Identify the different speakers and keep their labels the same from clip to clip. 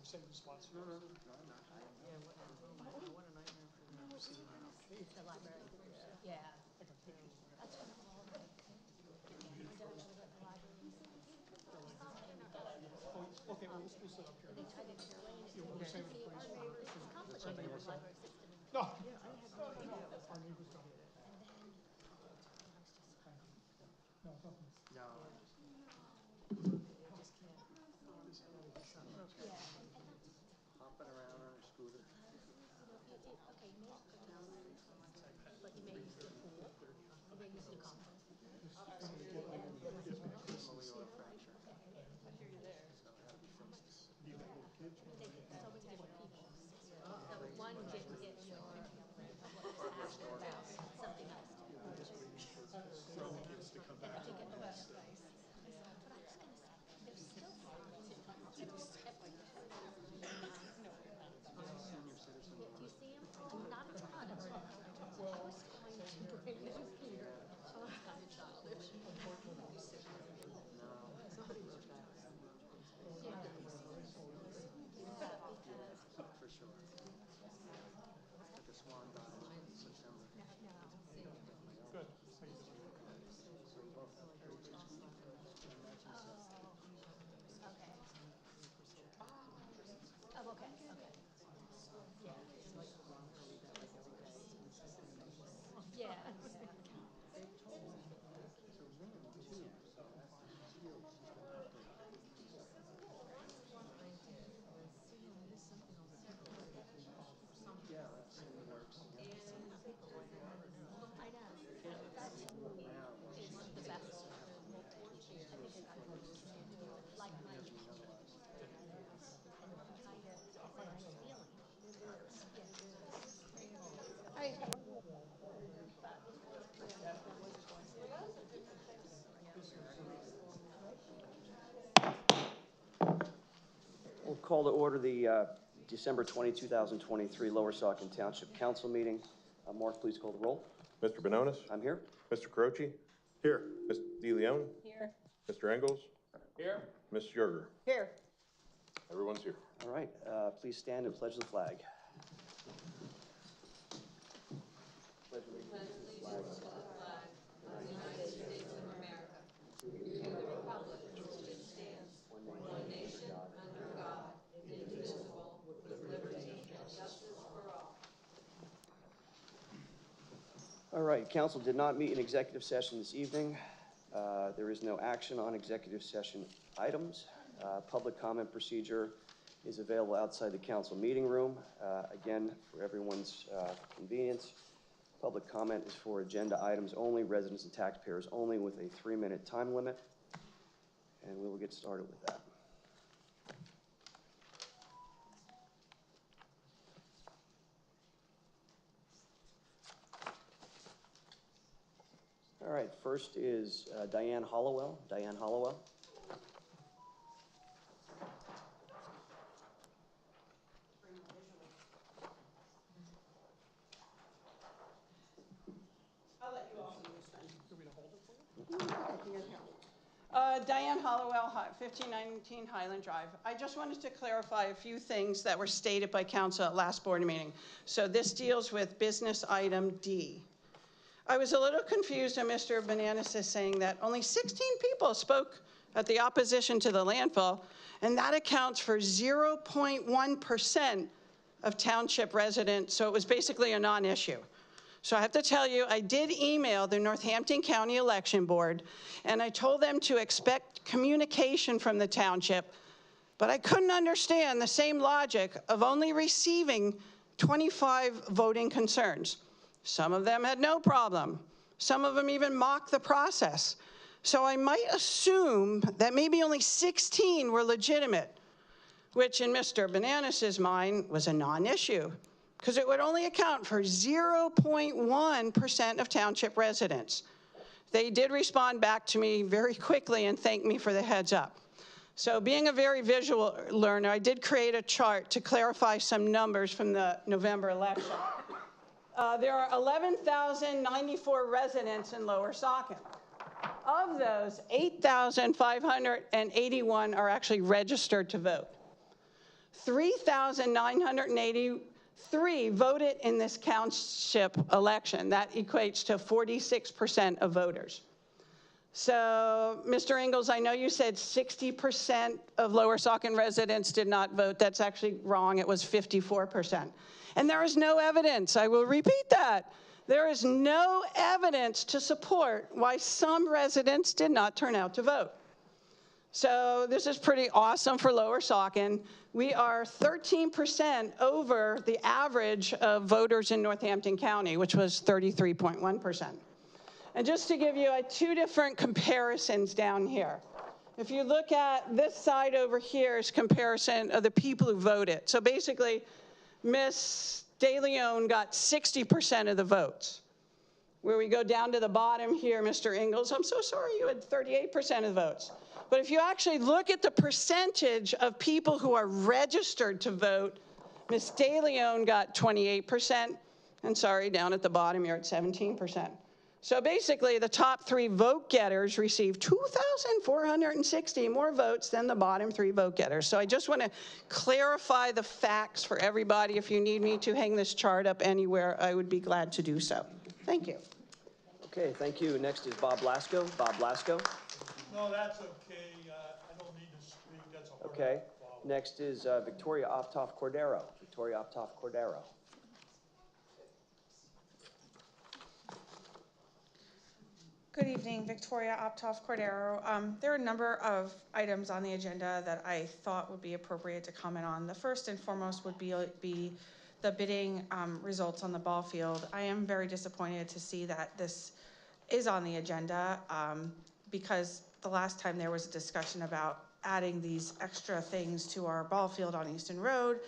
Speaker 1: same response.
Speaker 2: No.
Speaker 3: Yeah, what a nightmare for them.
Speaker 4: The library. Yeah. That's what I'm all like. My dad should have got the library.
Speaker 1: Oh, okay, we'll sit up here.
Speaker 4: They tried to explain it.
Speaker 1: Yeah, we'll save it for
Speaker 4: Our
Speaker 1: later.
Speaker 4: neighbors, it's complicated, the library system.
Speaker 1: No.
Speaker 3: Yeah, I had no idea it was
Speaker 1: Our neighbors don't.
Speaker 4: And then, I was just,
Speaker 1: No, nothing.
Speaker 2: No.
Speaker 3: it just can't.
Speaker 4: yeah, and that's,
Speaker 2: Hopping around on a scooter.
Speaker 4: okay, you may have put down, but you may use the pool, you may use the common.
Speaker 2: Malleolar fracture.
Speaker 3: I hear you there.
Speaker 2: So it had to be fixed.
Speaker 4: They get so many different people. So one didn't get your, what was asked about something else.
Speaker 1: For the kids to come back.
Speaker 4: To get the rest. But I was gonna say, there's still signs in almost every town.
Speaker 2: Senior citizen.
Speaker 4: Do you see them? Not a ton of them. I was trying to bring them here. Oh, it's kind of childish.
Speaker 2: No.
Speaker 3: Somebody wrote that.
Speaker 4: Yeah. Yeah, because,
Speaker 2: For sure. Like a swan dive in September.
Speaker 1: Good.
Speaker 4: okay. Oh, okay, okay. Yeah. Yeah.
Speaker 2: Yeah, that's in the works.
Speaker 4: I know. That to me is the best. I think it's like my kind of feeling.
Speaker 5: We'll call to order the December 20, 2023 Lower Saucon Township Council meeting. Mark, please call the roll.
Speaker 6: Mr. Bononis?
Speaker 5: I'm here.
Speaker 6: Mr. Croce?
Speaker 2: Here.
Speaker 6: Ms. DeLeon?
Speaker 4: Here.
Speaker 6: Mr. Engles?
Speaker 2: Here.
Speaker 6: Ms. Jurer?
Speaker 4: Here.
Speaker 6: Everyone's here.
Speaker 5: All right, please stand and pledge the flag. All right, council did not meet in executive session this evening. There is no action on executive session items. Public comment procedure is available outside the council meeting room. Again, for everyone's convenience, public comment is for agenda items only, residents and taxpayers only, with a 3-minute time limit. And we will get started with that. All right, first is Diane Hollowell. Diane Hollowell.
Speaker 7: I'll let you all see this then. Diane Hollowell, 1519 Highland Drive. I just wanted to clarify a few things that were stated by council at last board meeting. So this deals with business item D. I was a little confused when Mr. Bananas is saying that only 16 people spoke at the opposition to the landfill, and that accounts for 0.1% of township residents, so it was basically a non-issue. So I have to tell you, I did email the Northampton County Election Board, and I told them to expect communication from the township, but I couldn't understand the same logic of only receiving 25 voting concerns. Some of them had no problem. Some of them even mocked the process. So I might assume that maybe only 16 were legitimate, which in Mr. Bananas' mind was a non-issue, because it would only account for 0.1% of township residents. They did respond back to me very quickly and thanked me for the heads up. So being a very visual learner, I did create a chart to clarify some numbers from the November election. There are 11,094 residents in Lower Saucon. Of those, 8,581 are actually registered to vote. 3,983 voted in this township election. That equates to 46% of voters. So, Mr. Engles, I know you said 60% of Lower Saucon residents did not vote. That's actually wrong. It was 54%. And there is no evidence, I will repeat that. There is no evidence to support why some residents did not turn out to vote. So this is pretty awesome for Lower Saucon. We are 13% over the average of voters in Northampton County, which was 33.1%. And just to give you two different comparisons down here. If you look at this side over here is comparison of the people who voted. So basically, Ms. De Leon got 60% of the votes. Where we go down to the bottom here, Mr. Engles, I'm so sorry, you had 38% of the votes. But if you actually look at the percentage of people who are registered to vote, Ms. De Leon got 28%, and sorry, down at the bottom, you're at 17%. So basically, the top three vote getters received 2,460 more votes than the bottom three vote getters. So I just want to clarify the facts for everybody. If you need me to hang this chart up anywhere, I would be glad to do so. Thank you.
Speaker 5: Okay, thank you. Next is Bob Blasco. Bob Blasco.
Speaker 1: No, that's okay. I don't need to speak. That's a hard
Speaker 5: Okay.
Speaker 1: one to follow.
Speaker 5: Next is Victoria Optoff Cordero. Victoria Optoff Cordero.
Speaker 8: Good evening, Victoria Optoff Cordero. There are a number of items on the agenda that I thought would be appropriate to comment on. The first and foremost would be the bidding results on the ball field. I am very disappointed to see that this is on the agenda because the last time there was a discussion about adding these extra things to our ball field on Easton Road,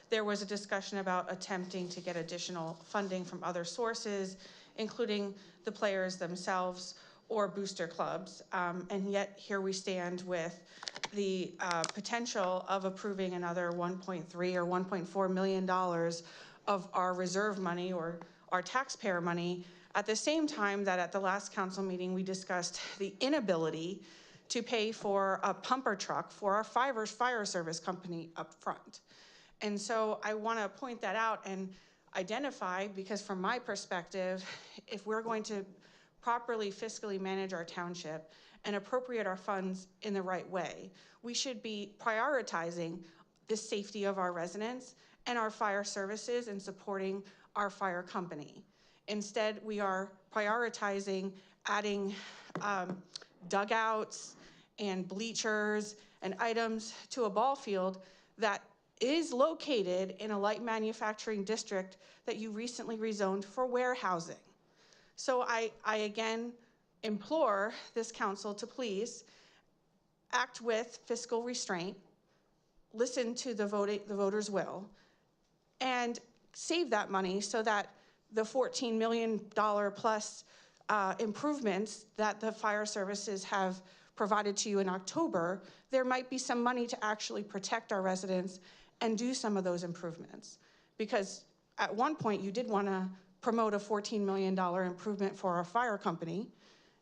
Speaker 8: there was a discussion about attempting to get additional funding from other sources, including the players themselves or booster clubs. And yet here we stand with the potential of approving another $1.3 or $1.4 million of our reserve money or our taxpayer money, at the same time that at the last council meeting we discussed the inability to pay for a pumper truck for our fire service company up front. And so I want to point that out and identify, because from my perspective, if we're going to properly fiscally manage our township and appropriate our funds in the right way, we should be prioritizing the safety of our residents and our fire services and supporting our fire company. Instead, we are prioritizing adding dugouts and bleachers and items to a ball field that is located in a light manufacturing district that you recently rezoned for warehousing. So I again implore this council to please act with fiscal restraint, listen to the voters' will, and save that money so that the $14 million plus improvements that the fire services have provided to you in October, there might be some money to actually protect our residents and do some of those improvements. Because at one point you did want to promote a $14 million improvement for our fire company,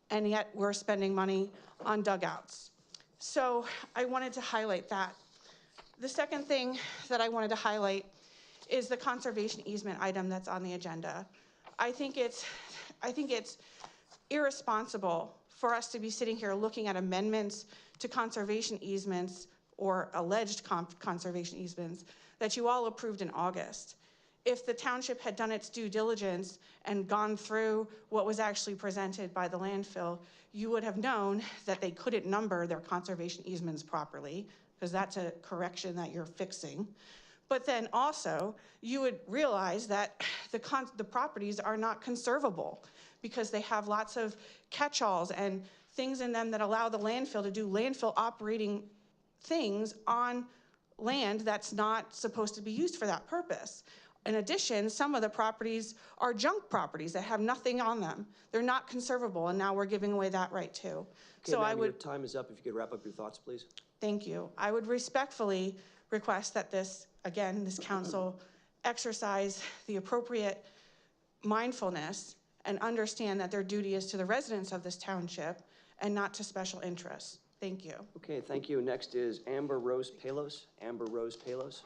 Speaker 8: and yet we're spending money on dugouts. So I wanted to highlight that. The second thing that I wanted to highlight is the conservation easement item that's on the agenda. I think it's irresponsible for us to be sitting here looking at amendments to conservation easements or alleged conservation easements that you all approved in August. If the township had done its due diligence and gone through what was actually presented by the landfill, you would have known that they couldn't number their conservation easements properly, because that's a correction that you're fixing. But then also, you would realize that the properties are not conservable because they have lots of catch-alls and things in them that allow the landfill to do landfill operating things on land that's not supposed to be used for that purpose. In addition, some of the properties are junk properties that have nothing on them. They're not conservable, and now we're giving away that right too.
Speaker 5: Okay,
Speaker 8: So
Speaker 5: ma'am, your time is up. If you could wrap up your thoughts, please.
Speaker 8: Thank you. I would respectfully request that this council exercise the appropriate mindfulness and understand that their duty is to the residents of this township and not to special interests. Thank you.
Speaker 5: Okay, thank you. Next is Amber Rose Palos. Amber Rose Palos.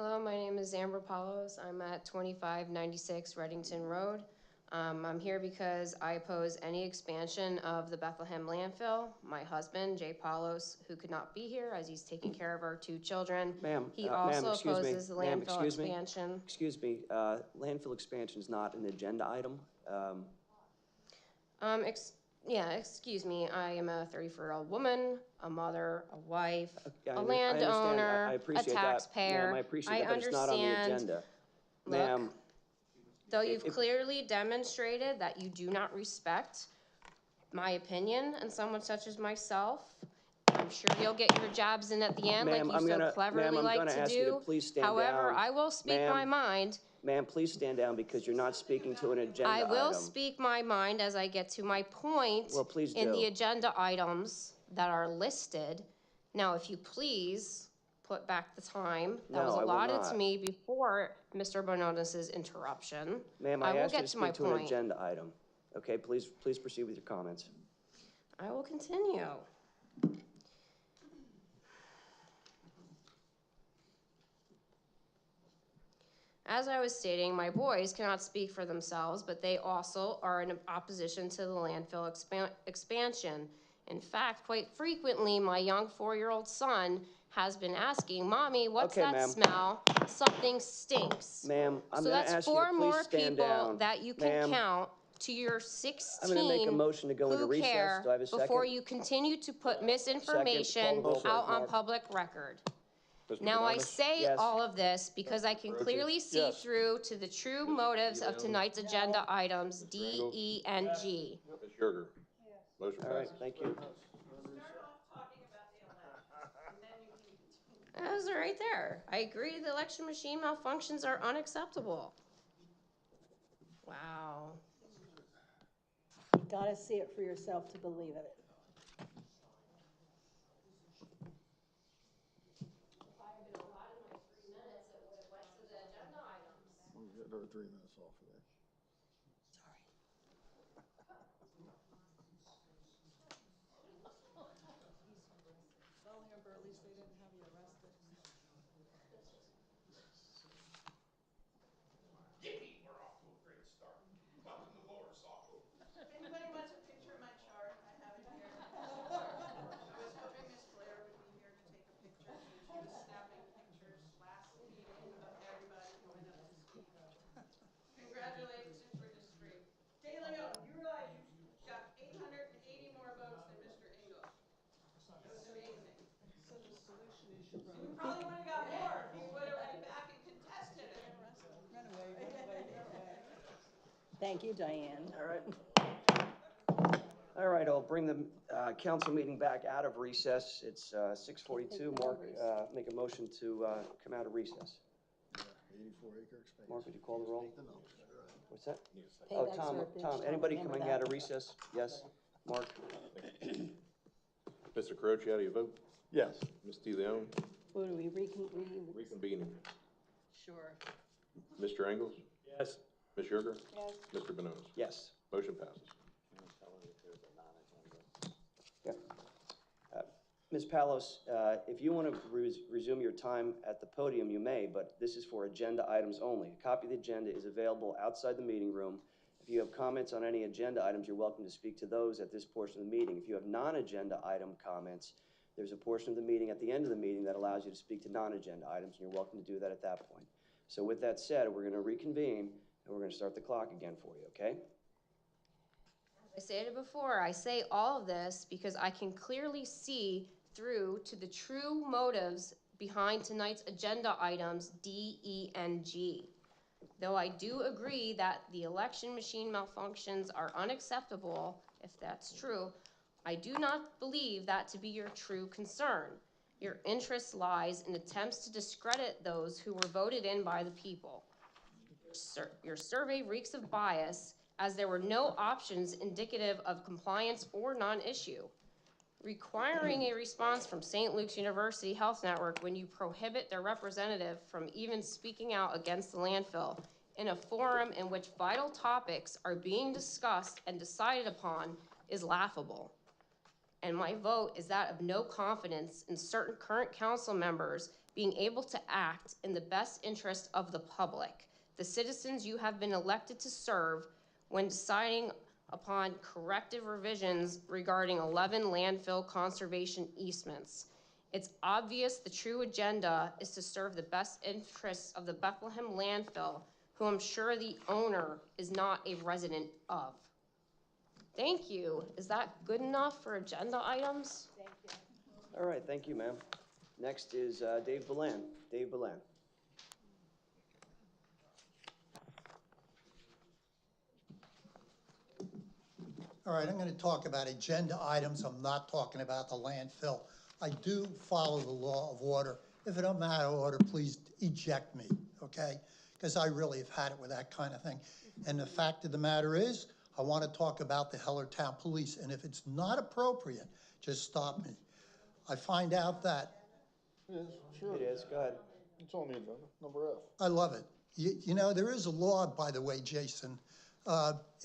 Speaker 9: Hello, my name is Sandra. I'm at 2596 Reddington Road. I'm here because I oppose any expansion of the Bethlehem landfill. My husband, Jay Paulos, who could not be here as he's taking care of our 2 children.
Speaker 5: Ma'am,
Speaker 9: He
Speaker 5: ma'am,
Speaker 9: also
Speaker 5: excuse me.
Speaker 9: opposes the
Speaker 5: Ma'am,
Speaker 9: landfill
Speaker 5: excuse me.
Speaker 9: expansion.
Speaker 5: Excuse me, landfill expansion is not an agenda item.
Speaker 9: Excuse me, I am a 34-year-old woman, a mother, a wife,
Speaker 5: I
Speaker 9: a
Speaker 5: understand.
Speaker 9: landowner,
Speaker 5: I
Speaker 9: a
Speaker 5: appreciate that.
Speaker 9: taxpayer.
Speaker 5: Ma'am, I appreciate that, but it's not on the agenda.
Speaker 9: Look,
Speaker 5: Ma'am,
Speaker 9: though you've clearly demonstrated that you do not respect my opinion and someone such as myself, I'm sure you'll get your jabs in at the end like
Speaker 5: Ma'am,
Speaker 9: you
Speaker 5: I'm
Speaker 9: so
Speaker 5: gonna-
Speaker 9: cleverly
Speaker 5: ma'am, I'm
Speaker 9: like
Speaker 5: gonna
Speaker 9: to
Speaker 5: ask you to
Speaker 9: do.
Speaker 5: please stand
Speaker 9: However,
Speaker 5: down.
Speaker 9: I will speak my
Speaker 5: Ma'am,
Speaker 9: mind.
Speaker 5: Ma'am, please stand down because you're not speaking to an agenda
Speaker 9: I
Speaker 5: item.
Speaker 9: will speak my mind as I get to my point
Speaker 5: Well, please
Speaker 9: in
Speaker 5: do.
Speaker 9: the agenda items that are listed. Now, if you please put back the time that was
Speaker 5: No, I will
Speaker 9: allotted to
Speaker 5: not.
Speaker 9: me before Mr. Bononis's interruption.
Speaker 5: Ma'am,
Speaker 9: I
Speaker 5: I
Speaker 9: will
Speaker 5: asked you
Speaker 9: get
Speaker 5: to
Speaker 9: to my
Speaker 5: speak to an
Speaker 9: point.
Speaker 5: agenda item. Okay, please proceed with your comments.
Speaker 9: I will continue. As I was stating, my boys cannot speak for themselves, but they also are in opposition to the landfill expansion. In fact, quite frequently, my young 4-year-old son has been asking, Mommy, what's
Speaker 5: Okay,
Speaker 9: that
Speaker 5: ma'am.
Speaker 9: smell? Something stinks.
Speaker 5: Ma'am, I'm
Speaker 9: So
Speaker 5: gonna
Speaker 9: that's
Speaker 5: ask you to
Speaker 9: 4 more
Speaker 5: please stand
Speaker 9: people
Speaker 5: down.
Speaker 9: that you can
Speaker 5: Ma'am,
Speaker 9: count to your
Speaker 5: I'm
Speaker 9: 16
Speaker 5: gonna make a motion to go into
Speaker 9: who
Speaker 5: recess.
Speaker 9: care
Speaker 5: Do I have a second?
Speaker 9: before you continue to put misinformation
Speaker 5: Call the vote,
Speaker 9: out on
Speaker 5: Mark.
Speaker 9: public record.
Speaker 6: Mr.
Speaker 9: Now, I
Speaker 6: Bononis?
Speaker 9: say
Speaker 5: Yes.
Speaker 9: all of this because I can clearly see
Speaker 1: Yes.
Speaker 9: through to the true motives of tonight's agenda items, D,
Speaker 6: Engles?
Speaker 9: E, and G.
Speaker 6: Ms. Yerger? Motion
Speaker 5: All right,
Speaker 6: passes.
Speaker 5: thank you.
Speaker 9: That was right there. I agree the election machine malfunctions are unacceptable. Wow.
Speaker 3: Gotta see it for yourself to believe it.
Speaker 2: We'll get another 3 minutes off of there.
Speaker 3: Sorry. Well, Amber, at least they didn't have you arrested.
Speaker 10: Yippee, we're off to a great start. Welcome to Lower Saucon.
Speaker 11: If anybody wants a picture of my chart, I have it here. I was hoping Miss Blair would be here to take a picture since she was snapping pictures last meeting of everybody going up to speak. Congratulations for district. De Leon, you realize you got 880 more votes than Mr. Engles. It was amazing.
Speaker 3: So the solution is you
Speaker 11: And you probably would have got more if you would have went back and contested it.
Speaker 3: run away, run away, run away. Thank you, Diane.
Speaker 5: All right. All right, I'll bring the council meeting back out of recess. It's 6:42. Mark, make a motion to come out of recess.
Speaker 2: 84-acre expansion.
Speaker 5: Mark, would you call the roll?
Speaker 2: Take the notes, right.
Speaker 5: What's that?
Speaker 3: Pay
Speaker 5: Oh,
Speaker 3: that
Speaker 5: Tom,
Speaker 3: surplus,
Speaker 5: anybody
Speaker 3: remember
Speaker 5: coming
Speaker 3: that.
Speaker 5: out of recess? Yes, Mark?
Speaker 6: Mr. Caroci, how do you vote?
Speaker 2: Yes.
Speaker 6: Ms. DeLeon?
Speaker 3: Who do we
Speaker 6: Reconvening.
Speaker 3: Sure.
Speaker 6: Mr. Engles?
Speaker 1: Yes.
Speaker 6: Ms. Yerger?
Speaker 3: Yes.
Speaker 6: Mr. Bononis?
Speaker 5: Yes.
Speaker 6: Motion passes.
Speaker 5: Yeah. Ms. Palos, if you want to resume your time at the podium, you may, but this is for agenda items only. A copy of the agenda is available outside the meeting room. If you have comments on any agenda items, you're welcome to speak to those at this portion of the meeting. If you have non-agenda item comments, there's a portion of the meeting at the end of the meeting that allows you to speak to non-agenda items, and you're welcome to do that at that point. So with that said, we're going to reconvene, and we're going to start the clock again for you, okay?
Speaker 9: As I stated before, I say all of this because I can clearly see through to the true motives behind tonight's agenda items, D, E, and G. Though I do agree that the election machine malfunctions are unacceptable, if that's true, I do not believe that to be your true concern. Your interest lies in attempts to discredit those who were voted in by the people. Your survey reeks of bias, as there were no options indicative of compliance or non-issue. Requiring a response from St. Luke's University Health Network when you prohibit their representative from even speaking out against the landfill in a forum in which vital topics are being discussed and decided upon is laughable. and my vote is that of no confidence in certain current council members being able to act in the best interest of the public, the citizens you have been elected to serve, when deciding upon corrective revisions regarding 11 landfill conservation easements. It's obvious the true agenda is to serve the best interests of the Bethlehem landfill, who I'm sure the owner is not a resident of. Thank you. Is that good enough for agenda items?
Speaker 5: All right, thank you, ma'am. Next is Dave Belan. Dave Belan.
Speaker 12: All right, I'm going to talk about agenda items. I'm not talking about the landfill. I do follow the law of order. If it don't matter order, please eject me, okay? Because I really have had it with that kind of thing. And the fact of the matter is, I want to talk about the Hellertown Police. And if it's not appropriate, just stop me. I find out that...
Speaker 2: It is, sure.
Speaker 5: It is, go ahead.
Speaker 2: It's on the agenda, number F.
Speaker 12: I love it. You know, there is a law, by the way, Jason,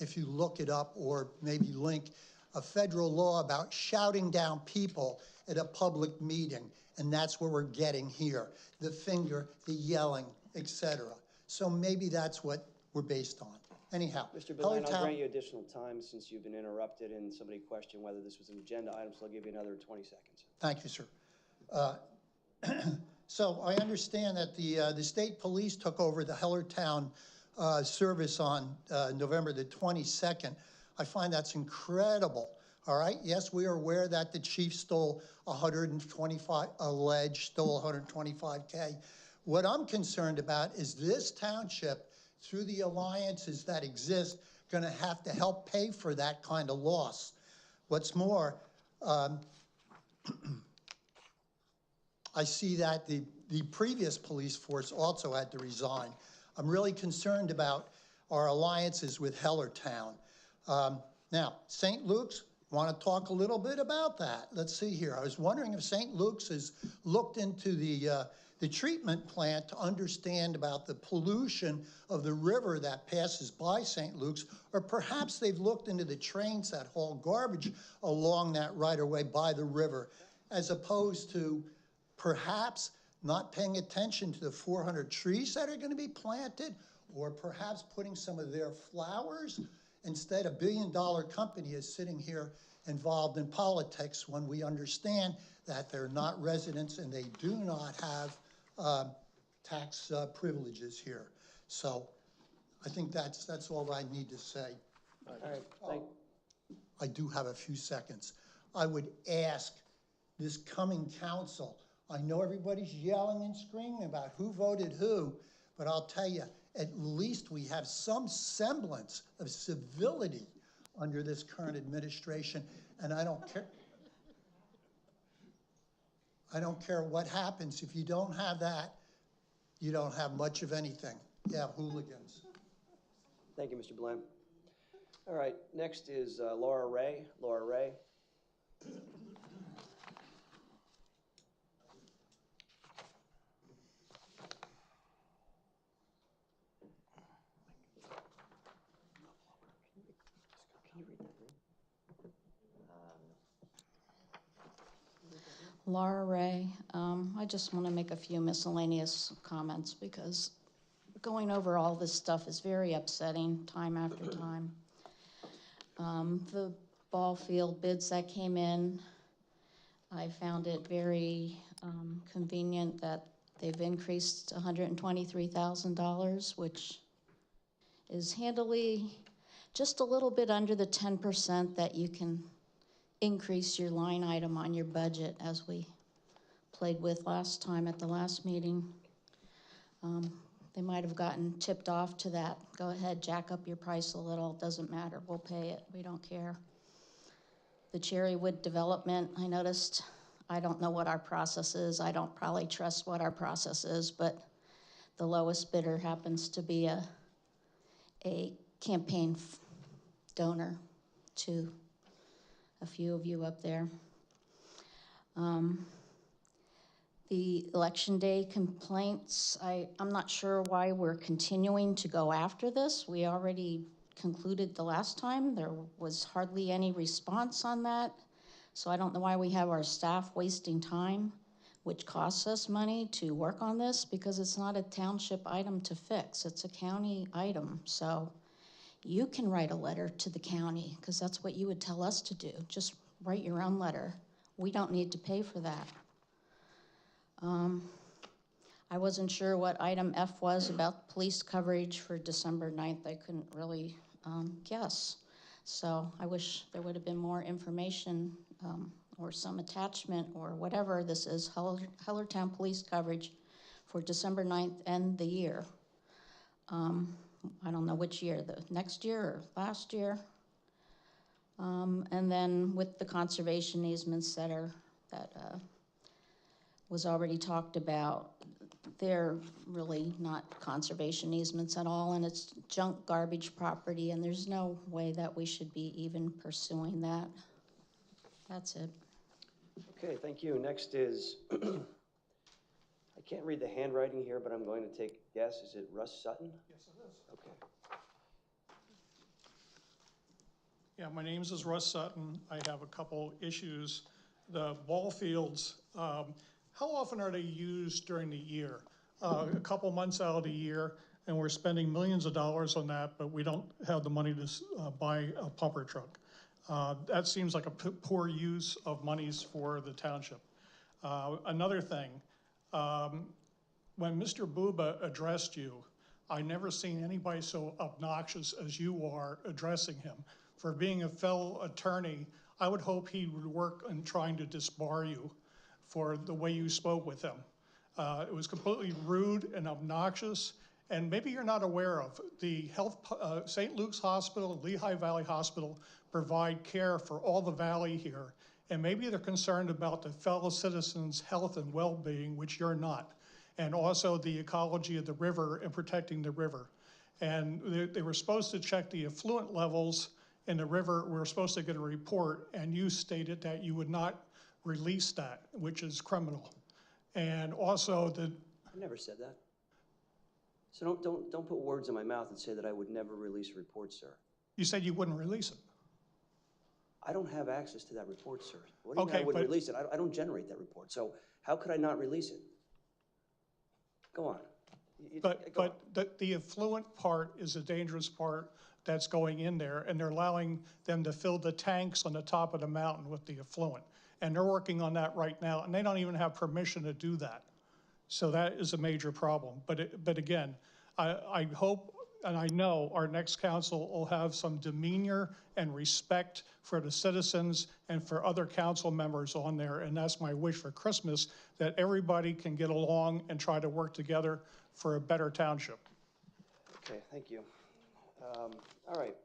Speaker 12: if you look it up or maybe link, a federal law about shouting down people at a public meeting. And that's what we're getting here. The finger, the yelling, etc. So maybe that's what we're based on. Anyhow.
Speaker 5: Mr. Belan, I'll grant you additional time since you've been interrupted and somebody questioned whether this was an agenda item, so I'll give you another 20 seconds.
Speaker 12: Thank you, sir. So I understand that the state police took over the Hellertown service on November the 22nd. I find that's incredible. All right. Yes, we are aware that the chief stole 125, alleged stole 125K. What I'm concerned about is this township, through the alliances that exist, going to have to help pay for that kind of loss. What's more, I see that the previous police force also had to resign. I'm really concerned about our alliances with Hellertown. Now, St. Luke's, want to talk a little bit about that. Let's see here. I was wondering if St. Luke's has looked into the treatment plant to understand about the pollution of the river that passes by St. Luke's, or perhaps they've looked into the trains that haul garbage along that right-of-way by the river, as opposed to perhaps not paying attention to the 400 trees that are going to be planted, or perhaps putting some of their flowers. Instead, a billion-dollar company is sitting here involved in politics when we understand that they're not residents and they do not have tax privileges here. So I think that's all I need to say.
Speaker 5: All right,
Speaker 12: I do have a few seconds. I would ask this coming council, I know everybody's yelling and screaming about who voted who, but I'll tell you, at least we have some semblance of civility under this current administration, and I don't care what happens. If you don't have that, you don't have much of anything. You have hooligans.
Speaker 5: Thank you, Mr. Belan. All right, next is Laura Ray. Laura Ray.
Speaker 13: Laura Ray. I just want to make a few miscellaneous comments because going over all this stuff is very upsetting time after time. The ball field bids that came in, I found it very convenient that they've increased $123,000, which is handily just a little bit under the 10% that you can increase your line item on your budget, as we played with last time at the last meeting. They might have gotten tipped off to that. Go ahead, jack up your price a little, doesn't matter, we'll pay it, we don't care. The Cherrywood development, I noticed, I don't know what our process is, I don't probably trust what our process is, but the lowest bidder happens to be a campaign donor to a few of you up there. The election day complaints, I'm not sure why we're continuing to go after this. We already concluded the last time. There was hardly any response on that. So I don't know why we have our staff wasting time, which costs us money to work on this, because it's not a township item to fix. It's a county item. So you can write a letter to the county, because that's what you would tell us to do. Just write your own letter. We don't need to pay for that. I wasn't sure what item F was about police coverage for December 9th. I couldn't really guess. So I wish there would have been more information or some attachment or whatever this is, Hellertown police coverage for December 9th and the year. I don't know which year, the next year or last year. And then with the conservation easements that was already talked about, they're really not conservation easements at all, and it's junk garbage property, and there's no way that we should be even pursuing that. That's it.
Speaker 5: Okay, thank you. Next is, I can't read the handwriting here, but I'm going to take a guess. Is it Russ Sutton?
Speaker 1: Yes, it is.
Speaker 5: Okay.
Speaker 1: Yeah, my name is Russ Sutton. I have a couple issues. The ball fields, how often are they used during the year? A couple months out of the year, and we're spending millions of dollars on that, but we don't have the money to buy a pumper truck. That seems like a poor use of monies for the township. Another thing, when Mr. Buba addressed you, I never seen anybody so obnoxious as you are addressing him. For being a fellow attorney, I would hope he would work on trying to disbar you for the way you spoke with him. It was completely rude and obnoxious, and maybe you're not aware of the St. Luke's Hospital and Lehigh Valley Hospital provide care for all the valley here, and maybe they're concerned about the fellow citizens' health and well-being, which you're not, and also the ecology of the river and protecting the river. And they were supposed to check the effluent levels in the river. We were supposed to get a report, and you stated that you would not release that, which is criminal. And also
Speaker 5: I never said that. So don't put words in my mouth and say that I would never release a report, sir.
Speaker 1: You said you wouldn't release it.
Speaker 5: I don't have access to that report, sir. What do you mean
Speaker 1: Okay,
Speaker 5: I wouldn't release it? I don't generate that report. So how could I not release it? Go on.
Speaker 1: But the effluent part is a dangerous part that's going in there, and they're allowing them to fill the tanks on the top of the mountain with the effluent. And they're working on that right now, and they don't even have permission to do that. So that is a major problem. But again, I hope and I know our next council will have some demeanor and respect for the citizens and for other council members on there. And that's my wish for Christmas, that everybody can get along and try to work together for a better township.
Speaker 5: Okay, thank you. All right,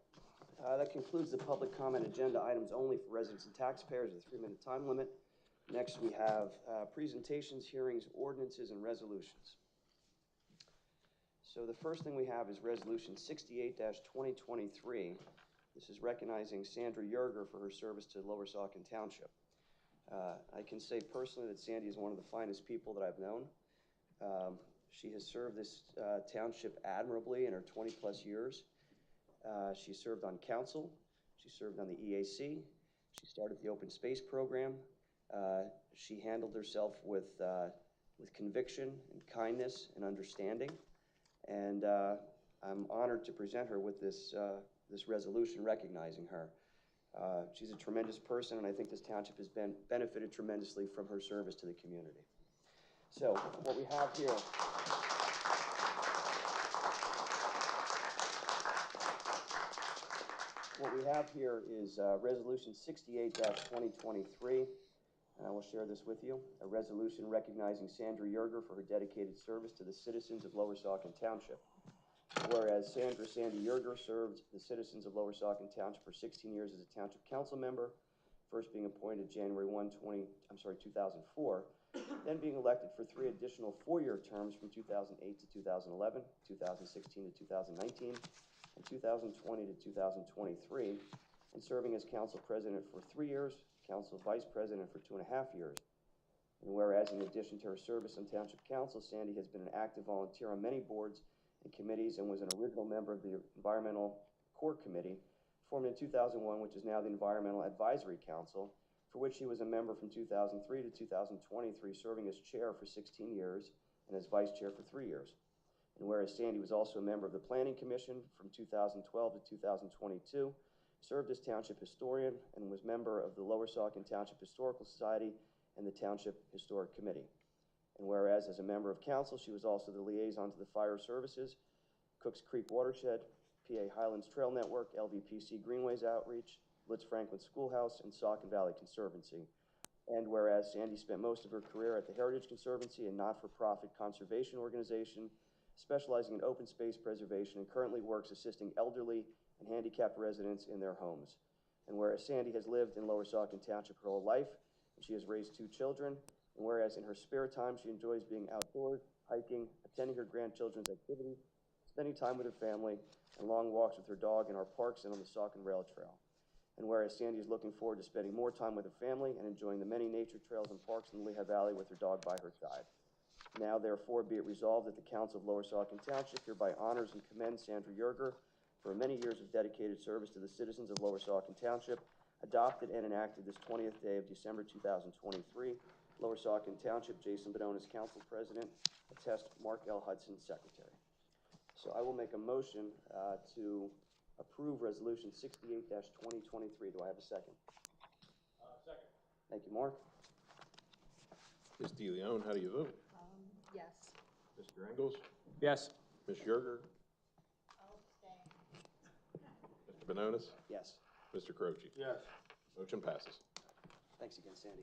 Speaker 5: that concludes the public comment agenda items only for residents and taxpayers, a 3-minute time limit. Next, we have presentations, hearings, ordinances, and resolutions. So the first thing we have is Resolution 68-2023. This is recognizing Sandra Jurer for her service to Lower Saucon Township. I can say personally that Sandy is one of the finest people that I've known. She has served this township admirably in her 20-plus years. She served on council. She served on the EAC. She started the open space program. She handled herself with conviction and kindness and understanding. And I'm honored to present her with this resolution recognizing her. She's a tremendous person, and I think this township has benefited tremendously from her service to the community. So what we have here, is Resolution 68-2023, and I will share this with you. A resolution recognizing Sandra Jurer for her dedicated service to the citizens of Lower Saucon Township. Whereas Sandra Sandy Jurer served the citizens of Lower Saucon Township for 16 years as a township council member, first being appointed January 2004, then being elected for 3 additional 4-year terms from 2008 to 2011, 2016 to 2019, and 2020 to 2023, and serving as council president for 3 years, council vice president for 2.5 years. And whereas in addition to her service on township council, Sandy has been an active volunteer on many boards and committees and was an original member of the Environmental Core Committee, formed in 2001, which is now the Environmental Advisory Council, for which he was a member from 2003 to 2023, serving as chair for 16 years and as vice chair for 3 years. And whereas Sandy was also a member of the Planning Commission from 2012 to 2022, served as township historian, and was member of the Lower Saucon Township Historical Society and the Township Historic Committee. And whereas as a member of council, she was also the liaison to the fire services, Cooks Creek Watershed, PA Highlands Trail Network, LVPC Greenways Outreach, Litz Franklin Schoolhouse, and Saucon Valley Conservancy. And whereas Sandy spent most of her career at the Heritage Conservancy, a not-for-profit conservation organization specializing in open space preservation, and currently works assisting elderly and handicapped residents in their homes. And whereas Sandy has lived in Lower Saucon Township her whole life, and she has raised 2 children, and whereas in her spare time she enjoys being outdoors, hiking, attending her grandchildren's activities, spending time with her family, and long walks with her dog in our parks and on the Saucon Rail Trail. And whereas Sandy is looking forward to spending more time with her family and enjoying the many nature trails and parks in the Lehigh Valley with her dog by her side. Now, therefore, be it resolved that the Council of Lower Saucon Township hereby honors and commends Sandra Jurer for many years of dedicated service to the citizens of Lower Saucon Township, adopted and enacted this 20th day of December 2023. Lower Saucon Township, Jason Bononis, Council President, attest Mark L. Hudson, Secretary. So I will make a motion to approve Resolution 68-2023. Do I have a second?
Speaker 10: Second.
Speaker 5: Thank you, Mark.
Speaker 6: Ms. DeLeon, how do you vote?
Speaker 3: Yes.
Speaker 6: Mr. Engles?
Speaker 2: Yes.
Speaker 6: Ms. Jurer? Mr. Bononis?
Speaker 5: Yes.
Speaker 6: Mr. Croce?
Speaker 2: Yes.
Speaker 6: Motion passes.
Speaker 5: Thanks again, Sandy.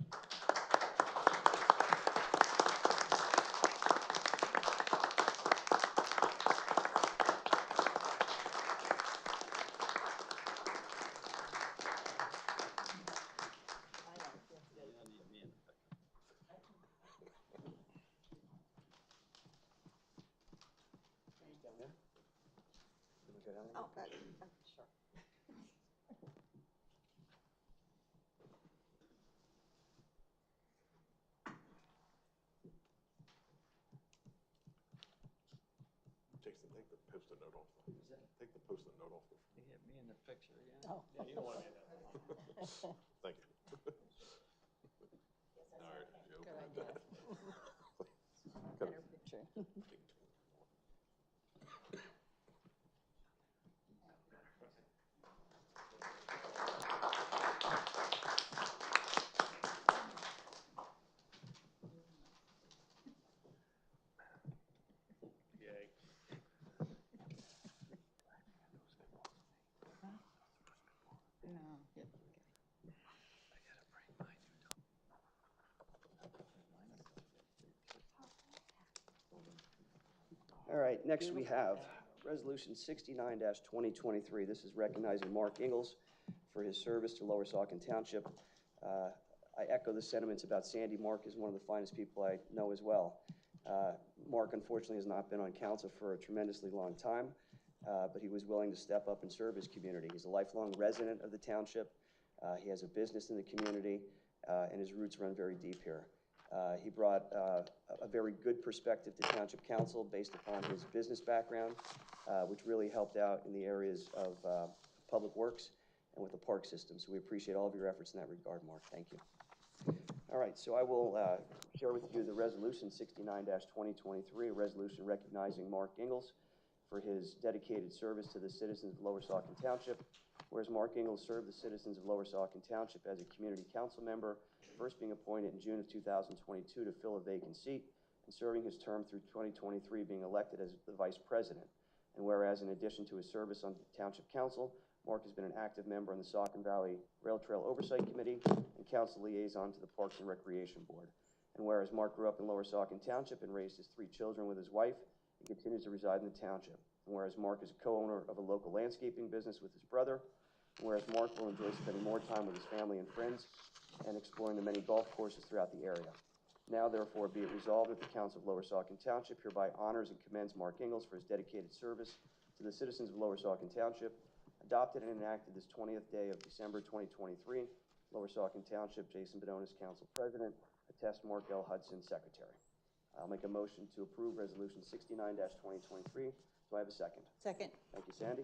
Speaker 3: Oh, sure.
Speaker 6: Jason, take the post-it note off. Take the post-it note off.
Speaker 2: You get me in the picture, yeah?
Speaker 3: Oh.
Speaker 6: Yeah, you don't want to be in that. Thank you. All right. you
Speaker 3: Good
Speaker 6: open
Speaker 3: idea.
Speaker 6: it.
Speaker 3: Better picture.
Speaker 6: Yay.
Speaker 3: No.
Speaker 5: All right, next we have Resolution 69-2023. This is recognizing Mark Engles for his service to Lower Saucon Township. I echo the sentiments about Sandy. Mark is one of the finest people I know as well. Mark, unfortunately, has not been on council for a tremendously long time, but he was willing to step up and serve his community. He's a lifelong resident of the township. He has a business in the community, and his roots run very deep here. He brought a very good perspective to Township Council based upon his business background, which really helped out in the areas of public works and with the park system. So we appreciate all of your efforts in that regard, Mark. Thank you. All right, so I will share with you the Resolution 69-2023, a resolution recognizing Mark Engles for his dedicated service to the citizens of Lower Saucon Township. Whereas Mark Engles served the citizens of Lower Saucon Township as a community council member, first being appointed in June of 2022 to fill a vacant seat, and serving his term through 2023 being elected as the vice president. And whereas in addition to his service on the Township Council, Mark has been an active member on the Saucon Valley Rail Trail Oversight Committee and council liaison to the Parks and Recreation Board. And whereas Mark grew up in Lower Saucon Township and raised his 3 children with his wife, he continues to reside in the township. And whereas Mark is a co-owner of a local landscaping business with his brother, and whereas Mark will enjoy spending more time with his family and friends and exploring the many golf courses throughout the area. Now, therefore, be it resolved that the Council of Lower Saucon Township hereby honors and commends Mark Engles for his dedicated service to the citizens of Lower Saucon Township, adopted and enacted this 20th day of December 2023. Lower Saucon Township, Jason Bononis, Council President, attest Mark L. Hudson, Secretary. I'll make a motion to approve Resolution 69-2023. Do I have a second?
Speaker 3: Second.
Speaker 5: Thank you, Sandy.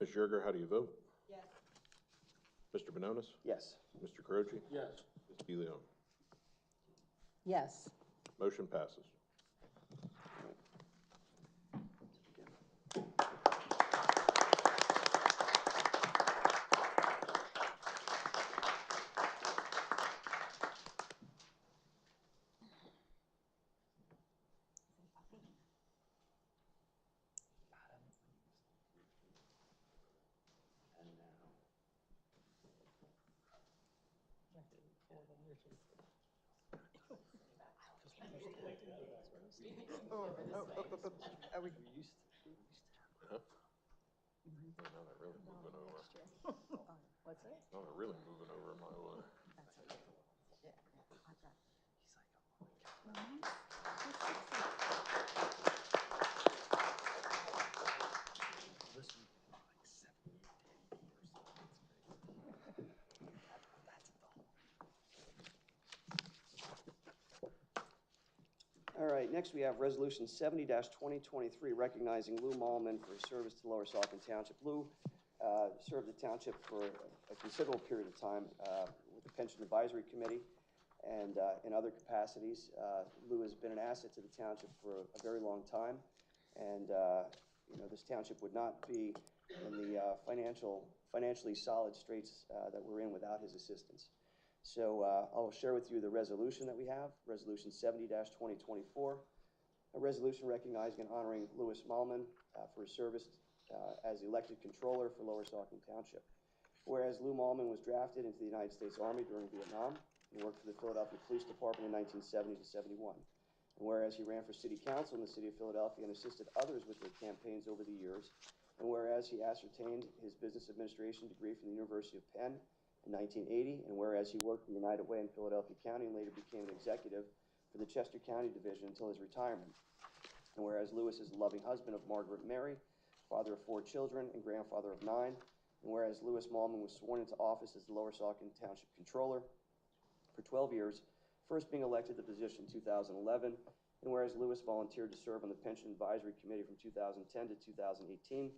Speaker 6: Ms. Jurer, how do you vote?
Speaker 3: Yes.
Speaker 6: Mr. Bononis?
Speaker 5: Yes.
Speaker 6: Mr. Caroci?
Speaker 2: Yes.
Speaker 6: Ms. DeLeon?
Speaker 3: Yes.
Speaker 6: Motion passes.
Speaker 2: Are we?
Speaker 6: Huh? Now they're really moving over.
Speaker 3: What's it?
Speaker 6: Now they're really moving over my way.
Speaker 5: All right, next we have Resolution 70-2023, recognizing Lou Mman for his service to Lower Saucon Township. Lou served the township for a considerable period of time with the Pension Advisory Committee and in other capacities. Lou has been an asset to the township for a very long time, and this township would not be in the financially solid straits that we're in without his assistance. So I'll share with you the resolution that we have, Resolution 70-2024, a resolution recognizing and honoring Louis Mman for his service as elected controller for Lower Saucon Township. Whereas Lou Mman was drafted into the United States Army during Vietnam and worked for the Philadelphia Police Department in 1970 to 71. And whereas he ran for city council in the city of Philadelphia and assisted others with their campaigns over the years, and whereas he ascertained his business administration degree from the University of Penn in 1980, and whereas he worked in United Way in Philadelphia County and later became an executive for the Chester County Division until his retirement. And whereas Louis is the loving husband of Margaret Mary, father of 4 children and grandfather of 9, and whereas Louis Mman was sworn into office as the Lower Saucon Township Controller for 12 years, first being elected to the position in 2011, and whereas Louis volunteered to serve on the Pension Advisory Committee from 2010 to 2018,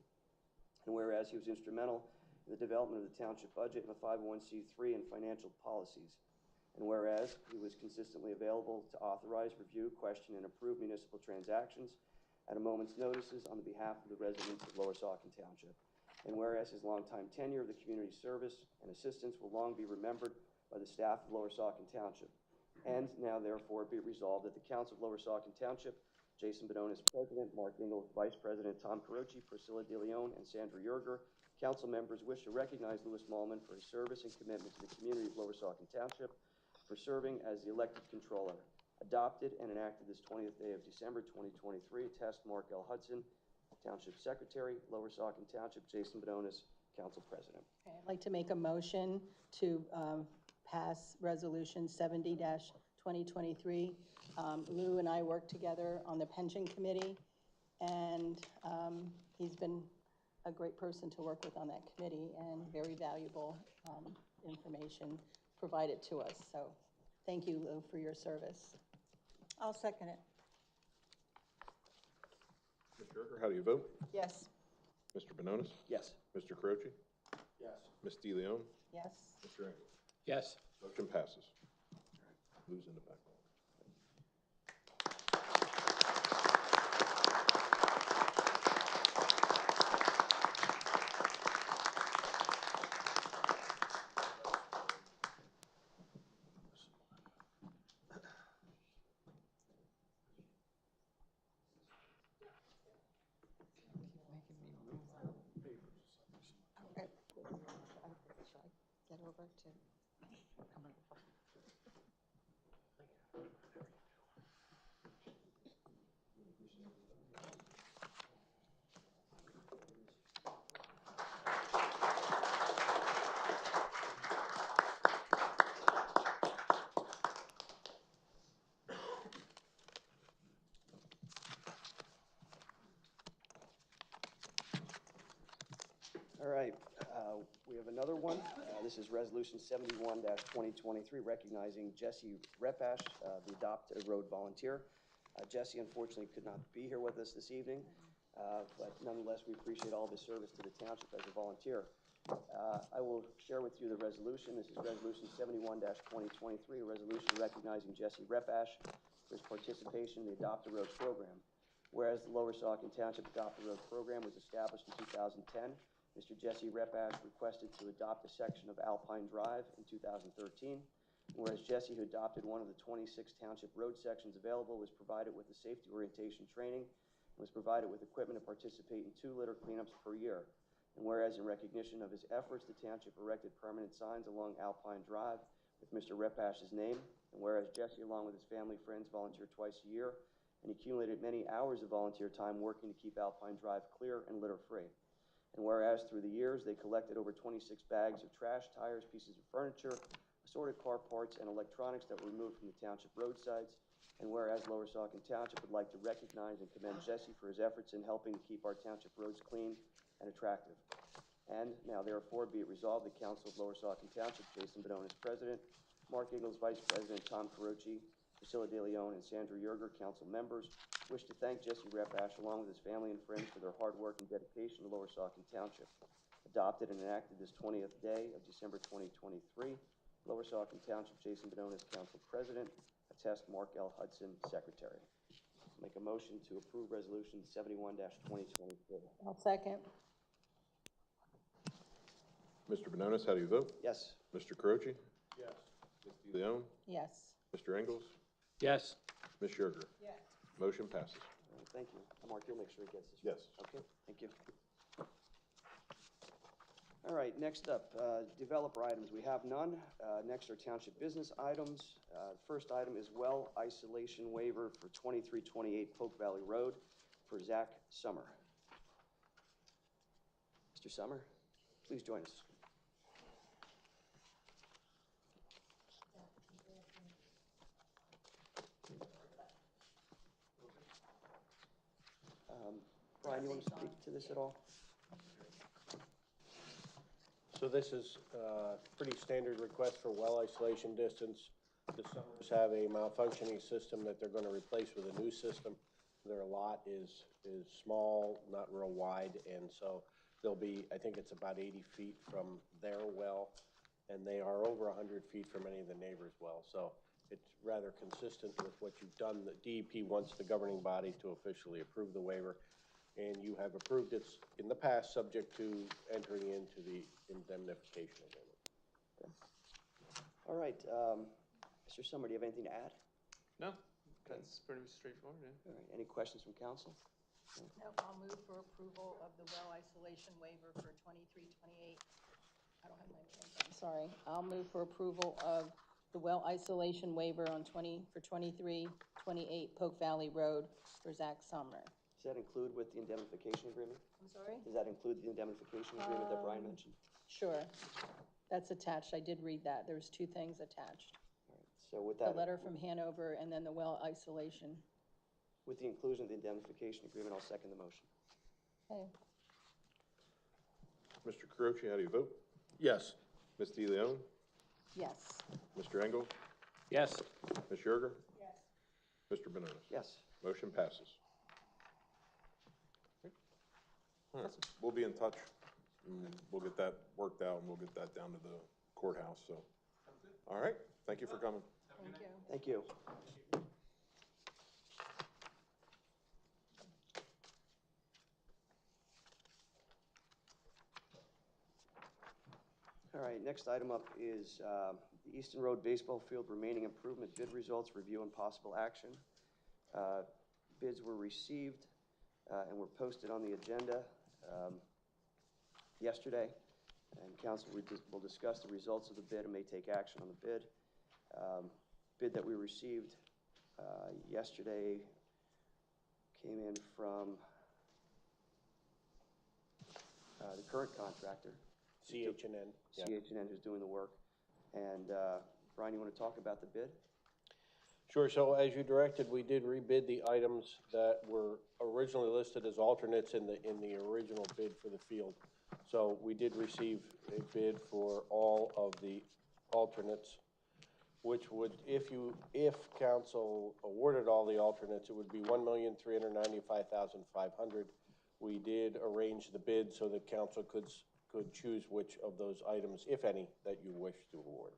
Speaker 5: and whereas he was instrumental in the development of the township budget and the 501c3 and financial policies. And whereas he was consistently available to authorize, review, question, and approve municipal transactions at a moment's notices on behalf of the residents of Lower Saucon Township. And whereas his longtime tenure of the community service and assistance will long be remembered by the staff of Lower Saucon Township. And now therefore be resolved that the Council of Lower Saucon Township, Jason Bononis, President, Mark Engles, Vice President, Tom Caroci, Priscilla DeLeon, and Sandra Jurer, council members wish to recognize Louis Mman for his service and commitment to the community of Lower Saucon Township for serving as the elected controller. Adopted and enacted this 20th day of December 2023, attest Mark L. Hudson, Township Secretary, Lower Saucon Township, Jason Bononis, Council President.
Speaker 3: Okay, I'd like to make a motion to pass Resolution 70-2023. Lou and I worked together on the Pension Committee, and he's been a great person to work with on that committee and very valuable information provided to us. So thank you, Lou, for your service. I'll second it.
Speaker 6: Ms. Jurer, how do you vote?
Speaker 3: Yes.
Speaker 6: Mr. Bononis?
Speaker 5: Yes.
Speaker 6: Mr. Caroci?
Speaker 2: Yes.
Speaker 6: Ms. DeLeon?
Speaker 3: Yes.
Speaker 6: Mr. Engles?
Speaker 2: Yes.
Speaker 6: Motion passes. Lou's in the back.
Speaker 3: Get over to.
Speaker 5: All right, we have another one. This is Resolution 71-2023, recognizing Jesse Repash, the Adopt a Road volunteer. Jesse unfortunately could not be here with us this evening, but nonetheless, we appreciate all of his service to the township as a volunteer. I will share with you the resolution. This is Resolution 71-2023, a resolution recognizing Jesse Repash for his participation in the Adopt a Road program. Whereas the Lower Saucon Township Adopt a Road program was established in 2010, Mr. Jesse Repash requested to adopt a section of Alpine Drive in 2013. Whereas Jesse, who adopted one of the 26 township road sections available, was provided with the safety orientation training and was provided with equipment to participate in 2 litter cleanups per year. And whereas in recognition of his efforts, the township erected permanent signs along Alpine Drive with Mr. Repash's name. And whereas Jesse, along with his family and friends, volunteer twice a year and accumulated many hours of volunteer time working to keep Alpine Drive clear and litter-free. And whereas through the years, they collected over 26 bags of trash, tires, pieces of furniture, assorted car parts, and electronics that were removed from the township roadsides. And whereas Lower Saucon Township would like to recognize and commend Jesse for his efforts in helping to keep our township roads clean and attractive. And now therefore be it resolved, the Council of Lower Saucon Township, Jason Bedonis, President, Mark Engles, Vice President, Tom Caroci, Priscilla De Leon, and Sandra Jurer, Council members, wish to thank Jesse Repash along with his family and friends for their hard work and dedication to Lower Saucon Township. Adopted and enacted this 20th day of December 2023, Lower Saucon Township, Jason Bedonis, Council President, attest Mark L. Hudson, Secretary. Make a motion to approve Resolution 71-2023.
Speaker 3: I'll second.
Speaker 6: Mr. Bedonis, how do you vote?
Speaker 5: Yes.
Speaker 6: Mr. Caroci? Yes. Ms. De Leon?
Speaker 3: Yes.
Speaker 6: Mr. Engles?
Speaker 2: Yes.
Speaker 6: Ms. Jurer?
Speaker 11: Yes.
Speaker 6: Motion passes.
Speaker 5: All right, thank you. Mark, you'll make sure he gets this.
Speaker 6: Yes.
Speaker 5: Okay, thank you. All right, next up, developer items. We have none. Next are township business items. First item is well isolation waiver for 2328 Polk Valley Road for Zach Summer. Mr. Summer, please join us. Brian, you want to speak to this at all?
Speaker 14: So this is a pretty standard request for well isolation distance. The Summers have a malfunctioning system that they're going to replace with a new system. Their lot is small, not real wide, and so they'll be, I think it's about 80 feet from their well, and they are over 100 feet from any of the neighbors' wells. So it's rather consistent with what you've done. The DEP wants the governing body to officially approve the waiver, and you have approved it in the past, subject to entering into the indemnification agreement.
Speaker 5: Okay. All right, Mr. Summer, do you have anything to add?
Speaker 2: No, that's pretty straightforward, yeah.
Speaker 5: All right, any questions from council?
Speaker 3: No, I'll move for approval of the well isolation waiver for 2328. I don't have my pen, I'm sorry. I'll move for approval of the well isolation waiver on 2328 Polk Valley Road for Zach Sumner.
Speaker 5: Does that include with the indemnification agreement?
Speaker 3: I'm sorry?
Speaker 5: Does that include the indemnification agreement that Brian mentioned?
Speaker 3: Sure. That's attached. I did read that. There's 2 things attached.
Speaker 5: All right, so with
Speaker 3: The
Speaker 5: that,
Speaker 3: letter from Hanover and then the well isolation.
Speaker 5: with the inclusion of the indemnification agreement, I'll second the motion.
Speaker 3: Okay.
Speaker 6: Mr. Caroci, how do you vote?
Speaker 2: Yes.
Speaker 6: Ms. De Leon?
Speaker 3: Yes.
Speaker 6: Mr. Engles?
Speaker 2: Yes.
Speaker 6: Ms. Jurer?
Speaker 3: Yes.
Speaker 6: Mr. Bedonis?
Speaker 5: Yes.
Speaker 6: Motion passes. All right, we'll be in touch, and we'll get that worked out, and we'll get that down to the courthouse, so. All right, thank you for coming.
Speaker 3: Thank you.
Speaker 5: Thank you. All right, next item up is the Easton Road Baseball Field remaining improvement bid results, review and possible action. Bids were received and were posted on the agenda yesterday, and council will discuss the results of the bid and may take action on the bid. Bid that we received yesterday came in from the current contractor.
Speaker 14: CH&N. Yeah.
Speaker 5: CH&N who's doing the work. And Brian, you want to talk about the bid?
Speaker 14: Sure, so as you directed, we did rebid the items that were originally listed as alternates in the original bid for the field. So we did receive a bid for all of the alternates, which would, if council awarded all the alternates, it would be $1,395,500. We did arrange the bid so that council could could choose which of those items, if any, that you wish to award.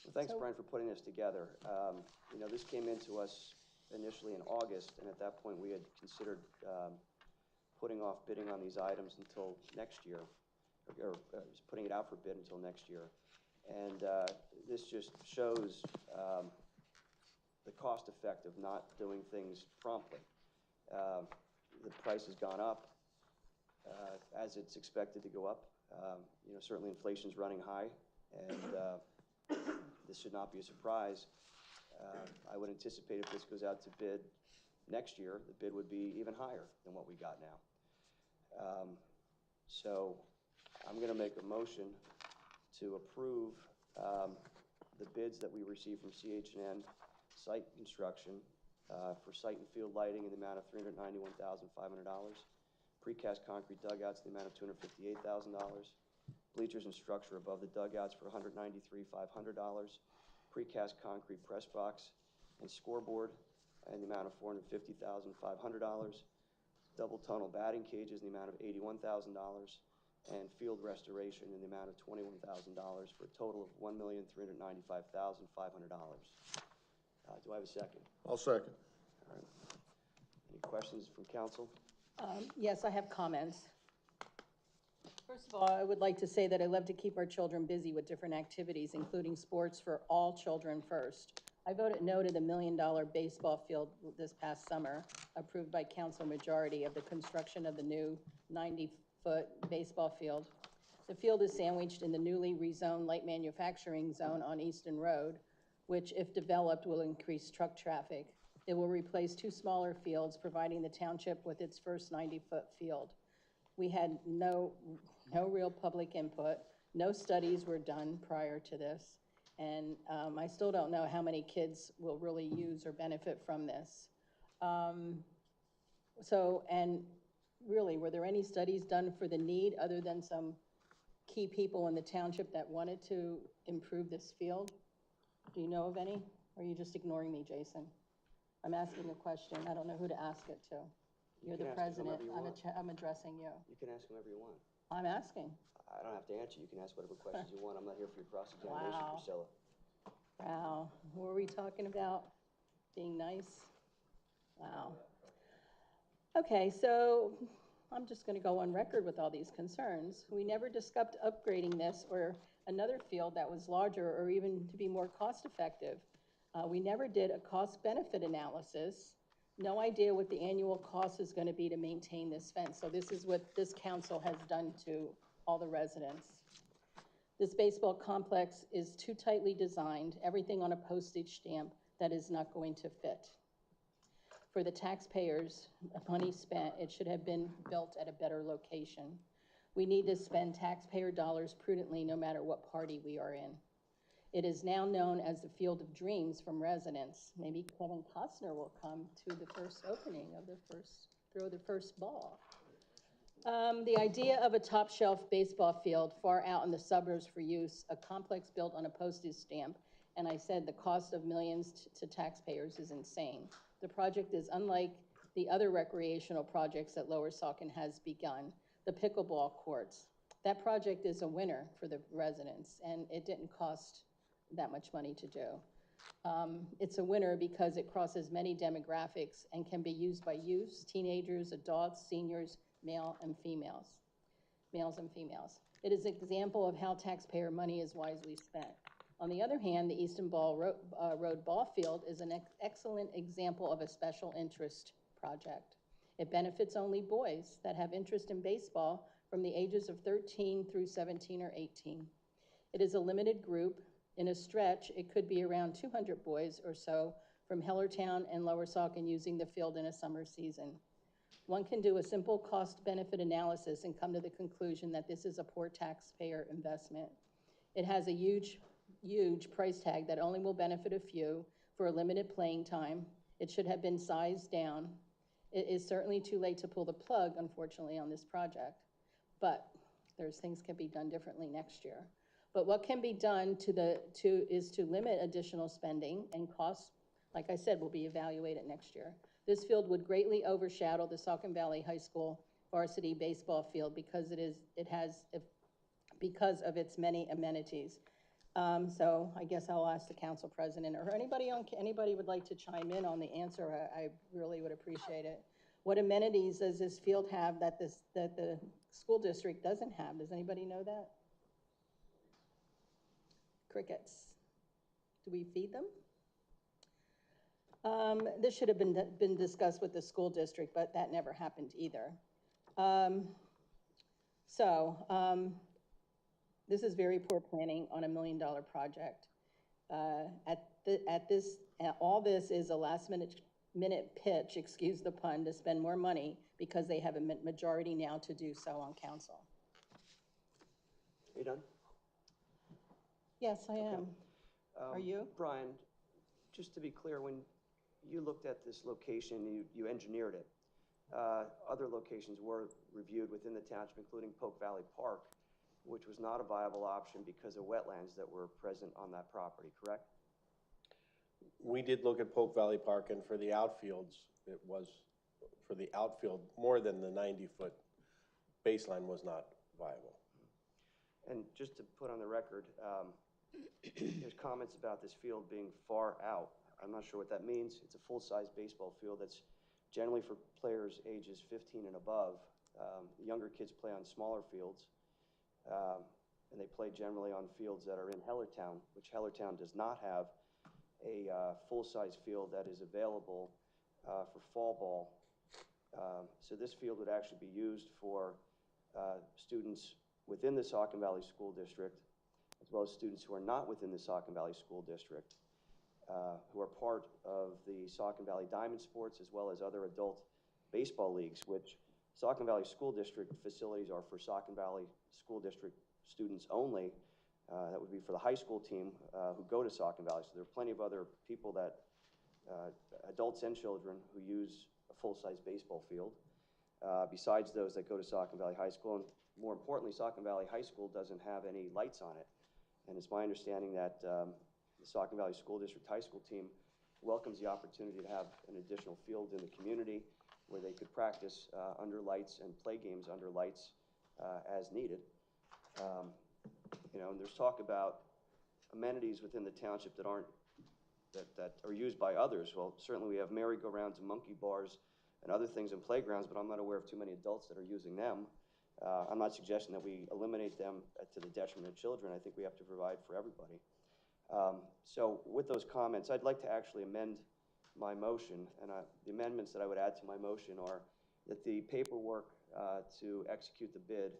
Speaker 5: Well, thanks, Brian, for putting this together. You know, this came into us initially in August, and at that point, we had considered putting off bidding on these items until next year, or putting it out for bid until next year. And this just shows the cost effect of not doing things promptly. The price has gone up as it's expected to go up. You know, certainly inflation's running high, and this should not be a surprise. I would anticipate if this goes out to bid next year, the bid would be even higher than what we got now. So I'm going to make a motion to approve the bids that we received from CH&N Site Construction for site and field lighting in the amount of $391,500, precast concrete dugouts in the amount of $258,000, bleachers and structure above the dugouts for $193,500, precast concrete press box and scoreboard in the amount of $450,500, double tunnel batting cages in the amount of $81,000, and field restoration in the amount of $21,000 for a total of $1,395,500. Do I have a second?
Speaker 6: I'll second.
Speaker 5: All right. Any questions from council?
Speaker 3: Yes, I have comments. First of all, I would like to say that I love to keep our children busy with different activities, including sports for all children first. I voted no to the $1 million baseball field this past summer, approved by council majority, of the construction of the new 90-foot baseball field. The field is sandwiched in the newly rezoned light manufacturing zone on Easton Road, which, if developed, will increase truck traffic. It will replace two smaller fields, providing the township with its first 90-foot field. We had no real public input. No studies were done prior to this. And I still don't know how many kids will really use or benefit from this. And really, were there any studies done for the need other than some key people in the township that wanted to improve this field? Do you know of any? Or are you just ignoring me, Jason? I'm asking a question. I don't know who to ask it to. You're the president. I'm addressing you.
Speaker 5: You can ask whoever you want.
Speaker 3: I'm asking.
Speaker 5: I don't have to answer. You can ask whatever questions you want. I'm not here for your cross-examination,
Speaker 3: Wow.
Speaker 5: Priscilla.
Speaker 3: Wow. What were we talking about? Being nice? Wow. Okay, so I'm just going to go on record with all these concerns. We never discussed upgrading this or another field that was larger or even to be more cost-effective. We never did a cost-benefit analysis. No idea what the annual cost is going to be to maintain this fence. So this is what this council has done to all the residents. This baseball complex is too tightly designed, everything on a postage stamp that is not going to fit. For the taxpayers, money spent, it should have been built at a better location. We need to spend taxpayer dollars prudently no matter what party we are in. It is now known as the Field of Dreams from residents. Maybe Kevin Costner will come to the first opening of throw the first ball. The idea of a top shelf baseball field far out in the suburbs for use, a complex built on a postage stamp, and I said the cost of millions to taxpayers is insane. The project is unlike the other recreational projects that Lower Saucon has begun, the pickleball courts. That project is a winner for the residents, and it didn't cost that much money to do. It's a winner because it crosses many demographics and can be used by youths, teenagers, adults, seniors, males and females. It is an example of how taxpayer money is wisely spent. On the other hand, the Easton Road Ball Field is an excellent example of a special interest project. It benefits only boys that have interest in baseball from the ages of 13 through 17 or 18. It is a limited group. In a stretch, it could be around 200 boys or so from Hellertown and Lower Saucon using the field in a summer season. One can do a simple cost-benefit analysis and come to the conclusion that this is a poor taxpayer investment. It has a huge price tag that only will benefit a few for a limited playing time. It should have been sized down. It is certainly too late to pull the plug, unfortunately, on this project. But there's things can be done differently next year. But what can be done is to limit additional spending, and costs, like I said, will be evaluated next year. This field would greatly overshadow the Saucon Valley High School varsity baseball field because because of its many amenities. So I guess I'll ask the council president, or anybody would like to chime in on the answer, I really would appreciate it. What amenities does this field have that the school district doesn't have? Does anybody know that? Crickets. Do we feed them? This should have been discussed with the school district, but that never happened either. This is very poor planning on $1 million project. All this is a last minute pitch, excuse the pun, to spend more money because they have a majority now to do so on council.
Speaker 5: Are you done?
Speaker 3: Yes, I am. Are you?
Speaker 5: Brian, just to be clear, when you looked at this location, you engineered it. Other locations were reviewed within the township, including Polk Valley Park, which was not a viable option because of wetlands that were present on that property, correct?
Speaker 14: We did look at Polk Valley Park, and for the outfields, it was, for the outfield, more than the 90-foot baseline was not viable.
Speaker 5: And just to put on the record, there's comments about this field being far out. I'm not sure what that means. It's a full-size baseball field that's generally for players ages 15 and above. Younger kids play on smaller fields, and they play generally on fields that are in Hellertown, which Hellertown does not have a full-size field that is available for fall ball. So this field would actually be used for students within the Saucon Valley School District, as well as students who are not within the Saucon Valley School District, who are part of the Saucon Valley Diamond Sports, as well as other adult baseball leagues, which Saucon Valley School District facilities are for Saucon Valley School District students only. That would be for the high school team who go to Saucon Valley. So there are plenty of other people that, adults and children, who use a full-size baseball field, besides those that go to Saucon Valley High School. And more importantly, Saucon Valley High School doesn't have any lights on it. And it's my understanding that the Saucon Valley School District high school team welcomes the opportunity to have an additional field in the community where they could practice under lights and play games under lights as needed. And there's talk about amenities within the township that are used by others. Well, certainly we have merry-go-rounds and monkey bars and other things in playgrounds, but I'm not aware of too many adults that are using them. I'm not suggesting that we eliminate them to the detriment of children. I think we have to provide for everybody. So with those comments, I'd like to actually amend my motion, and the amendments that I would add to my motion are that the paperwork to execute the bid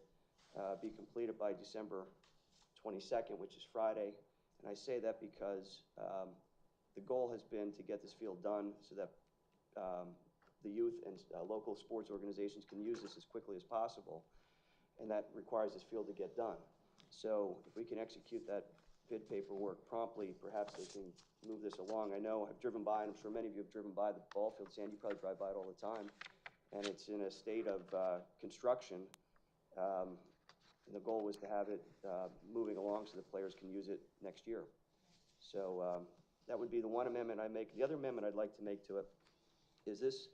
Speaker 5: be completed by December 22nd, which is Friday. And I say that because the goal has been to get this field done so that the youth and local sports organizations can use this as quickly as possible. And that requires this field to get done. So if we can execute that bid paperwork promptly, perhaps they can move this along. I know I've driven by, and I'm sure many of you have driven by the ball field. Sandy, you probably drive by it all the time. And it's in a state of construction. And the goal was to have it moving along so the players can use it next year. So that would be the one amendment I make. The other amendment I'd like to make to it is this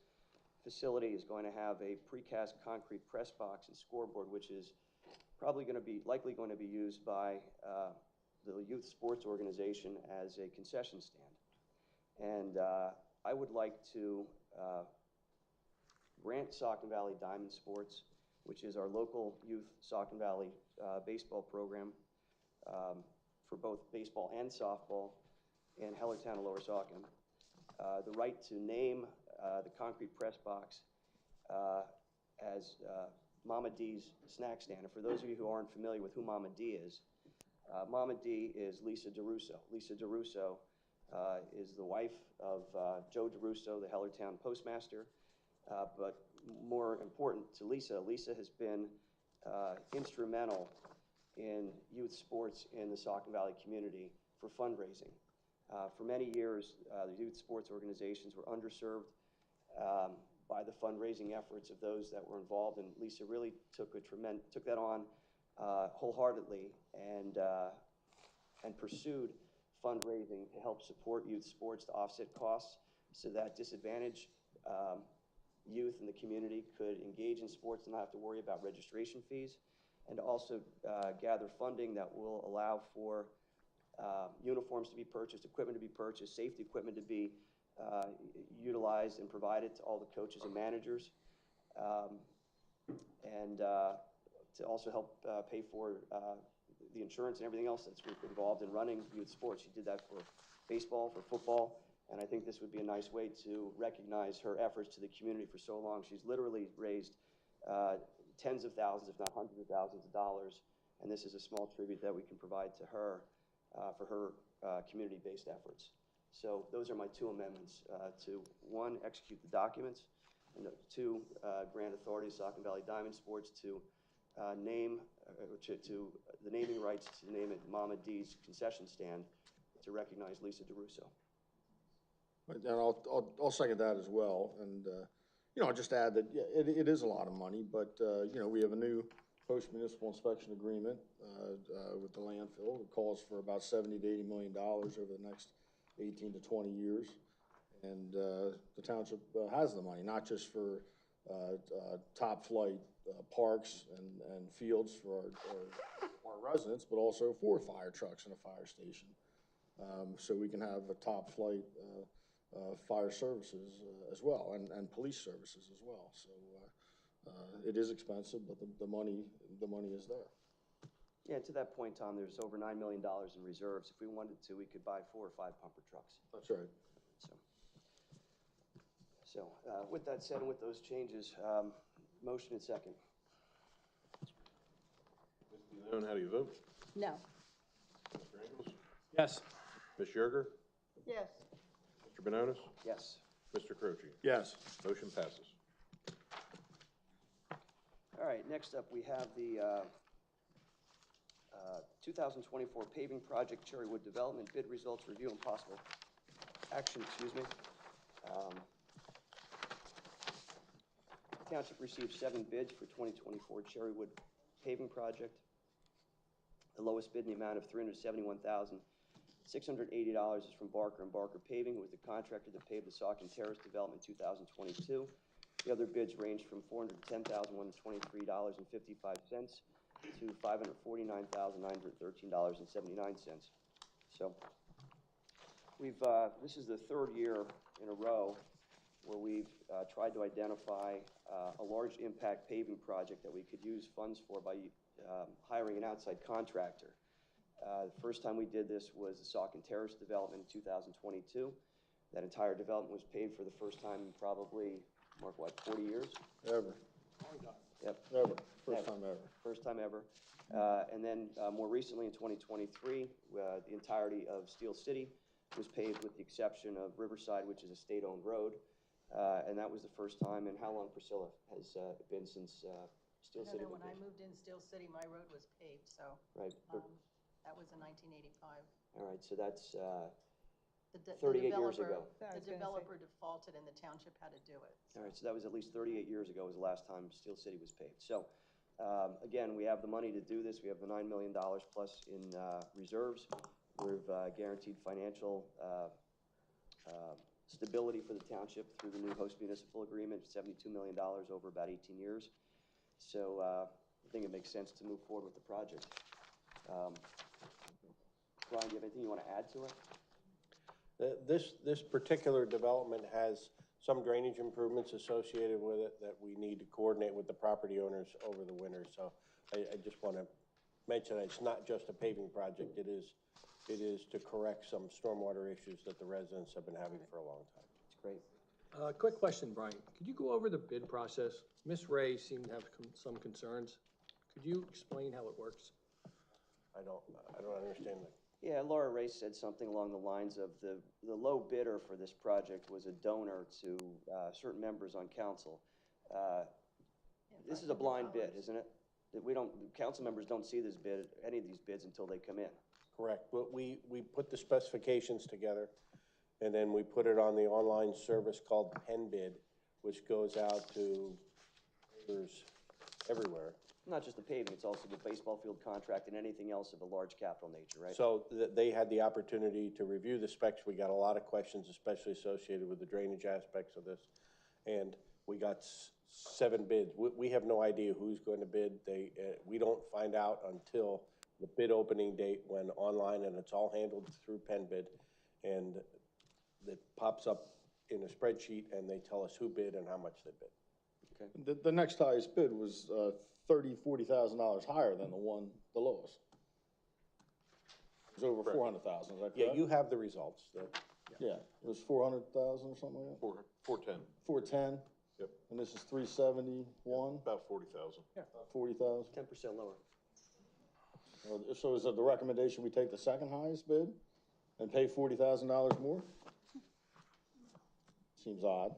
Speaker 5: facility is going to have a precast concrete press box and scoreboard, which is likely going to be used by the youth sports organization as a concession stand. And I would like to grant Saucon Valley Diamond Sports, which is our local youth Saucon Valley baseball program for both baseball and softball in Hellertown and Lower Saucon, the right to name the concrete press box as Mama D's snack stand. And for those of you who aren't familiar with who Mama D is Lisa DeRusso. Lisa DeRusso is the wife of Joe DeRusso, the Hellertown postmaster. But more important to Lisa, Lisa has been instrumental in youth sports in the Saucon Valley community for fundraising. For many years, the youth sports organizations were underserved by the fundraising efforts of those that were involved, and Lisa really took that on wholeheartedly and pursued fundraising to help support youth sports to offset costs so that disadvantaged youth in the community could engage in sports and not have to worry about registration fees, and also gather funding that will allow for uniforms to be purchased, equipment to be purchased, safety equipment to be utilized and provided to all the coaches and managers, and to also help pay for the insurance and everything else that's involved in running youth sports. She did that for baseball, for football, and I think this would be a nice way to recognize her efforts to the community for so long. She's literally raised tens of thousands, if not hundreds of thousands of dollars, and this is a small tribute that we can provide to her for her community-based efforts. So those are my two amendments. To one, execute the documents, and two, grant authority to Saucon Valley Diamond Sports to name, to the naming rights to name it Mama D's concession stand to recognize Lisa DeRusso.
Speaker 2: And I'll second that as well. And, you know, I'll just add that yeah, it is a lot of money, but, you know, we have a new post-municipal inspection agreement with the landfill. It calls for about $70 to $80 million over the next 18 to 20 years. And the township has the money, not just for top flight parks and fields for our residents, but also for fire trucks and a fire station. So we can have a top flight fire services as well, and police services as well. So it is expensive, but the money is there.
Speaker 5: Yeah, to that point, Tom, there's over $9 million in reserves. If we wanted to, we could buy 4 or 5 pumper trucks.
Speaker 2: That's right.
Speaker 5: So with that said, and with those changes, motion and second.
Speaker 6: Ms. Leone, how do you vote?
Speaker 3: No.
Speaker 6: Mr. Engles?
Speaker 14: Yes.
Speaker 6: Ms. Jurer?
Speaker 3: Yes.
Speaker 6: Mr. Benonis?
Speaker 5: Yes.
Speaker 6: Mr. Croce?
Speaker 2: Yes.
Speaker 6: Motion passes.
Speaker 5: All right, next up we have the 2024 paving project, Cherrywood Development, bid results, review, and possible action, excuse me. The township received 7 bids for 2024 Cherrywood paving project. The lowest bid in the amount of $371,680 is from Barker & Barker Paving, who was the contractor that paved the Saucon Terrace development in 2022. The other bids ranged from $410,123.55 to $549,913.79. So this is the 3rd year in a row where we've tried to identify a large impact paving project that we could use funds for by hiring an outside contractor. The first time we did this was the Saucon Terrace development in 2022. That entire development was paved for the first time in probably, Mark, what, 40 years?
Speaker 2: Ever.
Speaker 5: Yep.
Speaker 2: Ever. First time ever.
Speaker 5: First time ever. And then more recently in 2023, the entirety of Steel City was paved with the exception of Riverside, which is a state-owned road. And that was the first time. And how long, Priscilla, has been since Steel City?
Speaker 3: When I moved in Steel City, my road was paved, so.
Speaker 5: Right.
Speaker 3: That was in 1985.
Speaker 5: All right, so that's
Speaker 3: The
Speaker 5: 38 years ago.
Speaker 3: The developer defaulted and the township had to do it.
Speaker 5: All right, so that was at least 38 years ago was the last time Steel City was paved. So again, we have the money to do this. We have the $9 million plus in reserves. We've guaranteed financial stability for the township through the new host municipal agreement, $72 million over about 18 years. So I think it makes sense to move forward with the project. Brian, do you have anything you want to add to it?
Speaker 14: This particular development has some drainage improvements associated with it that we need to coordinate with the property owners over the winter. So I just want to mention that it's not just a paving project. It is to correct some stormwater issues that the residents have been having for a long time.
Speaker 5: It's great.
Speaker 15: Quick question, Brian. Could you go over the bid process? Ms. Ray seemed to have some concerns. Could you explain how it works?
Speaker 14: I don't understand that.
Speaker 5: Yeah, Laura Ray said something along the lines of the low bidder for this project was a donor to certain members on council. This is a blind bid, isn't it? That council members don't see this bid, any of these bids until they come in.
Speaker 14: Correct, but we put the specifications together, and then we put it on the online service called Pen Bid, which goes out to bidders everywhere.
Speaker 5: Not just the paving, it's also the baseball field contract and anything else of a large capital nature, right?
Speaker 14: So they had the opportunity to review the specs. We got a lot of questions, especially associated with the drainage aspects of this. And we got 7 bids. We have no idea who's going to bid. We don't find out until the bid opening date when online, and it's all handled through PennBid. And it pops up in a spreadsheet and they tell us who bid and how much they bid.
Speaker 5: Okay.
Speaker 2: The next highest bid was $40,000 higher than the lowest. It was over 400,000, is that correct?
Speaker 14: Yeah, you have the results.
Speaker 2: Yeah, it was 400,000 or something like that?
Speaker 6: 410.
Speaker 2: 410?
Speaker 6: Yep.
Speaker 2: And this is 371?
Speaker 6: About 40,000.
Speaker 14: Yeah.
Speaker 2: 40,000?
Speaker 5: 10% lower.
Speaker 2: So is it the recommendation we take the second highest bid and pay $40,000 more? Seems odd.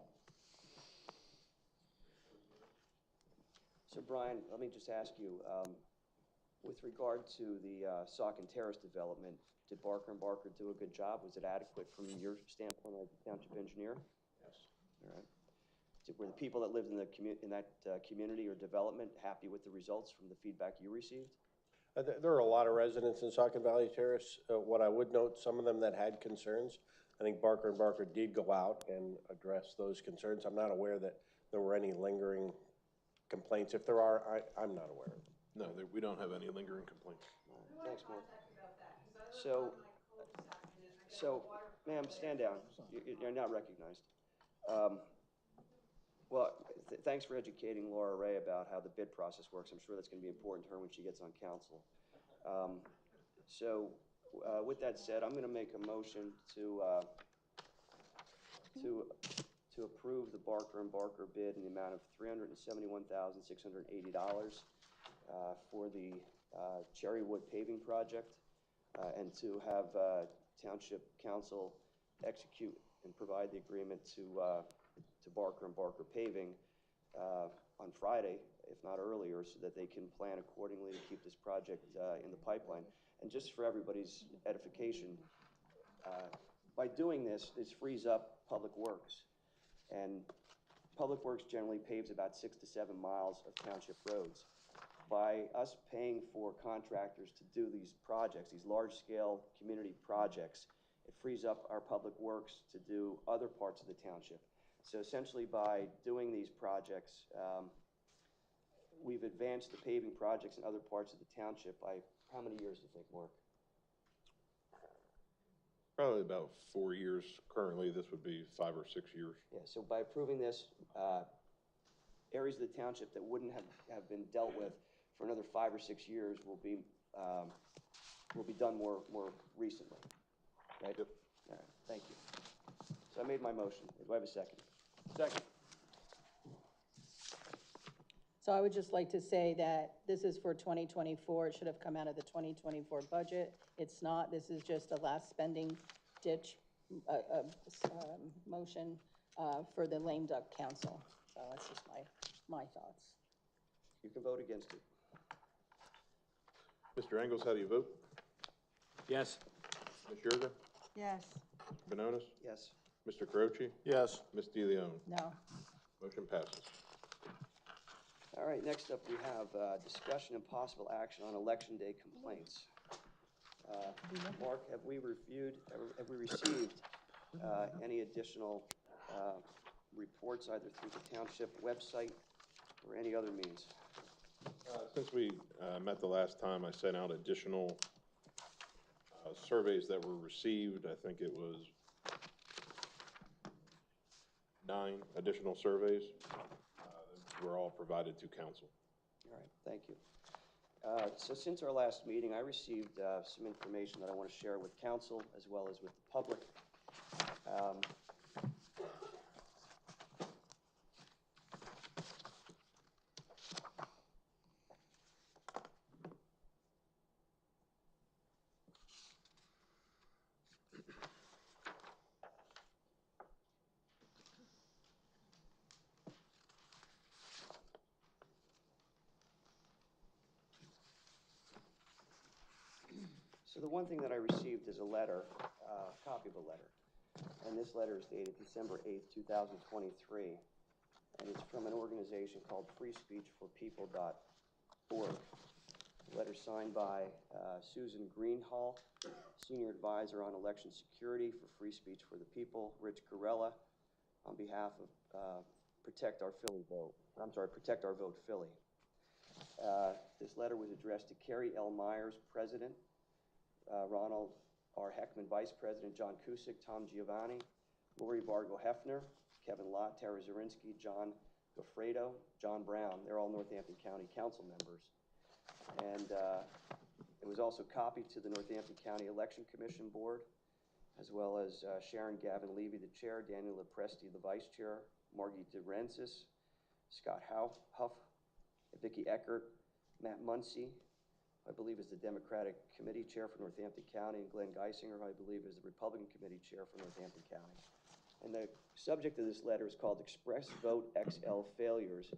Speaker 5: So Brian, let me just ask you, with regard to the Saucon Terrace development, did Barker & Barker do a good job? Was it adequate from your standpoint as a township engineer?
Speaker 14: Yes.
Speaker 5: All right. Were the people that lived in that community or development happy with the results from the feedback you received?
Speaker 14: There are a lot of residents in Saucon Valley Terrace. What I would note, some of them that had concerns, I think Barker & Barker did go out and address those concerns. I'm not aware that there were any lingering complaints. If there are, I'm not aware of them.
Speaker 6: No, we don't have any lingering complaints.
Speaker 5: Thanks, Mark. So, ma'am, stand down. You're not recognized. Well, thanks for educating Laura Ray about how the bid process works. I'm sure that's going to be important to her when she gets on council. With that said, I'm going to make a motion to approve the Barker & Barker bid in the amount of $371,680 for the Cherrywood Paving project, and to have Township Council execute and provide the agreement to Barker & Barker Paving on Friday, if not earlier, so that they can plan accordingly to keep this project in the pipeline. And just for everybody's edification, by doing this frees up Public Works. And Public Works generally paves about 6 to 7 miles of township roads. By us paying for contractors to do these projects, these large-scale community projects, it frees up our Public Works to do other parts of the township. So essentially, by doing these projects, we've advanced the paving projects in other parts of the township by how many years do you think, Mark?
Speaker 6: Probably about 4 years. Currently, this would be 5 or 6 years.
Speaker 5: Yeah, so by approving this, areas of the township that wouldn't have been dealt with for another 5 or 6 years will be done more recently, right?
Speaker 6: Yep.
Speaker 5: All right, thank you. So I made my motion. Do I have a second?
Speaker 14: Second.
Speaker 3: So I would just like to say that this is for 2024. It should have come out of the 2024 budget. It's not. This is just a last spending ditch motion for the Lame Duck Council. So that's just my thoughts.
Speaker 5: You can vote against it.
Speaker 6: Mr. Engles, how do you vote?
Speaker 15: Yes.
Speaker 6: Ms. Jurer?
Speaker 3: Yes.
Speaker 6: Mr. Bononis?
Speaker 5: Yes.
Speaker 6: Mr. Caroci?
Speaker 2: Yes.
Speaker 6: Ms. DeLeon?
Speaker 3: No.
Speaker 6: Motion passes.
Speaker 5: All right, next up we have discussion and possible action on Election Day complaints. Mark, have we received any additional reports either through the township website or any other means?
Speaker 6: Since we met the last time, I sent out additional surveys that were received. I think it was 9 additional surveys. Were all provided to council.
Speaker 5: All right, thank you. So since our last meeting, I received some information that I want to share with council as well as with the public. So the one thing that I received is a letter, a copy of a letter. And this letter is dated December 8th, 2023. And it's from an organization called freespeechforpeople.org. The letter signed by Susan Greenhall, Senior Advisor on Election Security for Free Speech for the People, Rich Garella, on behalf of Protect Our Philly Vote. I'm sorry, Protect Our Vote Philly. This letter was addressed to Carrie L. Myers, President, Ronald R. Heckman, Vice President, John Cusick, Tom Giovanni, Lori Vargo Hefner, Kevin Lott, Tara Zurinsky, John Goffredo, John Brown. They're all Northampton County Council members. And it was also copied to the Northampton County Election Commission Board, as well as Sharon Gavin Levy, the chair, Daniel Lepresti, the vice chair, Margie DeRensis, Scott Huff, Vicki Eckert, Matt Muncy, I believe is the Democratic Committee Chair for Northampton County, and Glenn Geisinger, I believe is the Republican Committee Chair for Northampton County. And the subject of this letter is called Express Vote XL Failures,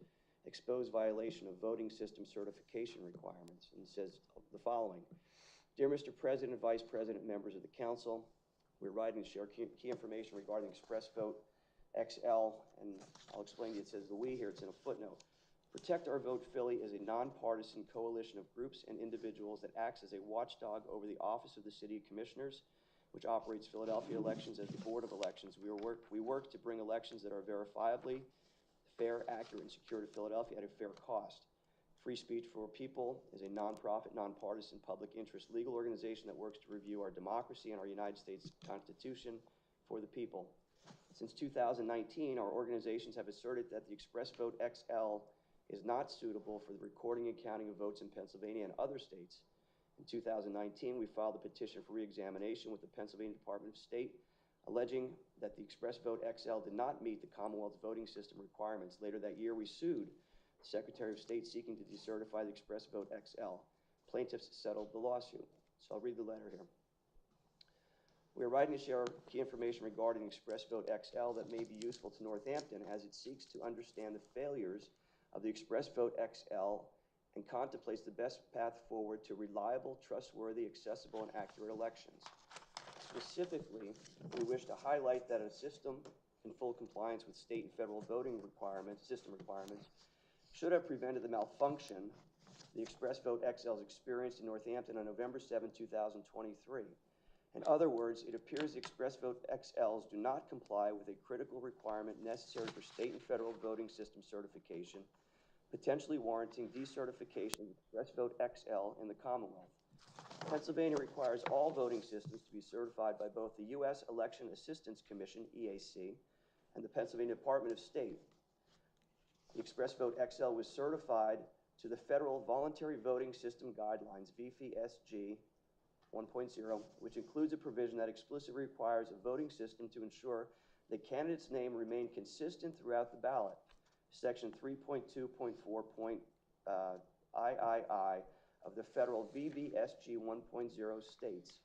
Speaker 5: Exposed Violation of Voting System Certification Requirements. And it says the following: Dear Mr. President, Vice President, members of the council, we're writing to share key information regarding Express Vote XL, and I'll explain to you, it says the we here, it's in a footnote. Protect Our Vote Philly is a nonpartisan coalition of groups and individuals that acts as a watchdog over the Office of the City Commissioners, which operates Philadelphia elections as the Board of Elections. We work to bring elections that are verifiably fair, accurate, and secure to Philadelphia at a fair cost. Free Speech for People is a nonprofit, nonpartisan, public interest legal organization that works to review our democracy and our United States Constitution for the people. Since 2019, our organizations have asserted that the Express Vote XL is not suitable for the recording and counting of votes in Pennsylvania and other states. In 2019, we filed a petition for re-examination with the Pennsylvania Department of State, alleging that the Express Vote XL did not meet the Commonwealth's voting system requirements. Later that year, we sued the Secretary of State seeking to decertify the Express Vote XL. Plaintiffs settled the lawsuit. So I'll read the letter here. We are writing to share key information regarding Express Vote XL that may be useful to Northampton as it seeks to understand the failures of the Express Vote XL and contemplates the best path forward to reliable, trustworthy, accessible, and accurate elections. Specifically, we wish to highlight that a system in full compliance with state and federal voting system requirements, should have prevented the malfunction the Express Vote XL's experienced in Northampton on November 7, 2023. In other words, it appears the Express Vote XLs do not comply with a critical requirement necessary for state and federal voting system certification, potentially warranting decertification of Express Vote XL in the Commonwealth. Pennsylvania requires all voting systems to be certified by both the U.S. Election Assistance Commission, EAC, and the Pennsylvania Department of State. The Express Vote XL was certified to the Federal Voluntary Voting System Guidelines, VFSG 1.0, which includes a provision that explicitly requires a voting system to ensure the candidate's name remain consistent throughout the ballot. Section 3.2.4. III of the federal VVSG 1.0 states,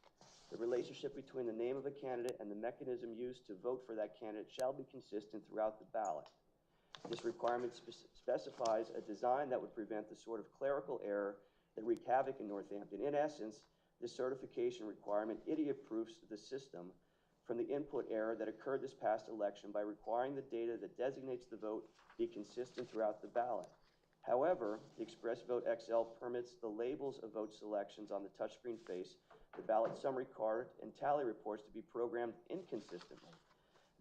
Speaker 5: the relationship between the name of a candidate and the mechanism used to vote for that candidate shall be consistent throughout the ballot. This requirement specifies a design that would prevent the sort of clerical error that wreaked havoc in Northampton. In essence, this certification requirement idiot-proofs the system from the input error that occurred this past election by requiring the data that designates the vote be consistent throughout the ballot. However, the Express Vote XL permits the labels of vote selections on the touchscreen face, the ballot summary card, and tally reports to be programmed inconsistently.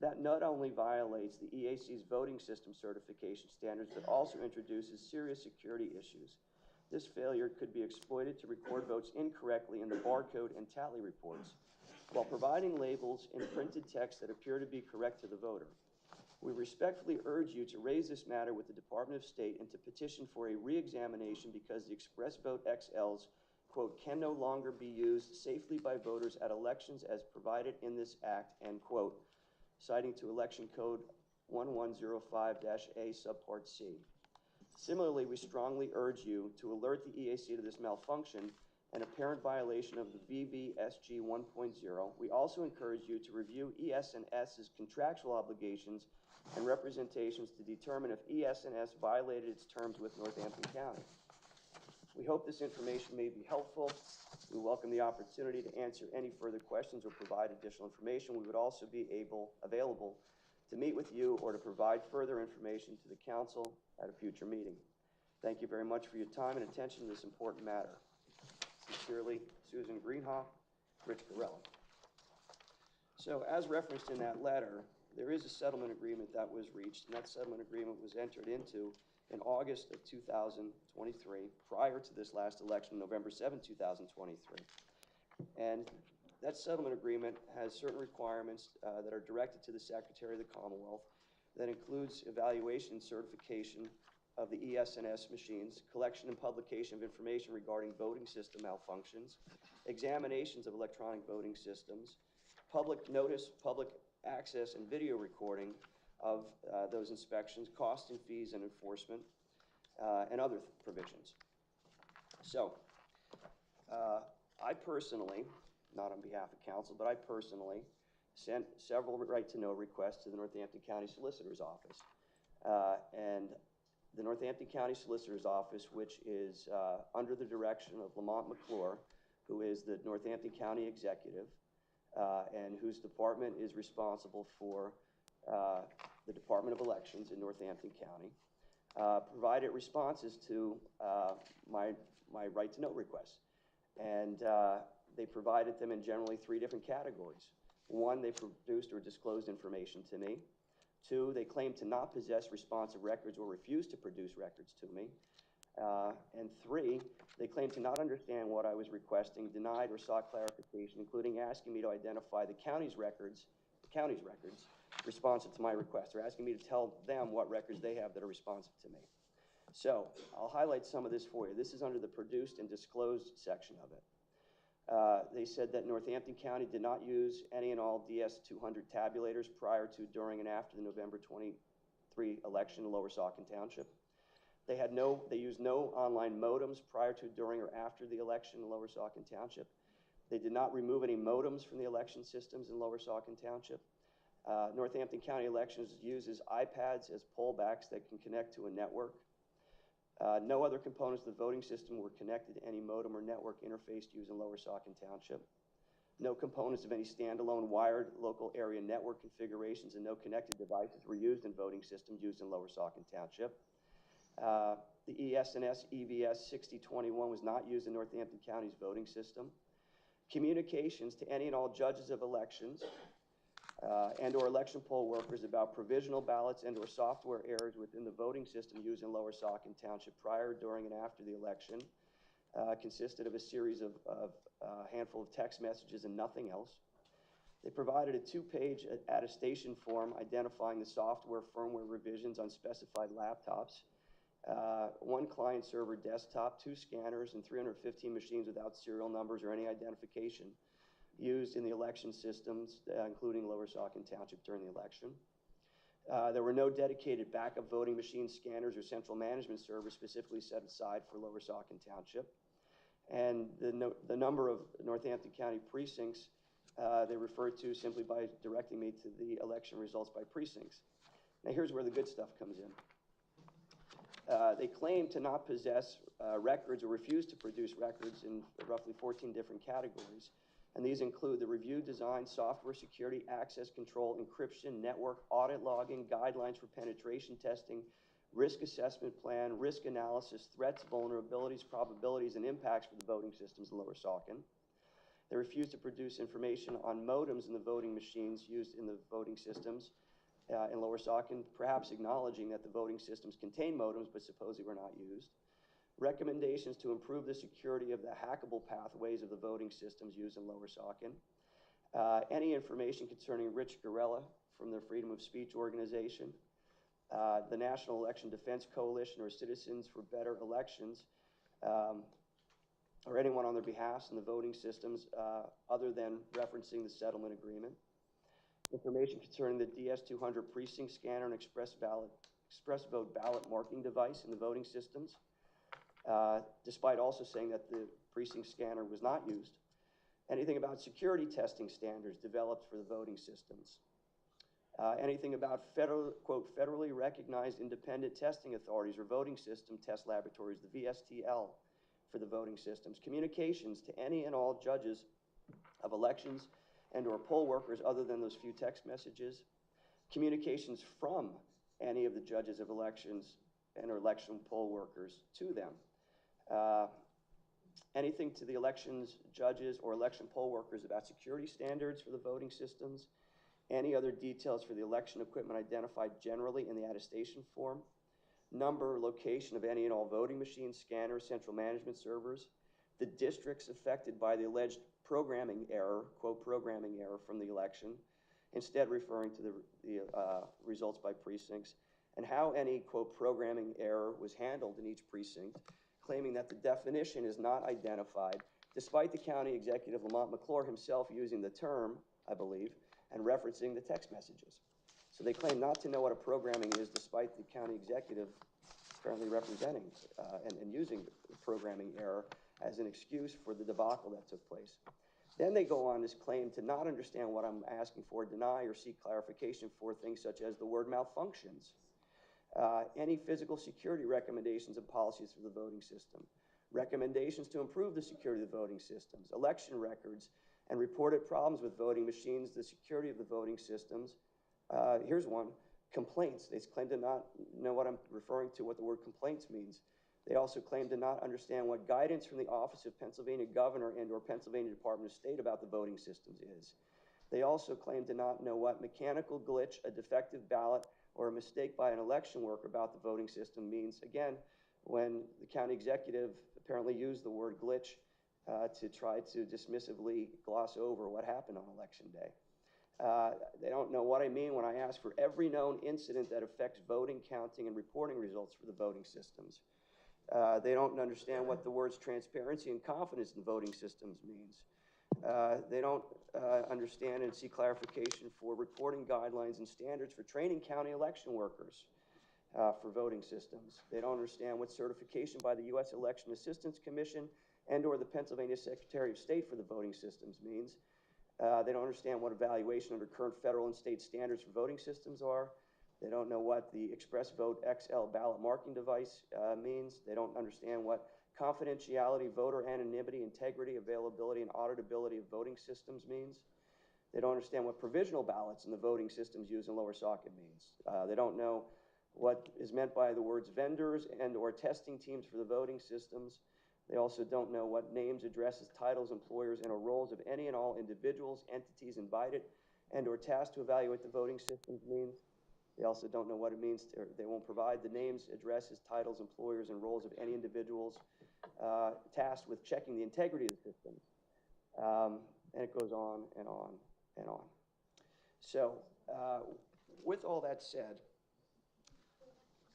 Speaker 5: That not only violates the EAC's voting system certification standards, but also introduces serious security issues. This failure could be exploited to record votes incorrectly in the barcode and tally reports, while providing labels in printed text that appear to be correct to the voter. We respectfully urge you to raise this matter with the Department of State and to petition for a re-examination because the Express Vote XLs, quote, can no longer be used safely by voters at elections as provided in this act, end quote, citing to Election Code 1105-A subpart C. Similarly, we strongly urge you to alert the EAC to this malfunction and apparent violation of the VVSG 1.0. We also encourage you to review ES&S's contractual obligations and representations to determine if ES&S violated its terms with Northampton County. We hope this information may be helpful. We welcome the opportunity to answer any further questions or provide additional information. We would also be available to meet with you or to provide further information to the council at a future meeting. Thank you very much for your time and attention to this important matter. Sincerely, Susan Greenhoff, Rich Garrella. So as referenced in that letter, there is a settlement agreement that was reached, and that settlement agreement was entered into in August of 2023, prior to this last election, November 7, 2023. And that settlement agreement has certain requirements that are directed to the Secretary of the Commonwealth that includes evaluation and certification of the ES&S machines, collection and publication of information regarding voting system malfunctions, examinations of electronic voting systems, public notice, public access and video recording of those inspections, costs and fees and enforcement, and other provisions. So, I personally, not on behalf of council, but I personally sent several right-to-know requests to the Northampton County Solicitor's Office. And the Northampton County Solicitor's Office, which is under the direction of Lamont McClure, who is the Northampton County Executive, and whose department is responsible for the Department of Elections in Northampton County, provided responses to my right-to-know requests. And they provided them in generally 3 different categories. 1, they produced or disclosed information to me. 2, they claimed to not possess responsive records or refused to produce records to me. And 3, they claimed to not understand what I was requesting, denied or sought clarification, including asking me to identify the county's records responsive to my request. They're asking me to tell them what records they have that are responsive to me. So I'll highlight some of this for you. This is under the produced and disclosed section of it. They said that Northampton County did not use any and all DS-200 tabulators prior to, during, and after the November 23 election in Lower Saucon Township. They used no online modems prior to, during, or after the election in Lower Saucon Township. They did not remove any modems from the election systems in Lower Saucon Township. Northampton County Elections uses iPads as pollbacks that can connect to a network. No other components of the voting system were connected to any modem or network interface used in Lower Saucon Township. No components of any standalone wired local area network configurations and no connected devices were used in voting systems used in Lower Saucon Township. The ES&S EVS 6021 was not used in Northampton County's voting system. Communications to any and all judges of elections and or election poll workers about provisional ballots and or software errors within the voting system used in Lower Saucon Township prior, during, and after the election consisted of a series of handful of text messages and nothing else. They provided a 2-page attestation form identifying the software firmware revisions on specified laptops, 1 client server desktop, 2 scanners, and 315 machines without serial numbers or any identification used in the election systems, including Lower Saucon Township during the election. There were no dedicated backup voting machine scanners or central management servers specifically set aside for Lower Saucon Township. And the number of Northampton County precincts they referred to simply by directing me to the election results by precincts. Now here's where the good stuff comes in. They claim to not possess records or refuse to produce records in roughly 14 different categories. And these include the review, design, software security, access control, encryption, network, audit logging, guidelines for penetration testing, risk assessment plan, risk analysis, threats, vulnerabilities, probabilities, and impacts for the voting systems in Lower Saucon. They refuse to produce information on modems in the voting machines used in the voting systems in Lower Saucon, perhaps acknowledging that the voting systems contain modems but supposedly were not used. Recommendations to improve the security of the hackable pathways of the voting systems used in Lower Saucon. Any information concerning Rich Gorella from the Freedom of Speech organization, the National Election Defense Coalition, or Citizens for Better Elections, or anyone on their behalf in the voting systems other than referencing the settlement agreement. Information concerning the DS-200 precinct scanner and express vote ballot marking device in the voting systems, despite also saying that the precinct scanner was not used. Anything about security testing standards developed for the voting systems. Anything about federally recognized independent testing authorities or voting system test laboratories, the VSTL, for the voting systems. Communications to any and all judges of elections and or poll workers other than those few text messages. Communications from any of the judges of elections and or election poll workers to them. Anything to the elections judges or election poll workers about security standards for the voting systems. any other details for the election equipment identified generally in the attestation form, number, location of any and all voting machines, scanners, central management servers, the districts affected by the alleged programming error, quote, programming error from the election, instead referring to the results by precincts, and how any, quote, programming error was handled in each precinct, claiming that the definition is not identified, despite the county executive, Lamont McClure, himself using the term, I believe, and referencing the text messages. So they claim not to know what a programming is, despite the county executive apparently representing and using the programming error as an excuse for the debacle that took place. Then they go on this claim to not understand what I'm asking for, deny or seek clarification for things such as the word malfunctions, any physical security recommendations and policies for the voting system, recommendations to improve the security of the voting systems, election records, and reported problems with voting machines, the security of the voting systems. Here's one, complaints. They claim to not know what I'm referring to, what the word complaints means. They also claim to not understand what guidance from the Office of Pennsylvania Governor and or Pennsylvania Department of State about the voting systems is. They also claim to not know what mechanical glitch, a defective ballot, or a mistake by an election worker about the voting system means. Again, when the county executive apparently used the word glitch to try to dismissively gloss over what happened on election day. They don't know what I mean when I ask for every known incident that affects voting, counting, and reporting results for the voting systems. They don't understand what the words transparency and confidence in voting systems means. They don't understand and see clarification for reporting guidelines and standards for training county election workers for voting systems. They don't understand what certification by the U.S. Election Assistance Commission and or the Pennsylvania Secretary of State for the voting systems means. They don't understand what evaluation under current federal and state standards for voting systems are. They don't know what the Express Vote XL ballot marking device means. They don't understand what confidentiality, voter anonymity, integrity, availability, and auditability of voting systems means. They don't understand what provisional ballots in the voting systems used in Lower Saucon means. They don't know what is meant by the words vendors and or testing teams for the voting systems. They also don't know what names, addresses, titles, employers, and or roles of any and all individuals, entities invited and or tasked to evaluate the voting systems means. They also don't know what it means, they won't provide the names, addresses, titles, employers, and roles of any individuals tasked with checking the integrity of the systems. And it goes on and on and on. So with all that said,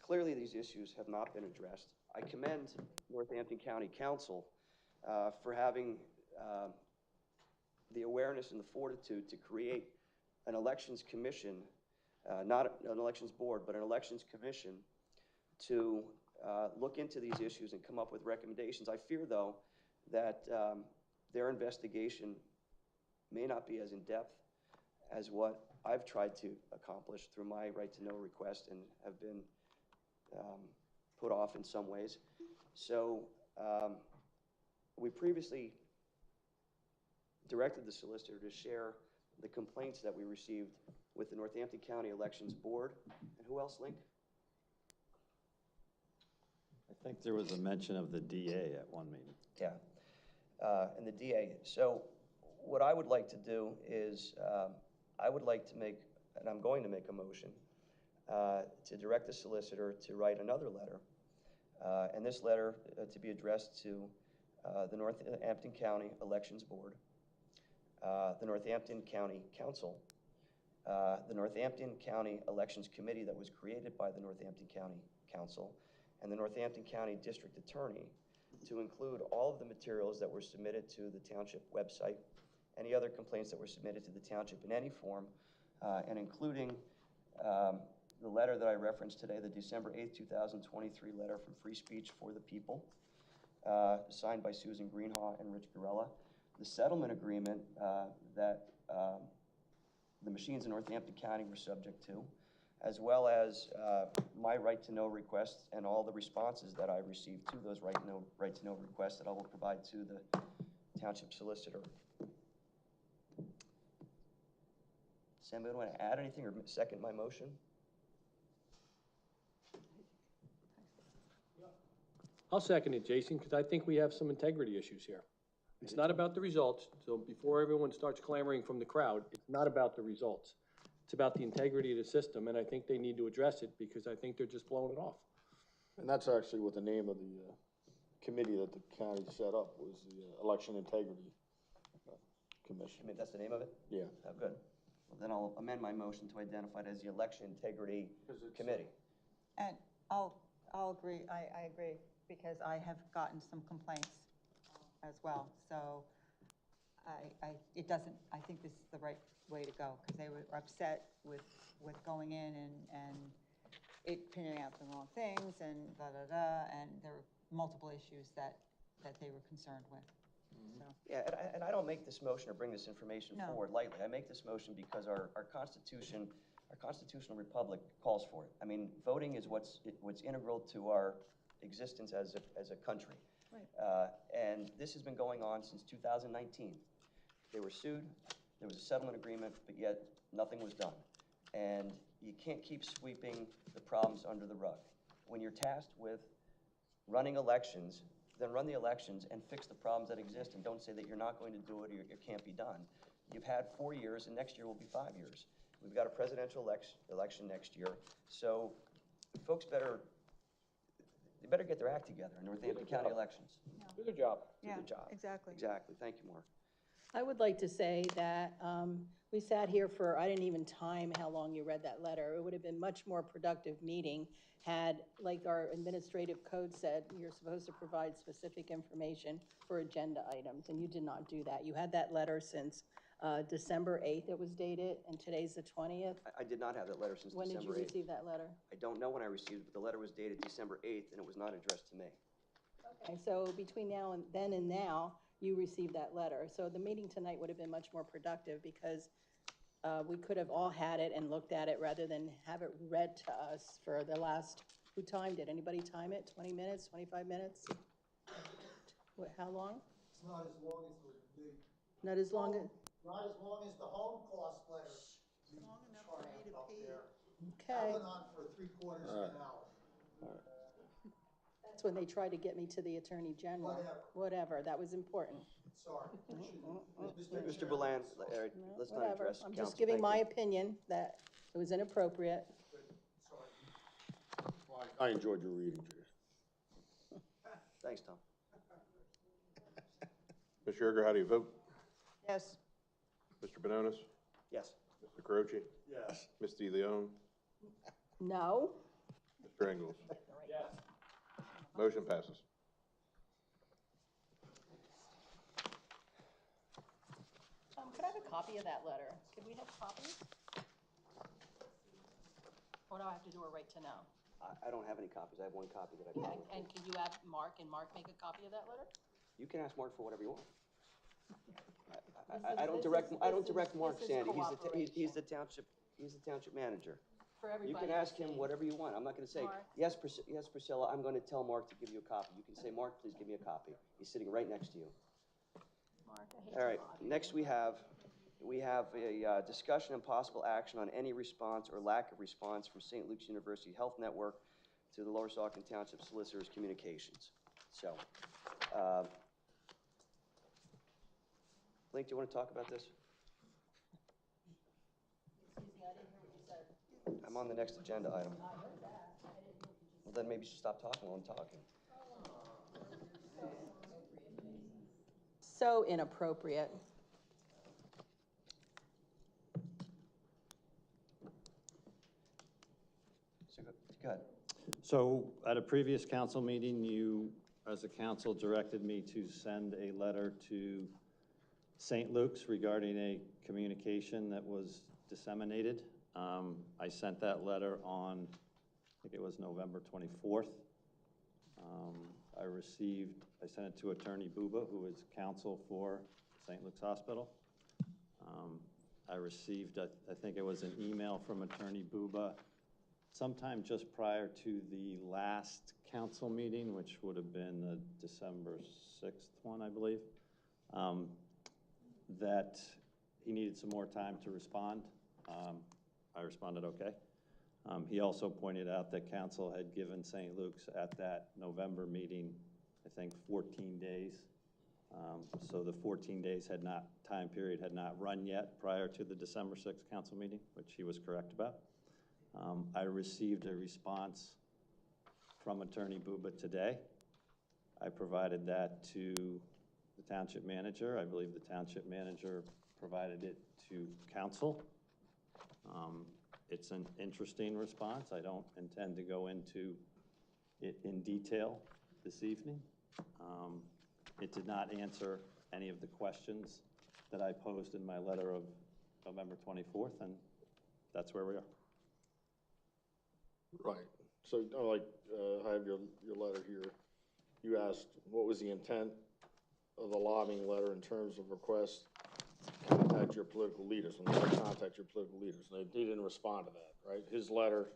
Speaker 5: clearly these issues have not been addressed. I commend Northampton County Council for having the awareness and the fortitude to create an elections commission, not an elections board, but an elections commission to look into these issues and come up with recommendations. I fear, though, that their investigation may not be as in-depth as what I've tried to accomplish through my right-to-know request and have been put off in some ways. So we previously directed the solicitor to share the complaints that we received with the Northampton County Elections Board. And who else, Link?
Speaker 16: I think there was a mention of the DA at one meeting.
Speaker 5: Yeah, and the DA. So what I would like to do is I would like to make, and I'm going to make a motion, to direct the solicitor to write another letter, and this letter to be addressed to the Northampton County Elections Board, the Northampton County Council, the Northampton County Elections Committee that was created by the Northampton County Council, and the Northampton County District Attorney, to include all of the materials that were submitted to the township website, any other complaints that were submitted to the township in any form, and including the letter that I referenced today, the December 8th, 2023 letter from Free Speech for the People, signed by Susan Greenhaw and Rich Garella, the settlement agreement that the machines in Northampton County were subject to, as well as my right-to-know requests and all the responses that I received to those right-to-know requests that I will provide to the township solicitor. Does anybody want to add anything or second my motion?
Speaker 15: I'll second it, Jason, because I think we have some integrity issues here. It's not about the results, so before everyone starts clamoring from the crowd, it's not about the results. It's about the integrity of the system, and I think they need to address it because I think they're just blowing it off.
Speaker 2: And that's actually what the name of the committee that the county set up was, the Election Integrity Commission.
Speaker 5: I mean, that's the name of it?
Speaker 2: Yeah.
Speaker 5: Oh, good. Well, then I'll amend my motion to identify it as the Election Integrity Committee.
Speaker 17: And I'll agree, I agree, because I have gotten some complaints as well. So I think this is the right way to go, because they were upset with going in and it pinning out the wrong things and and there were multiple issues that they were concerned with, so.
Speaker 5: Yeah, and I don't make this motion or bring this information
Speaker 17: No.
Speaker 5: forward lightly. I make this motion because our Constitution, our constitutional republic calls for it. I mean, voting is what's integral to our existence as a country.
Speaker 17: Right.
Speaker 5: And this has been going on since 2019. They were sued, there was a settlement agreement, but yet nothing was done. And you can't keep sweeping the problems under the rug. When you're tasked with running elections, then run the elections and fix the problems that exist, and don't say that you're not going to do it or it can't be done. You've had 4 years, and next year will be 5 years. We've got a presidential election next year, so folks better get their act together in Northampton County elections.
Speaker 15: Do their job.
Speaker 17: Yeah,
Speaker 5: Do their job.
Speaker 17: exactly.
Speaker 5: Exactly. Thank you, Mark.
Speaker 3: I would like to say that we sat here for, I didn't even time how long you read that letter. It would have been much more productive meeting had, like our administrative code said, you're supposed to provide specific information for agenda items, and you did not do that. You had that letter since December 8th it was dated, and today's the 20th.
Speaker 5: I did not have that letter since
Speaker 3: When
Speaker 5: December 8th.
Speaker 3: did you receive that letter?
Speaker 5: I don't know when I received it, but the letter was dated December 8th, and it was not addressed to me.
Speaker 3: Okay, so between now and then and now, you received that letter. So the meeting tonight would have been much more productive because we could have all had it and looked at it rather than have it read to us for the last, who timed it? Anybody time it? 20 minutes, 25 minutes? What, how long?
Speaker 12: It's not as long as the.
Speaker 3: Not as long as,
Speaker 12: Not as long as the home cost letter.
Speaker 11: Long enough for me to pee.
Speaker 12: That
Speaker 3: okay.
Speaker 12: went on for 3/4 of an hour.
Speaker 3: That's when they tried to get me to the Attorney General. Whatever, that was important.
Speaker 12: Sorry.
Speaker 5: Mr. Boland, let's not
Speaker 3: Whatever.
Speaker 5: address
Speaker 3: I'm
Speaker 5: council.
Speaker 3: just giving
Speaker 5: Thank
Speaker 3: my
Speaker 5: you.
Speaker 3: opinion that it was inappropriate.
Speaker 2: I enjoyed your reading, Judith.
Speaker 5: Thanks, Tom.
Speaker 6: Ms. Yerger, how do you vote?
Speaker 17: Yes.
Speaker 6: Mr. Bononis?
Speaker 5: Yes.
Speaker 6: Mr. Croce?
Speaker 2: Yes.
Speaker 6: Ms. DeLeon?
Speaker 3: No?
Speaker 6: Mr. Engles? Motion passes.
Speaker 3: Could I have a copy of that letter? Could we have copies? Or do I have to do a right to know?
Speaker 5: I don't have any copies. I have one copy that I
Speaker 3: Yeah,
Speaker 5: brought with me.
Speaker 3: and can you have Mark and Mark make a copy of that letter?
Speaker 5: You can ask Mark for whatever you want.
Speaker 3: This
Speaker 5: I don't
Speaker 3: is-
Speaker 5: direct
Speaker 3: this
Speaker 5: Mark,
Speaker 3: is
Speaker 5: Sandy.
Speaker 3: cooperation.
Speaker 5: He's the township manager.
Speaker 3: For
Speaker 5: You
Speaker 3: everybody
Speaker 5: can ask
Speaker 3: to
Speaker 5: him
Speaker 3: see.
Speaker 5: whatever you want. I'm not gonna say,
Speaker 3: Mark?
Speaker 5: yes, Priscilla, I'm gonna tell Mark to give you a copy. You can say, Mark, please give me a copy. He's sitting right next to you.
Speaker 3: Mark, I hate
Speaker 5: All
Speaker 3: to
Speaker 5: right,
Speaker 3: bother you.
Speaker 5: next we have a discussion and possible action on any response or lack of response from St. Luke's University Health Network to the Lower Saucon Township Solicitor's communications. So, Link, do you want to talk about this?
Speaker 3: Excuse me, I didn't hear what you said.
Speaker 5: I'm on the next agenda item.
Speaker 3: I heard that. I didn't know what you just
Speaker 5: Well, then maybe you should stop talking while I'm talking.
Speaker 3: So inappropriate.
Speaker 5: So, go ahead.
Speaker 16: So at a previous council meeting, you, as a council, directed me to send a letter to St. Luke's regarding a communication that was disseminated. I sent that letter on, I think it was November 24th. I sent it to Attorney Buba, who is counsel for St. Luke's Hospital. I received, I think it was an email from Attorney Buba sometime just prior to the last council meeting, which would have been the December 6th one, I believe, that he needed some more time to respond. I responded okay. He also pointed out that council had given St. Luke's at that November meeting, I think, 14 days So the 14 days time period had not run yet prior to the December 6th council meeting, which he was correct about. I received a response from Attorney Buba today. I provided that to the township manager. I believe the township manager provided it to council. It's an interesting response. I don't intend to go into it in detail this evening. It did not answer any of the questions that I posed in my letter of November 24th, and that's where we are.
Speaker 2: Right. So, I have your letter here. You asked what was the intent of the lobbying letter in terms of request to contact your political leaders. When they contact your political leaders, and they didn't respond to that, right? His letter,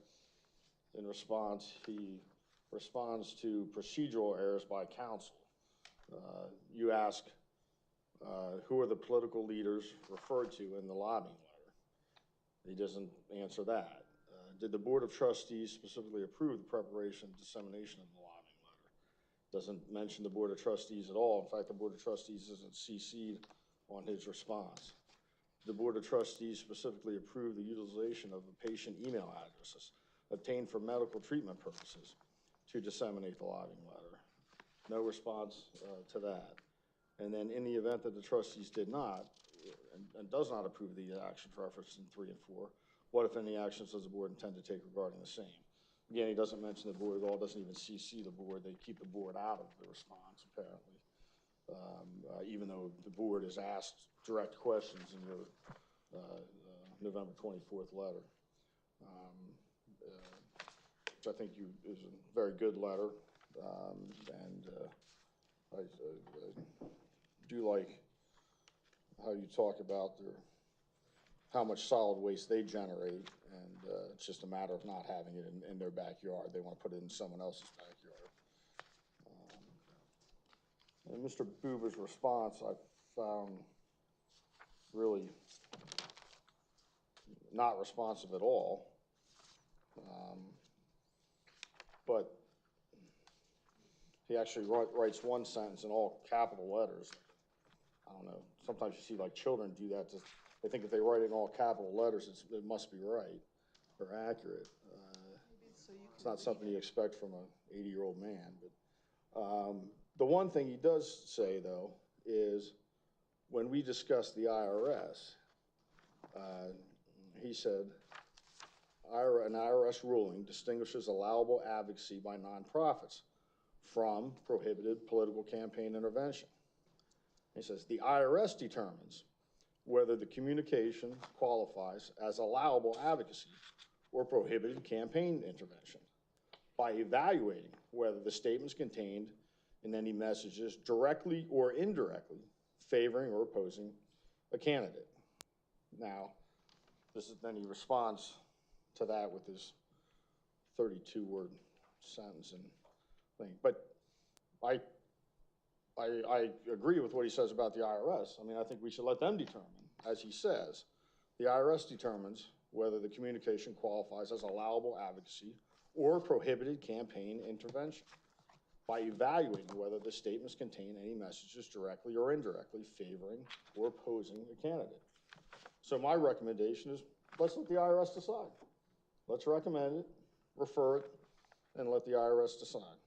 Speaker 2: in response, he responds to procedural errors by council. You ask, who are the political leaders referred to in the lobbying letter? He doesn't answer that. Did the Board of Trustees specifically approve the preparation and dissemination of the lobbying letter? Doesn't mention the Board of Trustees at all. In fact, the Board of Trustees isn't CC'd on his response. The Board of Trustees specifically approved the utilization of the patient email addresses obtained for medical treatment purposes to disseminate the lobbying letter. No response to that. And then in the event that the trustees did not, and does not approve the actions referenced in 3 and 4, what, if any, actions does the board intend to take regarding the same? Again, he doesn't mention the board at all, doesn't even CC the board. They keep the board out of the response, apparently, even though the board is asked direct questions in your November 24th letter, which I think is a very good letter, and I do like how you talk about how much solid waste they generate, and it's just a matter of not having it in their backyard. They want to put it in someone else's backyard. And Mr. Buba's response I found really not responsive at all. But he actually writes one sentence in all capital letters. I don't know. Sometimes you see like children do that. They think if they write it in all capital letters, it must be right or accurate. It's not something you expect from an 80-year-old man. But the one thing he does say, though, is when we discussed the IRS, he said, an IRS ruling distinguishes allowable advocacy by nonprofits from prohibited political campaign intervention. He says, the IRS determines whether the communication qualifies as allowable advocacy or prohibited campaign intervention by evaluating whether the statements contained in any messages directly or indirectly favoring or opposing a candidate. Now, then he responds to that with his 32-word sentence and thing. But I agree with what he says about the IRS. I mean, I think we should let them determine, as he says. The IRS determines whether the communication qualifies as allowable advocacy or prohibited campaign intervention by evaluating whether the statements contain any messages directly or indirectly favoring or opposing a candidate. So my recommendation is, let's let the IRS decide. Let's recommend it, refer it, and let the IRS decide,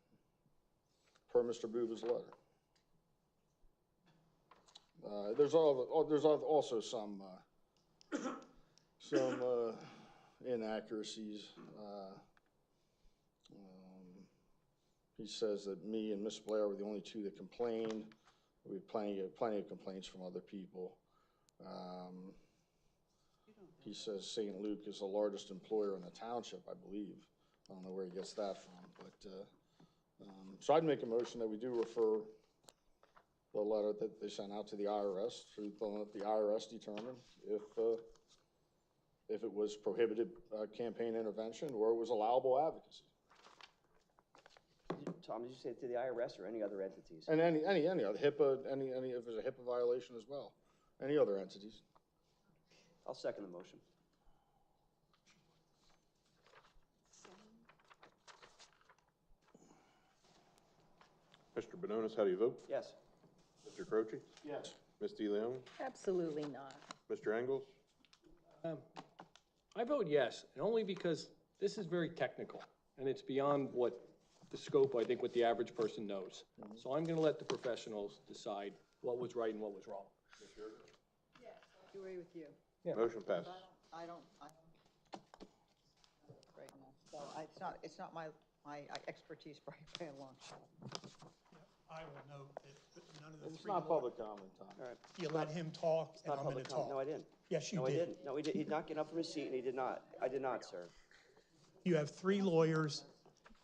Speaker 2: per Mr. Buba's letter. There's also some inaccuracies. He says that me and Miss Blair were the only two that complained. We had plenty of complaints from other people. He says St. Luke is the largest employer in the township, I believe. I don't know where he gets that from, but so I'd make a motion that we do refer the letter that they sent out to the IRS, to let the IRS determine if it was prohibited campaign intervention or it was allowable advocacy.
Speaker 5: Tom, did you say it to the IRS or any other entities?
Speaker 2: And any other HIPAA, if there's a HIPAA violation as well, any other entities.
Speaker 5: I'll second the motion.
Speaker 6: Mr. Benonis, how do you vote?
Speaker 5: Yes.
Speaker 6: Mr. Mr. Croce?
Speaker 2: Yes.
Speaker 6: Ms. DeLeon?
Speaker 3: Absolutely not.
Speaker 6: Mr. Engles?
Speaker 15: I vote yes, and only because this is very technical, and it's beyond what the scope, I think, what the average person knows. So I'm gonna let the professionals decide what was right and what was wrong.
Speaker 17: I agree with you.
Speaker 6: Motion passes.
Speaker 17: I don't, right now, so it's not my expertise by a long shot.
Speaker 1: I will note that none of the
Speaker 2: It's
Speaker 1: three.
Speaker 2: not public comment time.
Speaker 5: All right.
Speaker 1: You let him talk, and
Speaker 5: Not
Speaker 1: I'm gonna
Speaker 5: public comment.
Speaker 1: talk.
Speaker 5: No, I didn't.
Speaker 1: Yes, you
Speaker 5: No, I
Speaker 1: did.
Speaker 5: didn't. No, he did not get up from his seat, and he did not. I did not, sir.
Speaker 1: You have three lawyers.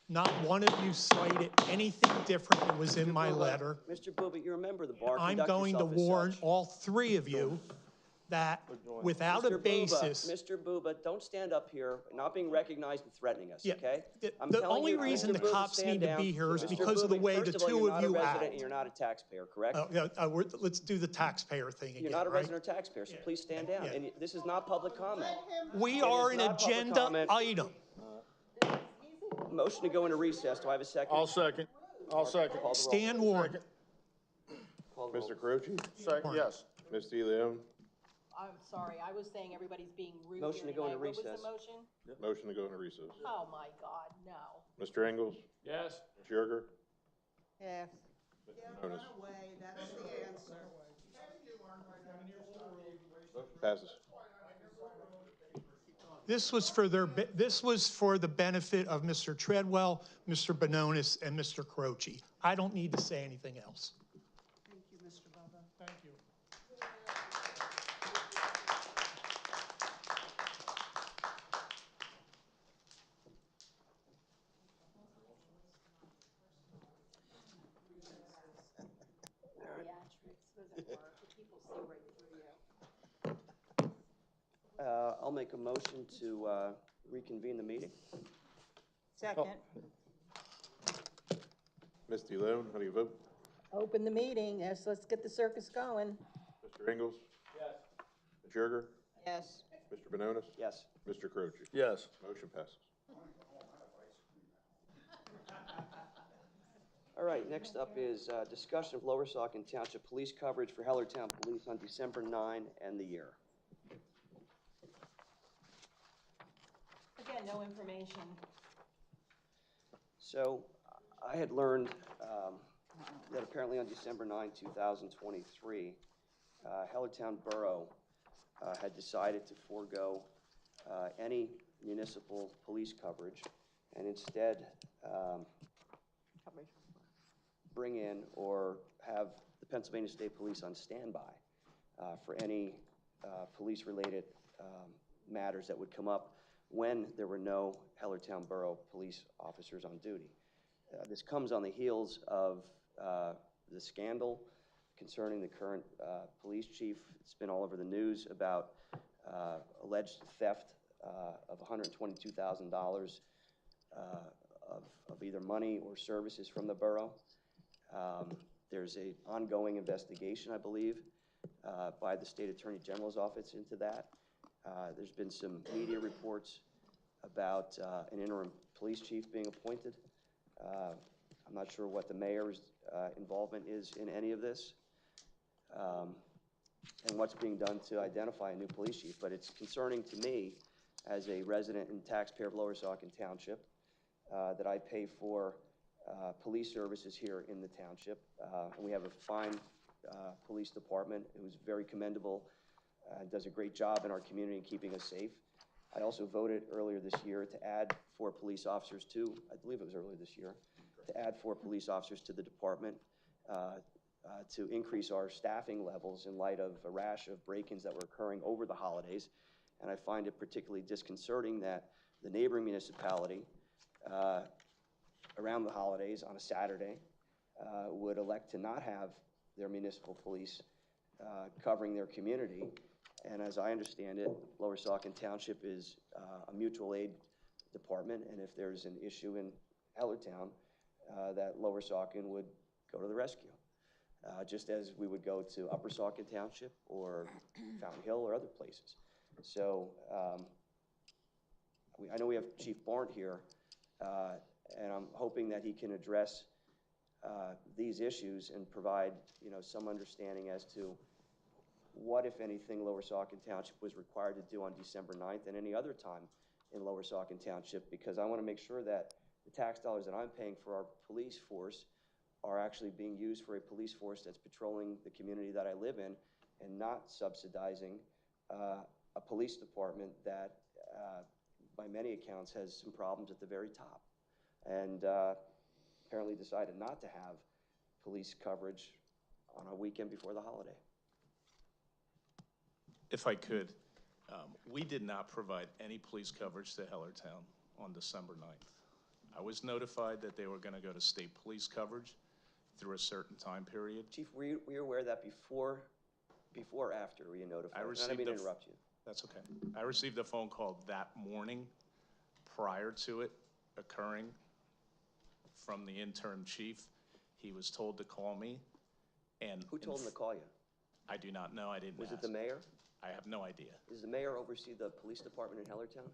Speaker 1: Not one of you cited anything different that was in my letter.
Speaker 5: Mr. Booba, you're a member of the bar.
Speaker 1: I'm
Speaker 5: Conduct
Speaker 1: going to
Speaker 5: yourself as
Speaker 1: warn
Speaker 5: such.
Speaker 1: all three of you that without a
Speaker 5: Mr. Booba,
Speaker 1: basis.
Speaker 5: Mr. Booba, don't stand up here, not being recognized and threatening us,
Speaker 1: Yeah,
Speaker 5: okay? I'm
Speaker 1: the
Speaker 5: telling
Speaker 1: only
Speaker 5: you,
Speaker 1: reason
Speaker 5: Mr.
Speaker 1: the
Speaker 5: Booba,
Speaker 1: cops
Speaker 5: stand
Speaker 1: need to
Speaker 5: down.
Speaker 1: be here is
Speaker 5: Mr.
Speaker 1: because of the
Speaker 5: Booba,
Speaker 1: way
Speaker 5: first
Speaker 1: the
Speaker 5: of all,
Speaker 1: two
Speaker 5: you're
Speaker 1: of
Speaker 5: not
Speaker 1: you
Speaker 5: a resident
Speaker 1: act.
Speaker 5: and you're not a taxpayer, correct?
Speaker 1: Let's do the taxpayer thing again,
Speaker 5: You're not a
Speaker 1: right?
Speaker 5: resident or taxpayer, so please stand down.
Speaker 1: Yeah.
Speaker 5: And this is not public comment.
Speaker 1: We
Speaker 5: It
Speaker 1: are
Speaker 5: is
Speaker 1: an
Speaker 5: not public
Speaker 1: agenda
Speaker 5: comment.
Speaker 1: item.
Speaker 5: Motion to go into recess. Do I have a second?
Speaker 2: I'll second.
Speaker 5: Call the roll.
Speaker 1: Stand warned.
Speaker 5: Call the roll.
Speaker 6: Mr. Croce?
Speaker 2: Second, yes.
Speaker 6: Ms. DeLeon?
Speaker 3: I'm sorry, I was saying everybody's being rude
Speaker 5: Motion
Speaker 3: here
Speaker 5: to go into
Speaker 3: tonight. What was
Speaker 5: recess.
Speaker 3: the motion?
Speaker 6: Motion to go into recess.
Speaker 3: Oh, my God, no.
Speaker 6: Mr. Engles?
Speaker 15: Yes.
Speaker 6: Jurer?
Speaker 17: Yes.
Speaker 6: Manonis?
Speaker 11: Away, that's the answer.
Speaker 6: Passes.
Speaker 1: This was for the benefit of Mr. Treadwell, Mr. Bononis, and Mr. Croce. I don't need to say anything else.
Speaker 11: Thank you, Mr. Bubba.
Speaker 1: Thank you.
Speaker 3: Theatrics doesn't work. People see right through you.
Speaker 5: I'll make a motion to reconvene the meeting.
Speaker 17: Second.
Speaker 6: Ms. DeLeon, how do you vote?
Speaker 3: Open the meeting, yes, let's get the circus going.
Speaker 6: Mr. Engles? Yes. Jurer?
Speaker 17: Yes.
Speaker 6: Mr. Bononis?
Speaker 5: Yes.
Speaker 6: Mr. Croce?
Speaker 2: Yes.
Speaker 6: Motion passes.
Speaker 5: All right, next up is discussion of Lower Saucon Township police coverage for Hellertown Police on December 9 and the year.
Speaker 3: Again, no information.
Speaker 5: So I had learned that apparently on December 9, 2023, Hellertown Borough had decided to forego any municipal police coverage and instead bring in or have the Pennsylvania State Police on standby for any police-related matters that would come up when there were no Hellertown Borough police officers on duty. This comes on the heels of the scandal concerning the current police chief. It's been all over the news about alleged theft of $122,000 of either money or services from the borough. There's an ongoing investigation, I believe, by the State Attorney General's office into that. There's been some media reports about an interim police chief being appointed. I'm not sure what the mayor's involvement is in any of this and what's being done to identify a new police chief, but it's concerning to me as a resident and taxpayer of Lower Saucon Township that I pay for police services here in the township. And we have a fine police department who's very commendable, does a great job in our community in keeping us safe. I also voted earlier this year to add 4 police officers to, I believe it was earlier this year, to add 4 police officers to the department to increase our staffing levels in light of a rash of break-ins that were occurring over the holidays. And I find it particularly disconcerting that the neighboring municipality around the holidays on a Saturday would elect to not have their municipal police covering their community. And as I understand it, Lower Saucon Township is a mutual aid department, and if there's an issue in Hellertown, that Lower Saucon would go to the rescue, just as we would go to Upper Saucon Township or Fountain Hill or other places. So I know we have Chief Barnt here, and I'm hoping that he can address these issues and provide, some understanding as to what, if anything, Lower Saucon Township was required to do on December 9th and any other time in Lower Saucon Township, because I want to make sure that the tax dollars that I'm paying for our police force are actually being used for a police force that's patrolling the community that I live in and not subsidizing a police department that, by many accounts, has some problems at the very top. And apparently decided not to have police coverage on a weekend before the holiday.
Speaker 18: If I could, we did not provide any police coverage to Hellertown on December 9th. I was notified that they were going to go to state police coverage through a certain time period.
Speaker 5: Chief, were you aware of that before or after were you notified? I didn't mean to interrupt you.
Speaker 18: That's okay. I received a phone call that morning prior to it occurring from the interim chief. He was told to call me. And
Speaker 5: who told him to call you?
Speaker 18: I do not know. I didn't
Speaker 5: Was
Speaker 18: ask.
Speaker 5: it the mayor?
Speaker 18: I have no idea.
Speaker 5: Does the mayor oversee the police department in Hellertown?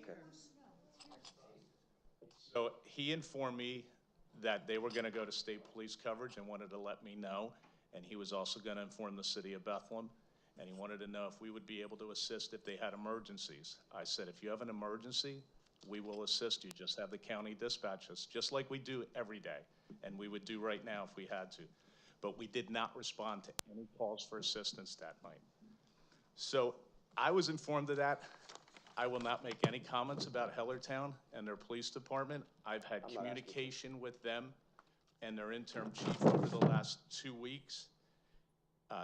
Speaker 5: Okay.
Speaker 18: So he informed me that they were going to go to state police coverage and wanted to let me know. And he was also going to inform the city of Bethlehem. And he wanted to know if we would be able to assist if they had emergencies. I said, if you have an emergency, we will assist you. Just have the county dispatch us, just like we do every day. And we would do right now if we had to. But we did not respond to any calls for assistance that night. So I was informed of that. I will not make any comments about Hellertown and their police department. I've had communication with them and their interim chief over the last 2 weeks.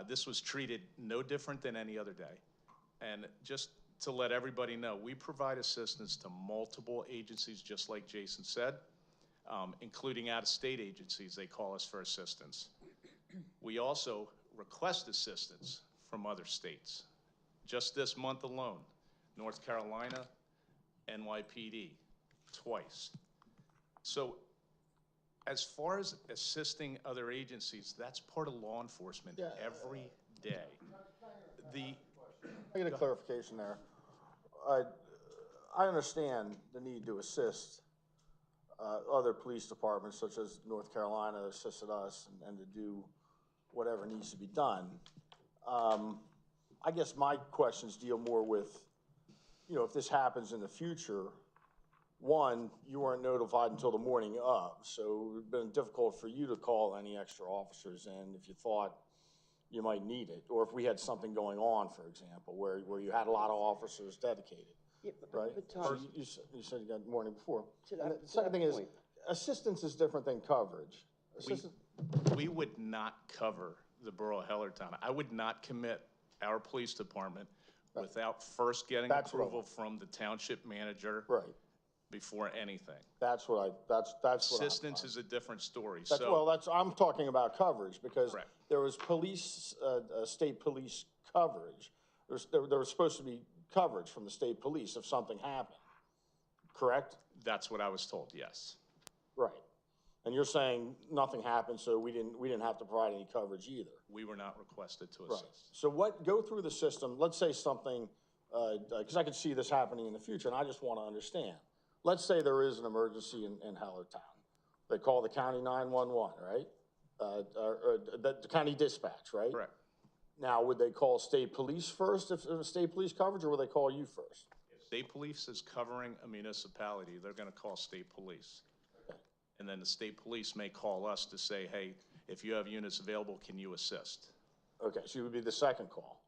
Speaker 18: This was treated no different than any other day. And just to let everybody know, we provide assistance to multiple agencies, just like Jason said, including out-of-state agencies. They call us for assistance. We also request assistance from other states. Just this month alone, North Carolina, NYPD, twice. So as far as assisting other agencies, that's part of law enforcement every day.
Speaker 2: I get a clarification there. I understand the need to assist other police departments, such as North Carolina, that assisted us, and to do whatever needs to be done. I guess my questions deal more with, if this happens in the future, one, you weren't notified until the morning of, so it would have been difficult for you to call any extra officers in if you thought you might need it, or if we had something going on, for example, where you had a lot of officers dedicated, right? So you said you got the morning before. And the second thing is, assistance is different than coverage.
Speaker 18: We would not cover the borough of Hellertown. I would not commit our police department without first getting approval from the township manager before anything.
Speaker 2: That's what
Speaker 18: Assistance is a different story.
Speaker 2: I'm talking about coverage, because there was state police coverage. There was supposed to be coverage from the state police if something happened, correct?
Speaker 18: That's what I was told, yes.
Speaker 2: Right. And you're saying nothing happened, so we didn't have to provide any coverage either.
Speaker 18: We were not requested to assist.
Speaker 2: Right. So go through the system, let's say something, because I could see this happening in the future, and I just want to understand. Let's say there is an emergency in Hellertown. They call the county 911, right? Or the county dispatch, right?
Speaker 18: Correct.
Speaker 2: Now, would they call state police first if it was state police coverage, or would they call you first?
Speaker 18: If state police is covering a municipality, they're going to call state police. Okay. And then the state police may call us to say, hey, if you have units available, can you assist?
Speaker 2: Okay, so you would be the second call.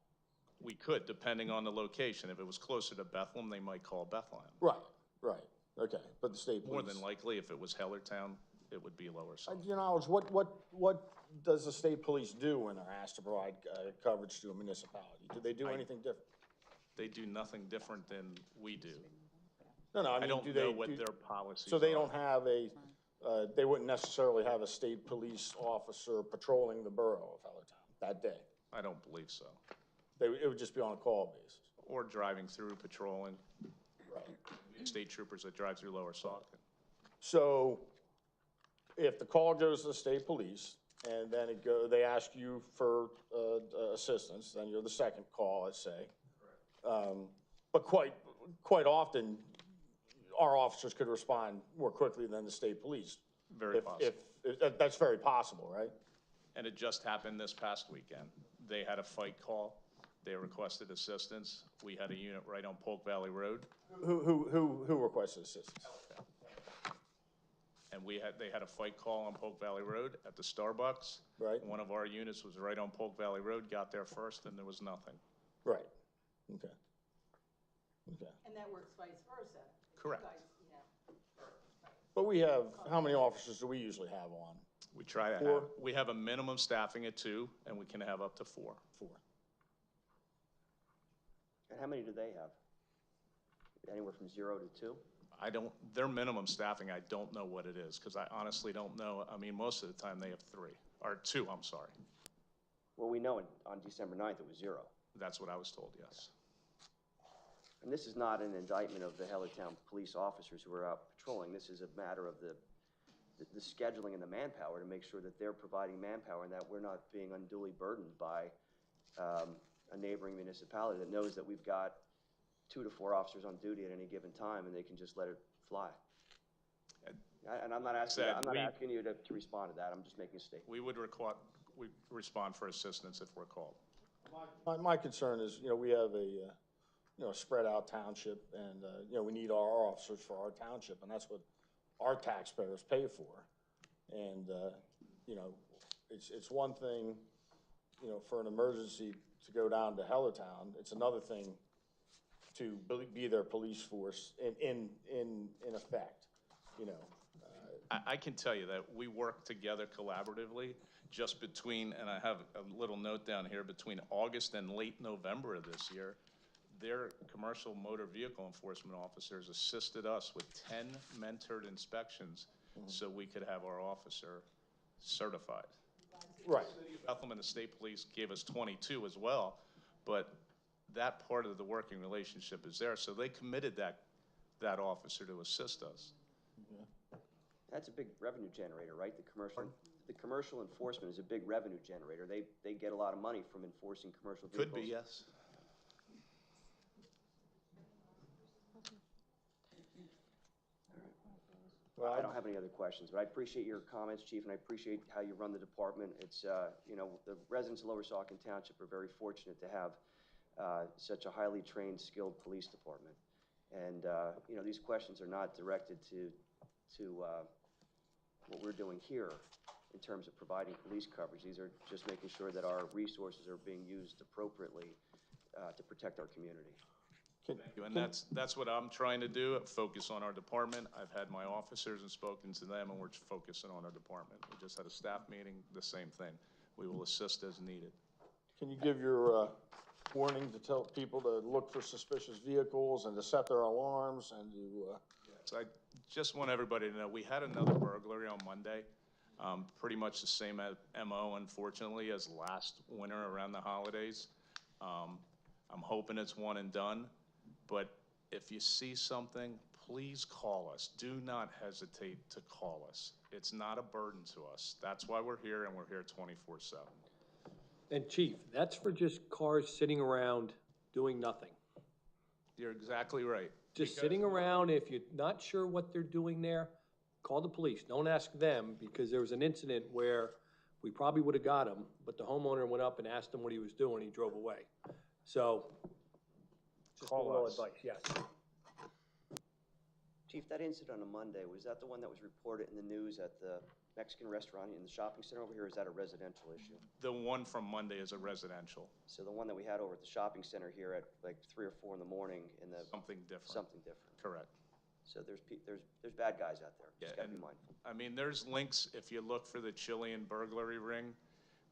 Speaker 18: We could, depending on the location. If it was closer to Bethlehem, they might call Bethlehem.
Speaker 2: Right, okay, but the state police.
Speaker 18: More than likely, if it was Hellertown, it would be Lower Saucon.
Speaker 2: Your knowledge, what does the state police do when they're asked to provide coverage to a municipality? Do they do anything different?
Speaker 18: They do nothing different than we do.
Speaker 2: No, I mean,
Speaker 18: I don't know what their policies are.
Speaker 2: So they don't have they wouldn't necessarily have a state police officer patrolling the borough of Hellertown that day?
Speaker 18: I don't believe so.
Speaker 2: It would just be on a call basis?
Speaker 18: Or driving through, patrolling. Right. State troopers that drive through Lower Saucon.
Speaker 2: So if the call goes to the state police and then they ask you for assistance, then you're the second call, let's say. But quite often, our officers could respond more quickly than the state police.
Speaker 18: Very possible.
Speaker 2: That's very possible, right?
Speaker 18: And it just happened this past weekend. They had a fight call. They requested assistance. We had a unit right on Polk Valley Road.
Speaker 2: Who requested assistance?
Speaker 18: And they had a fight call on Polk Valley Road at the Starbucks.
Speaker 2: Right.
Speaker 18: One of our units was right on Polk Valley Road, got there first, and there was nothing.
Speaker 2: Right. Okay. Okay.
Speaker 3: And that works vice versa.
Speaker 18: Correct.
Speaker 2: But we have, how many officers do we usually have on?
Speaker 18: We try to
Speaker 2: 4?
Speaker 18: have, we have a minimum staffing at 2, and we can have up to 4.
Speaker 2: 4.
Speaker 5: And how many do they have? Anywhere from 0 to 2?
Speaker 18: Their minimum staffing, I don't know what it is, because I honestly don't know. I mean, most of the time they have 3, or 2, I'm sorry.
Speaker 5: Well, we know on December 9th it was 0.
Speaker 18: That's what I was told, yes.
Speaker 5: And this is not an indictment of the Hellertown police officers who are out patrolling. This is a matter of the scheduling and the manpower to make sure that they're providing manpower and that we're not being unduly burdened by a neighboring municipality that knows that we've got 2 to 4 officers on duty at any given time and they can just let it fly. And I'm not asking you to respond to that. I'm just making a statement.
Speaker 18: We would respond for assistance if we're called.
Speaker 2: My concern is, we have a spread out township and, we need our officers for our township and that's what our taxpayers pay for. And, it's one thing, for an emergency to go down to Hellertown. It's another thing to be their police force in effect,
Speaker 18: I can tell you that we work together collaboratively just between, and I have a little note down here, between August and late November of this year, their commercial motor vehicle enforcement officers assisted us with 10 mentored inspections so we could have our officer certified.
Speaker 2: Right.
Speaker 18: The City of Bethlehem and the state police gave us 22 as well, but that part of the working relationship is there, so they committed that officer to assist us.
Speaker 5: That's a big revenue generator, right? The commercial enforcement is a big revenue generator. They get a lot of money from enforcing commercial vehicles.
Speaker 18: Could be, yes.
Speaker 5: Well, I don't have any other questions, but I appreciate your comments, Chief, and I appreciate how you run the department. It's, the residents of Lower Saucon Township are very fortunate to have such a highly trained, skilled police department. And, these questions are not directed to what we're doing here in terms of providing police coverage. These are just making sure that our resources are being used appropriately to protect our community.
Speaker 18: Thank you, and that's what I'm trying to do, focus on our department. I've had my officers and spoken to them, and we're focusing on our department. We just had a staff meeting, the same thing. We will assist as needed.
Speaker 2: Can you give your warning to tell people to look for suspicious vehicles and to set their alarms and to...
Speaker 18: Yes, I just want everybody to know, we had another burglary on Monday. Pretty much the same MO, unfortunately, as last winter around the holidays. I'm hoping it's one and done. But if you see something, please call us. Do not hesitate to call us. It's not a burden to us. That's why we're here, and we're here 24/7.
Speaker 15: And Chief, that's for just cars sitting around doing nothing.
Speaker 18: You're exactly right.
Speaker 15: Just sitting around, if you're not sure what they're doing there, call the police. Don't ask them, because there was an incident where we probably would have got him, but the homeowner went up and asked him what he was doing, he drove away. So, just a little advice, yes.
Speaker 5: Chief, that incident on Monday, was that the one that was reported in the news at the Mexican restaurant in the shopping center over here, or is that a residential issue?
Speaker 18: The one from Monday is a residential.
Speaker 5: So the one that we had over at the shopping center here at like 3 or 4 in the morning in the...
Speaker 18: Something different.
Speaker 5: Something different.
Speaker 18: Correct.
Speaker 5: So there's bad guys out there. Just gotta be mindful.
Speaker 18: I mean, there's links, if you look for the Chilean burglary ring,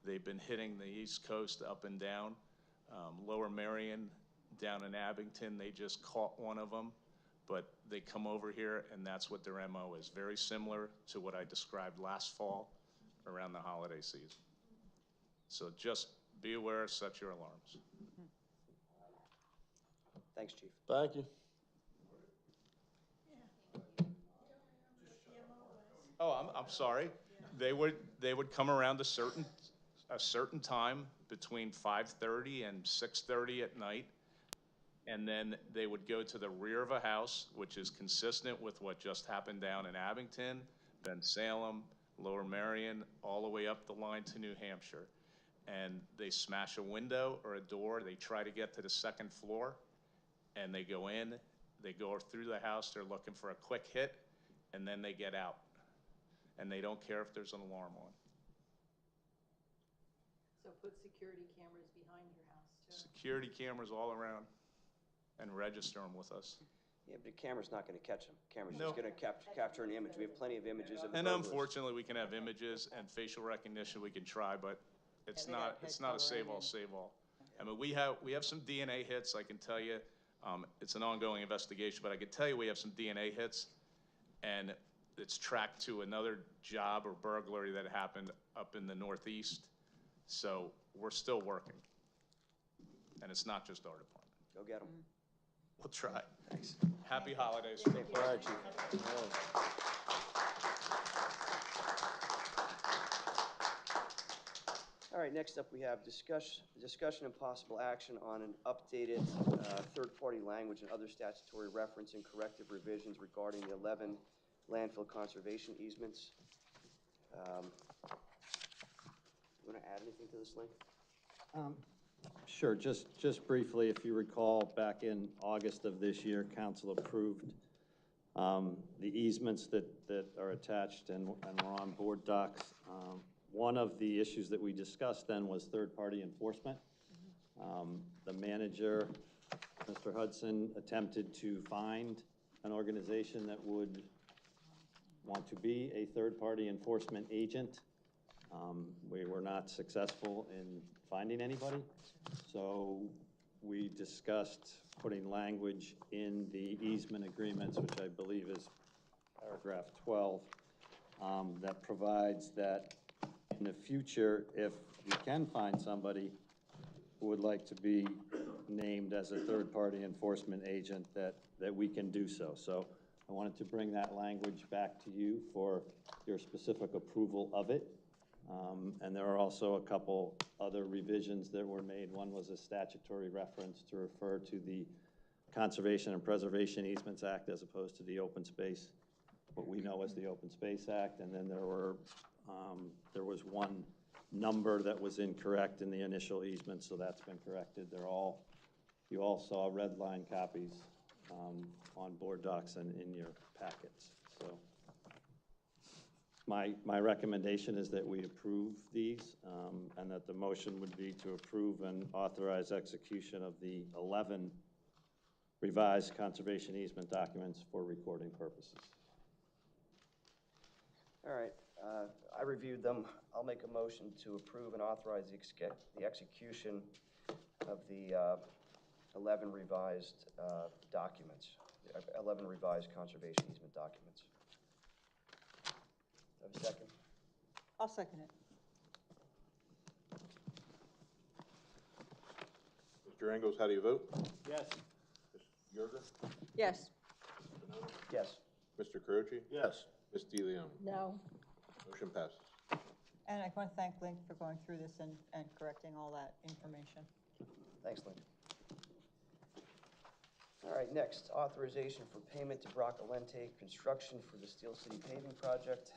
Speaker 18: they've been hitting the East Coast up and down. Lower Marion, down in Abington, they just caught one of them, but they come over here and that's what their MO is. Very similar to what I described last fall around the holiday season. So just be aware, set your alarms.
Speaker 5: Thanks, Chief.
Speaker 2: Thank you.
Speaker 18: Oh, I'm sorry. They would come around a certain time between 5:30 and 6:30 at night, and then they would go to the rear of a house, which is consistent with what just happened down in Abington, Salem, Lower Merion, all the way up the line to New Hampshire. And they smash a window or a door, they try to get to the second floor, and they go in, they go through the house, they're looking for a quick hit, and then they get out. And they don't care if there's an alarm on.
Speaker 3: So put security cameras behind your house, too.
Speaker 18: Security cameras all around, and register them with us.
Speaker 5: Yeah, but the camera's not gonna catch them. Camera's
Speaker 18: No.
Speaker 5: just gonna capture an image. We have plenty of images of the
Speaker 18: And
Speaker 5: burglars.
Speaker 18: unfortunately, we can have images and facial recognition, we can try, but it's
Speaker 17: they
Speaker 18: not,
Speaker 17: got
Speaker 18: it's
Speaker 17: head
Speaker 18: not a
Speaker 17: covering
Speaker 18: save all. I mean, we have some DNA hits, I can tell you. It's an ongoing investigation, but I can tell you we have some DNA hits, and it's tracked to another job or burglary that happened up in the Northeast. So we're still working. And it's not just our department.
Speaker 5: Go get them.
Speaker 18: We'll try.
Speaker 5: Thanks.
Speaker 18: Happy holidays.
Speaker 5: All right, Chief. All right, next up, we have discussion and possible action on an updated third-party language and other statutory reference and corrective revisions regarding the 11 landfill conservation easements. You want to add anything to this, Link?
Speaker 16: Sure, just briefly, if you recall, back in August of this year, council approved the easements that are attached and were on board docs. One of the issues that we discussed then was third-party enforcement. The manager, Mr. Hudson, attempted to find an organization that would want to be a third-party enforcement agent. We were not successful in finding anybody, so we discussed putting language in the easement agreements, which I believe is paragraph 12, that provides that in the future, if we can find somebody who would like to be named as a third-party enforcement agent, that we can do so. So I wanted to bring that language back to you for your specific approval of it. And there are also a couple other revisions that were made. One was a statutory reference to refer to the Conservation and Preservation Easements Act as opposed to the Open Space, what we know as the Open Space Act. And then there was one number that was incorrect in the initial easement, so that's been corrected. You all saw red line copies on board docs and in your packets. So my recommendation is that we approve these, and that the motion would be to approve and authorize execution of the 11 revised conservation easement documents for recording purposes.
Speaker 5: All right, I reviewed them. I'll make a motion to approve and authorize the execution of the 11 revised documents, 11 revised conservation easement documents. Have a second?
Speaker 17: I'll second it.
Speaker 6: Mr. Engles, how do you vote?
Speaker 15: Yes.
Speaker 6: Mr. Jurer?
Speaker 17: Yes.
Speaker 5: Yes.
Speaker 6: Mr. Carucci?
Speaker 2: Yes.
Speaker 6: Ms. DeLeon?
Speaker 3: No.
Speaker 6: Motion passes.
Speaker 17: And I want to thank Link for going through this and correcting all that information.
Speaker 5: Thanks, Lynn. All right, next, authorization for payment to Broccolente Construction for the Steel City Paving Project.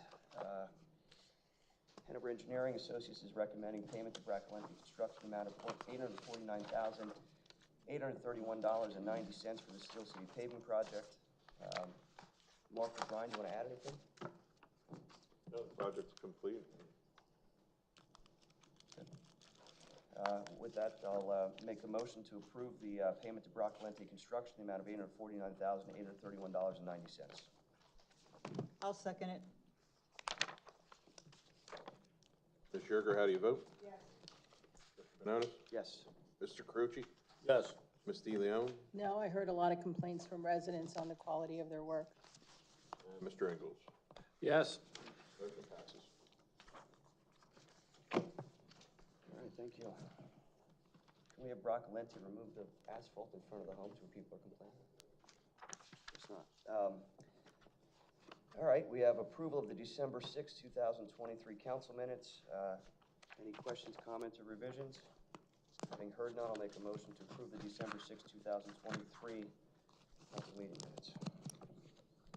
Speaker 5: Hanover Engineering Associates is recommending payment to Broccolente Construction amount of $849,831.90 for the Steel City Paving Project. Mark or Brian, do you want to add anything?
Speaker 6: No, the project's complete.
Speaker 5: With that, I'll make a motion to approve the payment to Broccolente Construction, the amount of $849,831.90.
Speaker 17: I'll second it.
Speaker 6: Ms. Jurer, how do you vote?
Speaker 17: Yes.
Speaker 6: Mr. Benonis?
Speaker 5: Yes.
Speaker 6: Mr. Carucci?
Speaker 2: Yes.
Speaker 6: Ms. DeLeon?
Speaker 3: No, I heard a lot of complaints from residents on the quality of their work.
Speaker 6: And Mr. Engles?
Speaker 15: Yes.
Speaker 6: Motion passes.
Speaker 5: All right, thank you. Can we have Broccolente remove the asphalt in front of the homes where people are complaining? It's not. All right, we have approval of the December 6, 2023 council minutes. Any questions, comments, or revisions? Having heard none, I'll make a motion to approve the December 6, 2023 council meeting minutes.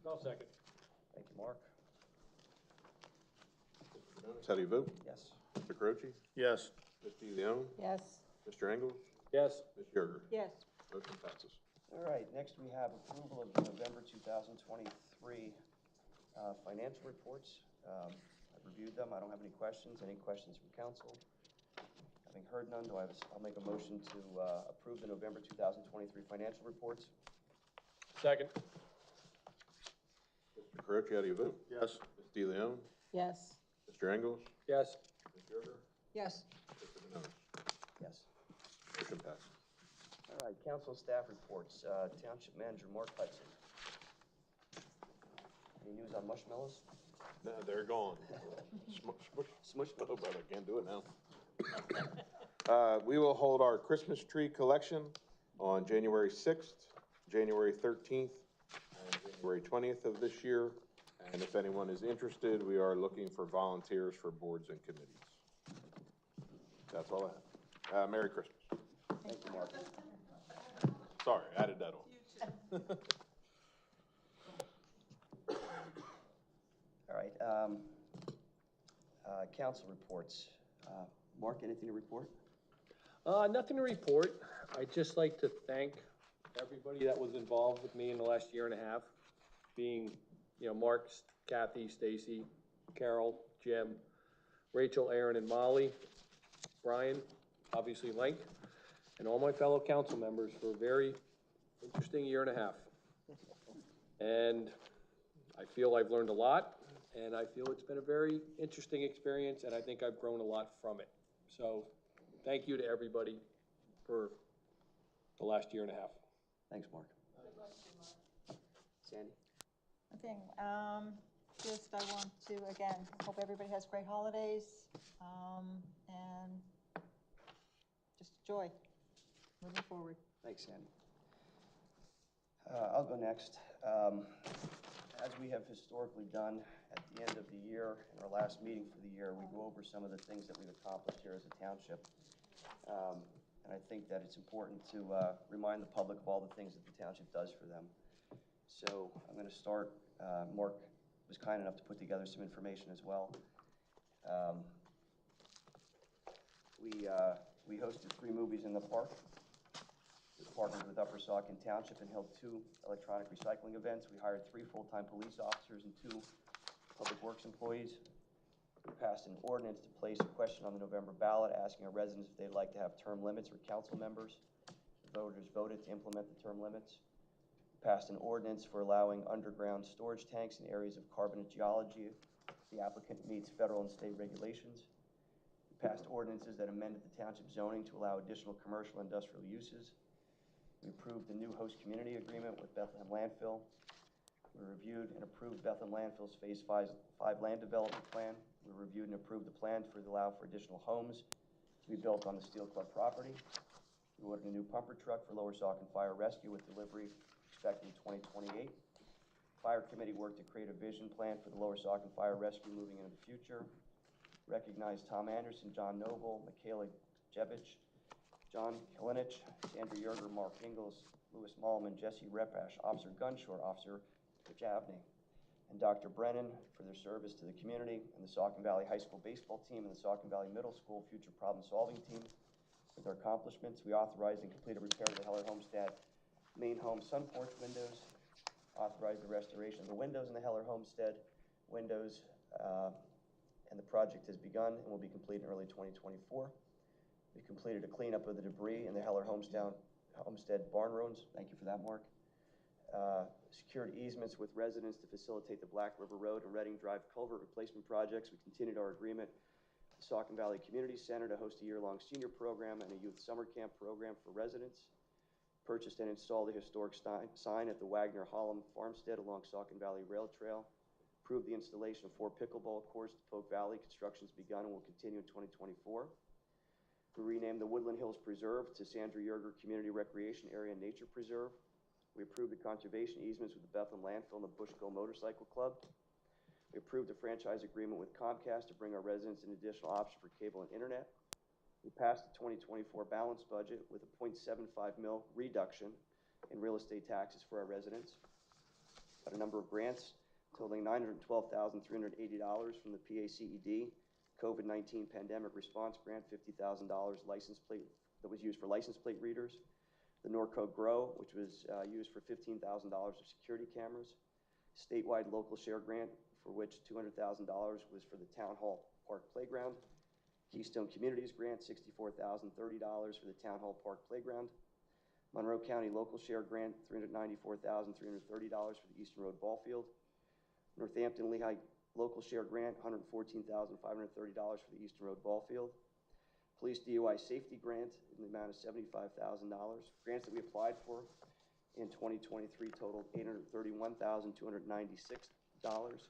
Speaker 15: I'll second.
Speaker 5: Thank you, Mark.
Speaker 6: How do you vote?
Speaker 5: Yes.
Speaker 6: Mr. Croce?
Speaker 2: Yes.
Speaker 6: Ms. DeLeon?
Speaker 3: Yes.
Speaker 6: Mr. Engles?
Speaker 15: Yes.
Speaker 6: Ms. Jurer?
Speaker 17: Yes.
Speaker 6: Motion passes.
Speaker 5: All right, next we have approval of the November 2023 financial reports. I've reviewed them. I don't have any questions. Any questions from council? Having heard none, I'll make a motion to approve the November 2023 financial reports.
Speaker 15: Second.
Speaker 6: Mr. Croce, how do you vote?
Speaker 2: Yes.
Speaker 6: Ms. DeLeon?
Speaker 3: Yes.
Speaker 6: Mr. Engles?
Speaker 15: Yes.
Speaker 6: Ms. Jurer?
Speaker 17: Yes.
Speaker 6: Mr. Benoni?
Speaker 5: Yes.
Speaker 6: Motion passes.
Speaker 5: All right, council staff reports. Township Manager Mark Hudson. Any news on marshmallows?
Speaker 6: No, they're gone.
Speaker 5: Smush.
Speaker 6: Oh, brother, can't do it now. We will hold our Christmas tree collection on January 6th, January 13th, and January 20th of this year. And if anyone is interested, we are looking for volunteers for boards and committees. That's all I have. Merry Christmas.
Speaker 5: Thank you, Mark.
Speaker 6: Sorry, I added that on.
Speaker 5: All right, council reports. Mark, anything to report?
Speaker 15: Nothing to report. I'd just like to thank everybody that was involved with me in the last year and a half, being, Mark, Kathy, Stacy, Carol, Jim, Rachel, Aaron, and Molly, Brian, obviously Link, and all my fellow council members for a very interesting year and a half. And I feel I've learned a lot, and I feel it's been a very interesting experience, and I think I've grown a lot from it. So thank you to everybody for the last year and a half.
Speaker 5: Thanks, Mark. Sandy?
Speaker 17: Okay, just I want to, again, hope everybody has great holidays, and just joy moving forward.
Speaker 5: Thanks, Sandy. I'll go next. As we have historically done at the end of the year, in our last meeting for the year, we go over some of the things that we've accomplished here as a township. And I think that it's important to remind the public of all the things that the township does for them. So I'm going to start. Mark was kind enough to put together some information as well. We hosted 3 movies in the park. We partnered with Upper Saucon Township and held 2 electronic recycling events. We hired 3 full-time police officers and 2 public works employees. We passed an ordinance to place a question on the November ballot asking our residents if they'd like to have term limits for council members. The voters voted to implement the term limits. We passed an ordinance for allowing underground storage tanks in areas of carbonate geology if the applicant meets federal and state regulations. We passed ordinances that amended the township zoning to allow additional commercial and industrial uses. We approved the new host community agreement with Bethlehem Landfill. We reviewed and approved Bethlehem Landfill's Phase 5 land development plan. We reviewed and approved the plan to allow for additional homes to be built on the Steel Club property. We ordered a new pumper truck for Lower Saucon Fire Rescue with delivery expected in 2028. Fire Committee worked to create a vision plan for the Lower Saucon Fire Rescue moving into the future. Recognized Tom Anderson, John Noble, Michaela Jebich, John Kilinich, Sandra Jurer, Mark Engles, Lou Mman, Jesse Repash, Officer Gunshore, Officer Javney, and Dr. Brennan for their service to the community, and the Saucon Valley High School baseball team and the Saucon Valley Middle School future problem-solving team. With their accomplishments, we authorized and completed repair of the Heller Homestead main home sun porch windows, authorized the restoration of the windows in the Heller Homestead windows, and the project has begun and will be completed in early 2024. We completed a cleanup of the debris in the Heller Homestead barn ruins. Thank you for that, Mark. Secured easements with residents to facilitate the Black River Road and Reading Drive culvert replacement projects. We continued our agreement with the Saucon Valley Community Center to host a year-long senior program and a youth summer camp program for residents. Purchased and installed a historic sign at the Wagner Hallam Farmstead along Saucon Valley Rail Trail. Approved the installation of 4 pickleball courts to Polk Valley. Construction's begun and will continue in 2024. We renamed the Woodland Hills Preserve to Sandra Jurer Community Recreation Area and Nature Preserve. We approved the conservation easements with the Bethlehem Landfill and the Bushkill Motorcycle Club. We approved a franchise agreement with Comcast to bring our residents an additional option for cable and internet. We passed the 2024 balanced budget with a .75 mil reduction in real estate taxes for our residents. Got a number of grants totaling $912,380 from the PACED COVID-19 pandemic response grant, $50,000 license plate, that was used for license plate readers. The Norco Grow, which was used for $15,000 of security cameras. Statewide local share grant, for which $200,000 was for the Town Hall Park Playground. Keystone Communities grant, $64,030 for the Town Hall Park Playground. Monroe County local share grant, $394,330 for the Eastern Road Ball Field. Northampton Lehigh local share grant, $114,530 for the Eastern Road Ball Field. Police DUI safety grant in the amount of $75,000. Grants that we applied for in 2023 totaled $831,296.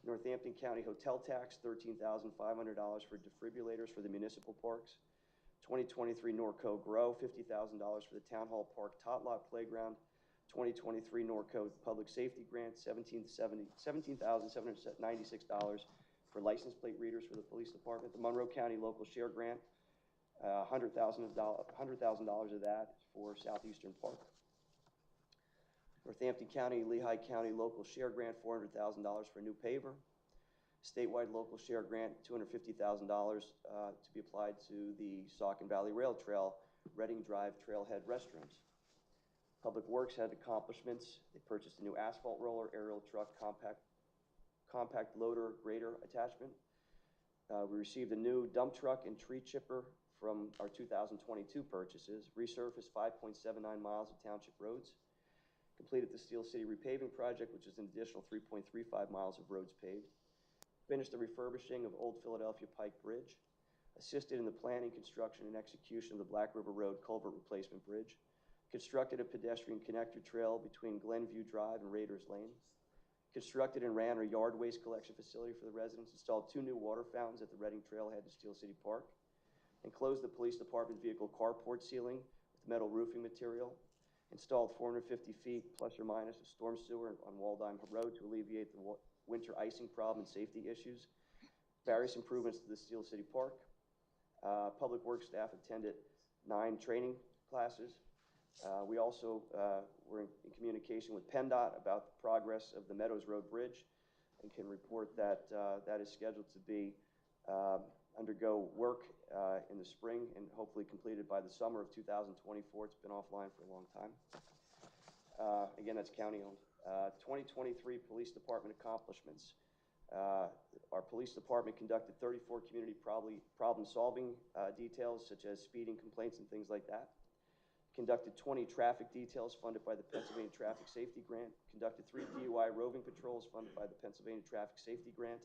Speaker 5: Northampton County hotel tax, $13,500 for defibrillators for the municipal parks. 2023 Norco Grow, $50,000 for the Town Hall Park Tot Lot Playground. 2023 Norco Public Safety Grant, $17,796 for license plate readers for the police department. The Monroe County Local Share Grant, $100,000 of that for Southeastern Park. Northampton County, Lehigh County Local Share Grant, $400,000 for a new paver. Statewide Local Share Grant, $250,000 to be applied to the Saucon Valley Rail Trail, Reading Drive Trailhead restrooms. Public Works had accomplishments. They purchased a new asphalt roller, aerial truck, compact loader, grader attachment. We received a new dump truck and tree chipper from our 2022 purchases. Resurfaced 5.79 miles of township roads. Completed the Steel City repaving project, which is an additional 3.35 miles of roads paved. Finished the refurbishing of Old Philadelphia Pike Bridge. Assisted in the planning, construction, and execution of the Black River Road Culvert Replacement Bridge. Constructed a pedestrian connector trail between Glenview Drive and Raiders Lane. Constructed and ran a yard waste collection facility for the residents. Installed 2 new water fountains at the Reading Trailhead to Steel City Park. And closed the police department vehicle carport ceiling with metal roofing material. Installed 450 feet plus or minus of storm sewer on Waldheim Road to alleviate the winter icing problem and safety issues. Various improvements to the Steel City Park. Public Works staff attended 9 training classes. We also were in communication with PennDOT about the progress of the Meadows Road Bridge and can report that that is scheduled to be undergo work in the spring and hopefully completed by the summer of 2024. It's been offline for a long time. Again, that's county owned. 2023 Police Department accomplishments. Our police department conducted 34 community problem-solving details, such as speeding complaints and things like that. Conducted 20 traffic details funded by the Pennsylvania Traffic Safety Grant. Conducted 3 DUI roving patrols funded by the Pennsylvania Traffic Safety Grant.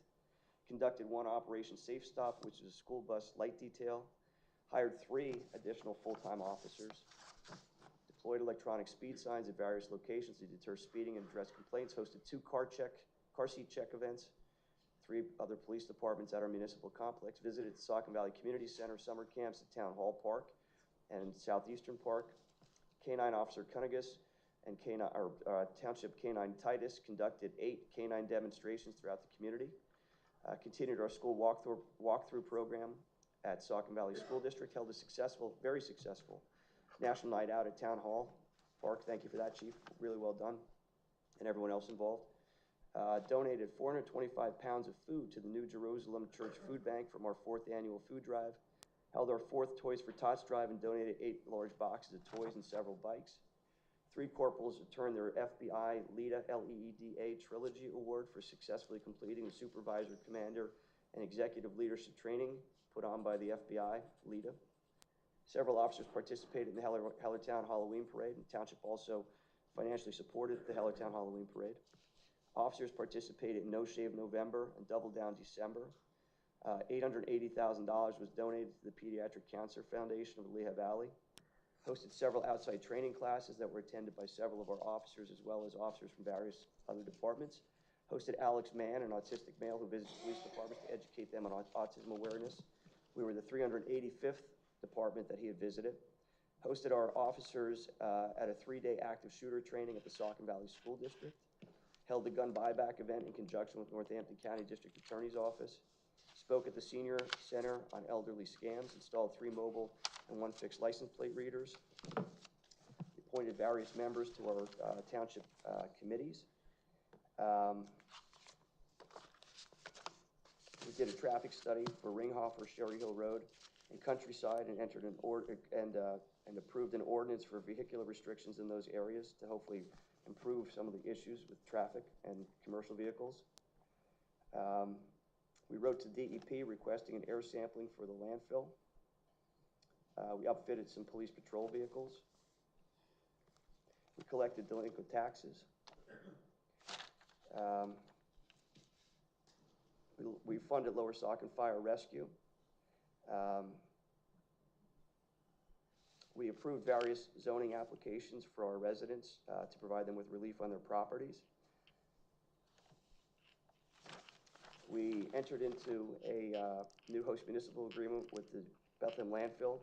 Speaker 5: Conducted 1 Operation Safe Stop, which is a school bus light detail. Hired 3 additional full-time officers. Deployed electronic speed signs at various locations to deter speeding and address complaints. Hosted 2 car seat check events. 3 other police departments at our municipal complex. Visited the Saucon Valley Community Center summer camps at Town Hall Park and Southeastern Park. K-9 Officer Cunningus and Township K-9 Titus conducted 8 K-9 demonstrations throughout the community. Continued our school walkthrough program at Saucon Valley School District. Held a successful, very successful National Night Out at Town Hall Park. Thank you for that, Chief. Really well done. And everyone else involved. Donated 425 pounds of food to the New Jerusalem Church Food Bank from our 4th annual food drive. Held our 4th Toys for Tots drive and donated 8 large boxes of toys and several bikes. 3 corporals returned their FBI LEDA, L-E-E-D-A Trilogy Award for successfully completing the Supervisor, Commander, and Executive Leadership Training put on by the FBI, LEDA. Several officers participated in the Hellertown Halloween Parade, and Township also financially supported the Hellertown Halloween Parade. Officers participated in No Shave November and Double Down December. $880,000 was donated to the Pediatric Cancer Foundation of the Lehigh Valley. Hosted several outside training classes that were attended by several of our officers as well as officers from various other departments. Hosted Alex Mann, an autistic male who visits police departments to educate them on autism awareness. We were the 385th department that he had visited. Hosted our officers at a 3-day active shooter training at the Saucon Valley School District. Held the gun buyback event in conjunction with Northampton County District Attorney's Office. Spoke at the Senior Center on elderly scams. Installed 3 mobile and 1 fixed license plate readers. Appointed various members to our township committees. We did a traffic study for Ringhofer, Sherry Hill Road, and Countryside, and entered and approved an ordinance for vehicular restrictions in those areas to hopefully improve some of the issues with traffic and commercial vehicles. We wrote to DEP requesting an air sampling for the landfill. We upfitted some police patrol vehicles. We collected delinquent taxes. We funded Lower Saucon Fire Rescue. We approved various zoning applications for our residents to provide them with relief on their properties. We entered into a new host municipal agreement with the Bethlehem landfill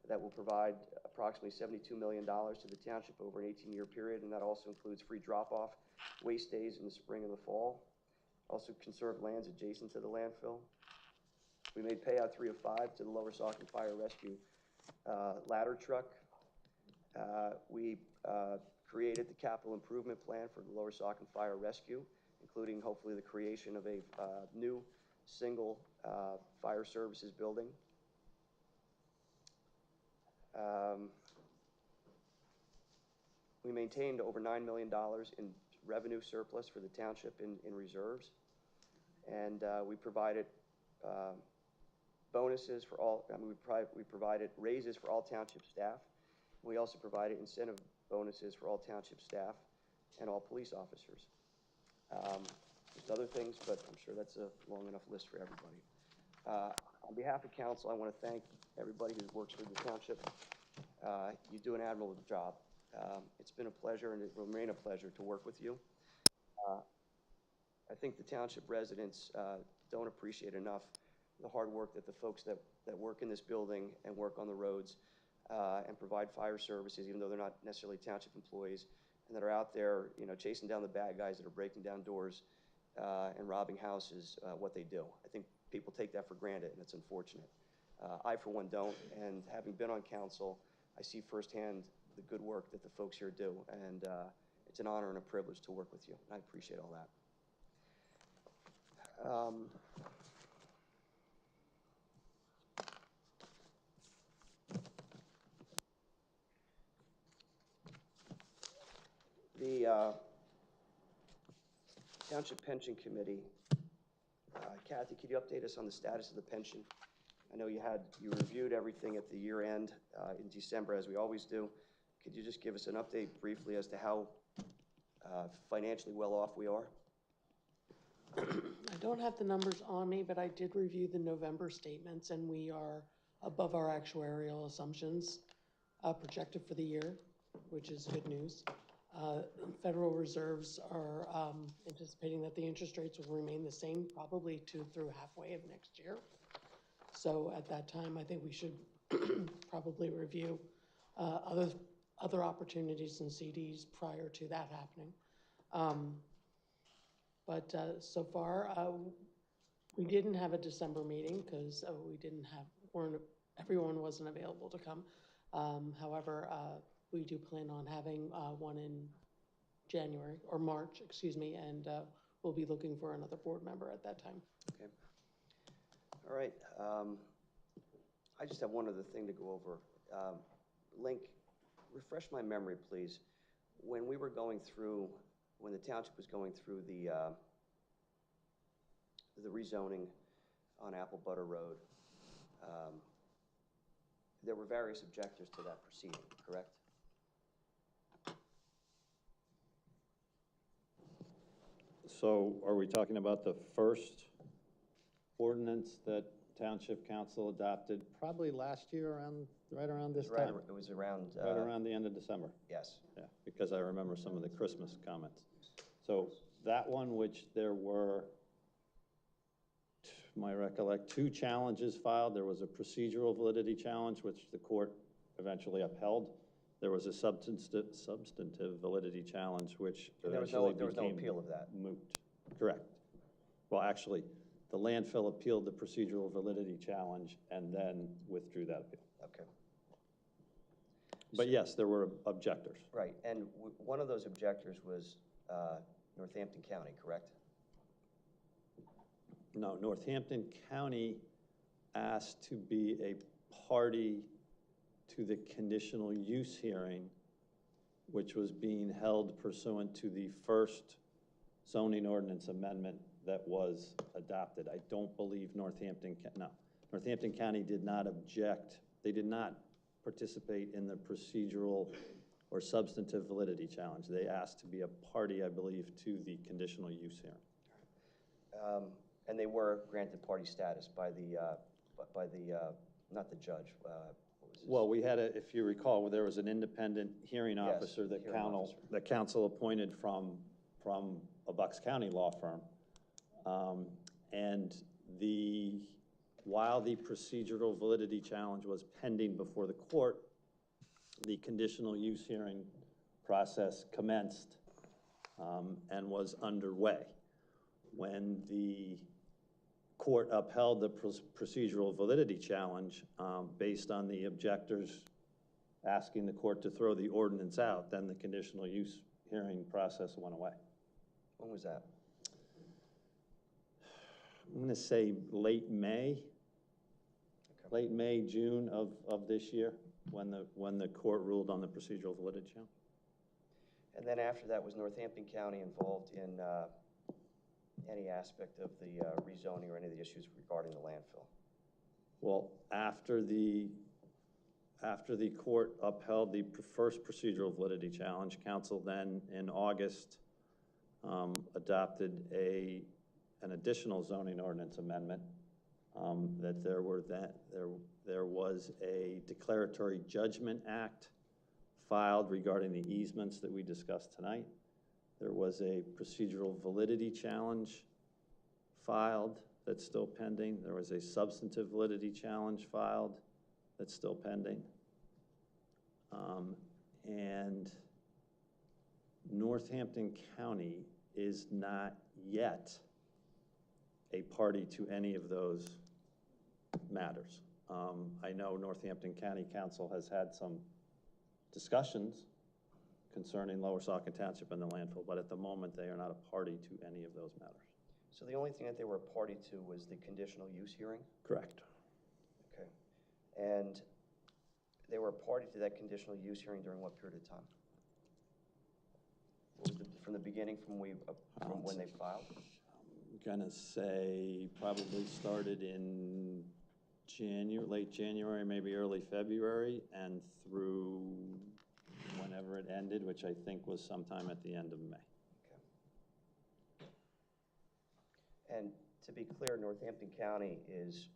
Speaker 5: that will provide approximately $72 million to the township over an 18-year period, and that also includes free drop-off, waste days in the spring and the fall. Also conserved lands adjacent to the landfill. We made payout 3 of 5 to the Lower Saucon Fire Rescue ladder truck. We created the capital improvement plan for the Lower Saucon Fire Rescue, including hopefully the creation of a new single fire services building. We maintained over $9 million in revenue surplus for the township in reserves. And we provided bonuses for all, we provided raises for all township staff. We also provided incentive bonuses for all township staff and all police officers. There's other things, but I'm sure that's a long enough list for everybody. On behalf of council, I want to thank everybody who works for the township. You do an admirable job. It's been a pleasure, and it will remain a pleasure to work with you. I think the township residents don't appreciate enough the hard work that the folks that work in this building and work on the roads and provide fire services, even though they're not necessarily township employees, and that are out there, you know, chasing down the bad guys that are breaking down doors and robbing houses, what they do. I think people take that for granted, and it's unfortunate. I, for one, don't, and having been on council, I see firsthand the good work that the folks here do, and it's an honor and a privilege to work with you, and I appreciate all that. The Township Pension Committee, Kathy, could you update us on the status of the pension? I know you reviewed everything at the year end in December, as we always do. Could you just give us an update briefly as to how financially well off we are?
Speaker 19: I don't have the numbers on me, but I did review the November statements, and we are above our actuarial assumptions projected for the year, which is good news. Federal reserves are anticipating that the interest rates will remain the same probably through halfway of next year. So at that time, I think we should probably review other opportunities and CDs prior to that happening. But so far, we didn't have a December meeting because everyone wasn't available to come. However, we do plan on having one in January, or March, excuse me, and we'll be looking for another board member at that time.
Speaker 5: Okay. All right. I just have one other thing to go over. Link, refresh my memory, please. When we were going through, when the township was going through the rezoning on Apple Butter Road, there were various objectors to that proceeding, correct?
Speaker 16: So are we talking about the first ordinance that Township Council adopted probably last year right around this time?
Speaker 5: It was around...
Speaker 16: right around the end of December?
Speaker 5: Yes.
Speaker 16: Yeah, because I remember some of the Christmas comments. So that one, which there were, to my recollect, 2 challenges filed. There was a procedural validity challenge, which the court eventually upheld. There was a substantive validity challenge, which eventually
Speaker 5: there was no appeal of that.
Speaker 16: Moot. Correct. Well, actually, the landfill appealed the procedural validity challenge and then withdrew that appeal.
Speaker 5: Okay.
Speaker 16: But yes, there were objectors.
Speaker 5: Right, and one of those objectors was Northampton County, correct?
Speaker 16: No, Northampton County asked to be a party to the conditional use hearing, which was being held pursuant to the first zoning ordinance amendment that was adopted. I don't believe Northampton County did not object. They did not participate in the procedural or substantive validity challenge. They asked to be a party, I believe, to the conditional use hearing.
Speaker 5: And they were granted party status by the, not the judge.
Speaker 16: Well, we had if you recall, there was an independent hearing
Speaker 5: Yes,
Speaker 16: officer that
Speaker 5: hearing officer.
Speaker 16: the council appointed from a Bucks County law firm. And while the procedural validity challenge was pending before the court, the conditional use hearing process commenced and was underway. When the court upheld the procedural validity challenge based on the objectors asking the court to throw the ordinance out, then the conditional use hearing process went away.
Speaker 5: When was that?
Speaker 16: I'm gonna say late May, June of this year, when the court ruled on the procedural validity challenge.
Speaker 5: And then after that, was Northampton County involved in any aspect of the rezoning or any of the issues regarding the landfill?
Speaker 16: Well, after the court upheld the first procedural validity challenge, council then in August adopted an additional zoning ordinance amendment that there was a declaratory judgment act filed regarding the easements that we discussed tonight. There was a procedural validity challenge filed that's still pending. There was a substantive validity challenge filed that's still pending. And Northampton County is not yet a party to any of those matters. I know Northampton County Council has had some discussions concerning Lower Saucon Township and the landfill, but at the moment they are not a party to any of those matters.
Speaker 5: So the only thing that they were a party to was the conditional use hearing?
Speaker 16: Correct.
Speaker 5: Okay. And they were a party to that conditional use hearing during what period of time? What was from the beginning, from when they filed?
Speaker 16: I'm gonna say probably started in late January, maybe early February, and through whenever it ended, which I think was sometime at the end of May.
Speaker 5: Okay. And to be clear, Northampton County is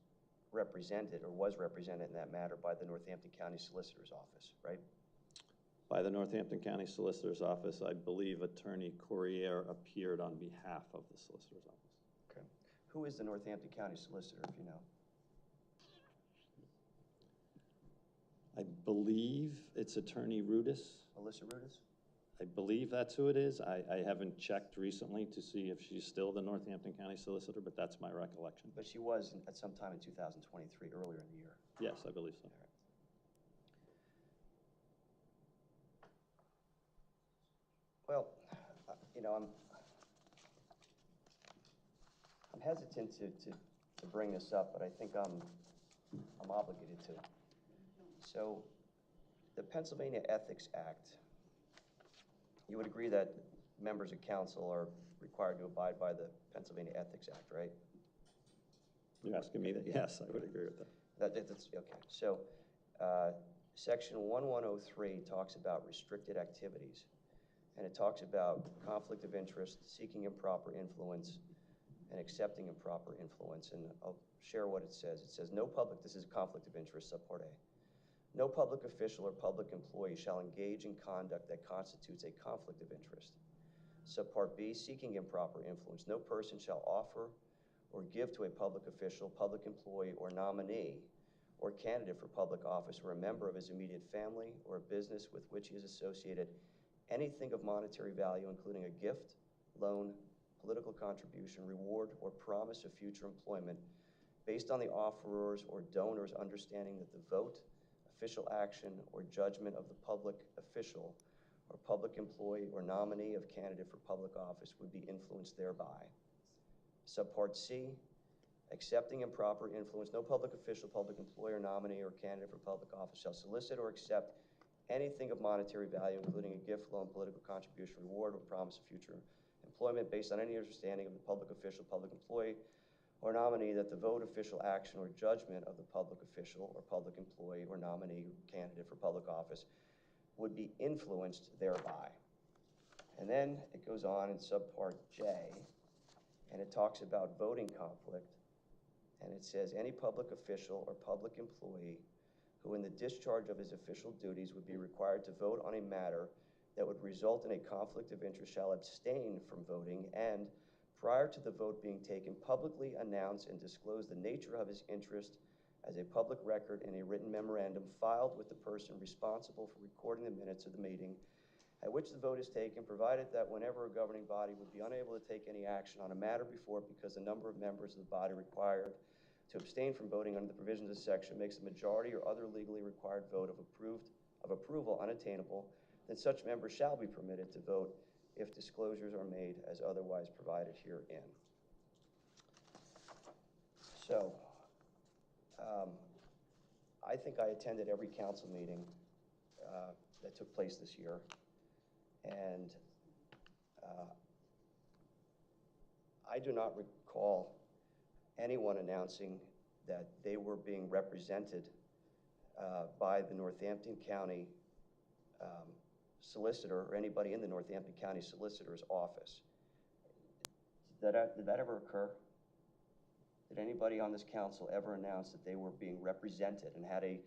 Speaker 5: represented, or was represented in that matter, by the Northampton County Solicitor's Office, right?
Speaker 16: By the Northampton County Solicitor's Office, I believe Attorney Correspondence appeared on behalf of the Solicitor's Office.
Speaker 5: Okay. Who is the Northampton County Solicitor, if you know?
Speaker 16: I believe it's Attorney Rudis.
Speaker 5: Alyssa Rudis?
Speaker 16: I believe that's who it is. I haven't checked recently to see if she's still the Northampton County Solicitor, but that's my recollection.
Speaker 5: But she was at some time in 2023, earlier in the year.
Speaker 16: Yes, I believe so.
Speaker 5: Well, you know, I'm hesitant to bring this up, but I think I'm obligated to. So, the Pennsylvania Ethics Act, you would agree that members of council are required to abide by the Pennsylvania Ethics Act, right?
Speaker 16: You're asking me that? Yes, I would agree with that.
Speaker 5: That's okay. So, Section 1103 talks about restricted activities. And it talks about conflict of interest, seeking improper influence, and accepting improper influence. And I'll share what it says. It says, this is a conflict of interest, subpart A. No public official or public employee shall engage in conduct that constitutes a conflict of interest. Subpart B, seeking improper influence. No person shall offer or give to a public official, public employee, or nominee, or candidate for public office, or a member of his immediate family, or a business with which he is associated, anything of monetary value, including a gift, loan, political contribution, reward, or promise of future employment, based on the offeror's or donor's understanding that the vote, official action, or judgment of the public official, or public employee, or nominee of candidate for public office would be influenced thereby. Subpart C, accepting improper influence. No public official, public employer, nominee, or candidate for public office shall solicit or accept anything of monetary value, including a gift, loan, political contribution, reward, or promise of future employment based on any understanding of the public official, public employee, or nominee that the vote, official action, or judgment of the public official or public employee or nominee candidate for public office would be influenced thereby. And then it goes on in subpart J, and it talks about voting conflict, and it says any public official or public employee who in the discharge of his official duties would be required to vote on a matter that would result in a conflict of interest shall abstain from voting and, prior to the vote being taken, publicly announce and disclose the nature of his interest as a public record in a written memorandum filed with the person responsible for recording the minutes of the meeting at which the vote is taken, provided that whenever a governing body would be unable to take any action on a matter before it because the number of members of the body required to abstain from voting under the provisions of this section makes a majority or other legally required vote of approval unattainable, then such members shall be permitted to vote if disclosures are made as otherwise provided herein. So, I think I attended every council meeting that took place this year, and I do not recall anyone announcing that they were being represented by the Northampton County Solicitor or anybody in the Northampton County Solicitor's office. Did that ever occur? Did anybody on this council ever announce that they were being represented and had a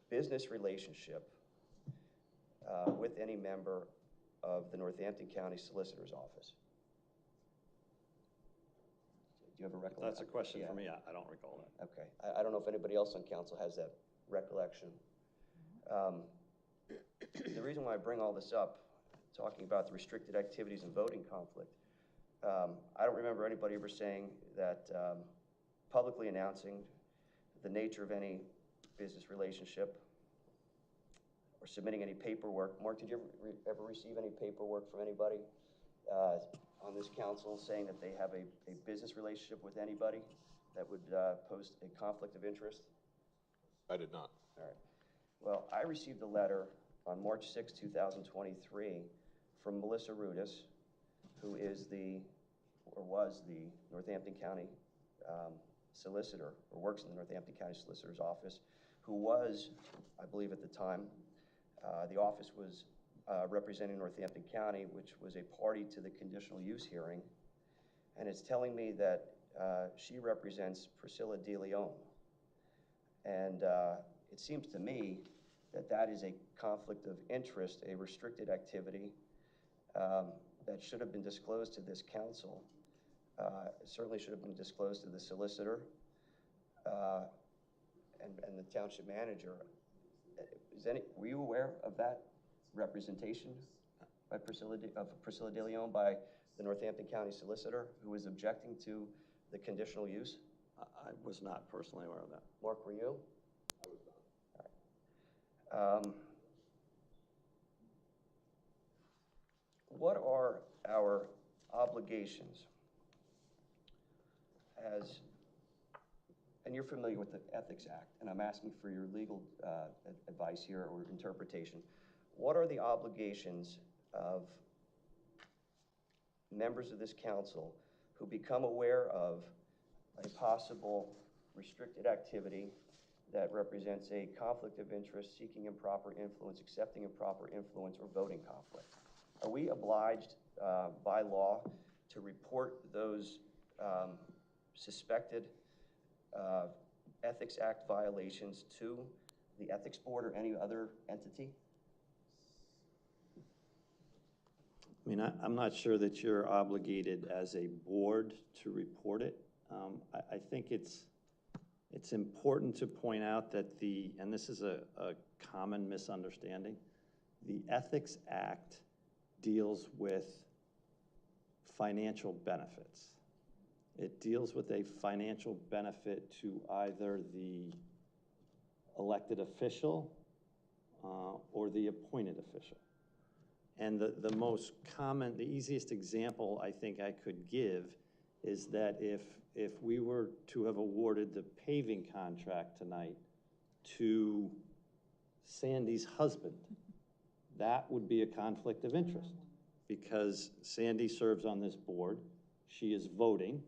Speaker 5: business relationship with any member of the Northampton County Solicitor's office? Do you have a recollection?
Speaker 16: That's a question for me. I don't recall that.
Speaker 5: Okay. I don't know if anybody else on council has that recollection. The reason why I bring all this up, talking about the restricted activities and voting conflict, I don't remember anybody ever saying that, publicly announcing the nature of any business relationship or submitting any paperwork. Mark, did you ever receive any paperwork from anybody on this council saying that they have a business relationship with anybody that would pose a conflict of interest?
Speaker 6: I did not.
Speaker 5: All right. Well, I received a letter on March 6, 2023 from Melissa Rudis, who is or was the Northampton County Solicitor, or works in the Northampton County Solicitor's office, who was, I believe at the time, the office was representing Northampton County, which was a party to the conditional use hearing, and it's telling me that she represents Priscilla DeLeon. And it seems to me that that is a conflict of interest, a restricted activity that should have been disclosed to this council. It certainly should have been disclosed to the solicitor and the township manager. Were you aware of that representation by Priscilla DeLeon by the Northampton County Solicitor, who was objecting to the conditional use?
Speaker 16: I was not personally aware of that.
Speaker 5: Mark, were you?
Speaker 6: I was not.
Speaker 5: All right. What are our obligations as, and you're familiar with the Ethics Act, and I'm asking for your legal advice here or interpretation. What are the obligations of members of this council who become aware of a possible restricted activity that represents a conflict of interest, seeking improper influence, accepting improper influence, or voting conflict? Are we obliged by law to report those suspected Ethics Act violations to the Ethics Board or any other entity?
Speaker 16: I mean, I'm not sure that you're obligated as a board to report it. I think it's important to point out that and this is a common misunderstanding, the Ethics Act deals with financial benefits. It deals with a financial benefit to either the elected official or the appointed official. And the most common, the easiest example I think I could give is that if we were to have awarded the paving contract tonight to Sandy's husband, that would be a conflict of interest, because Sandy serves on this board, she is voting,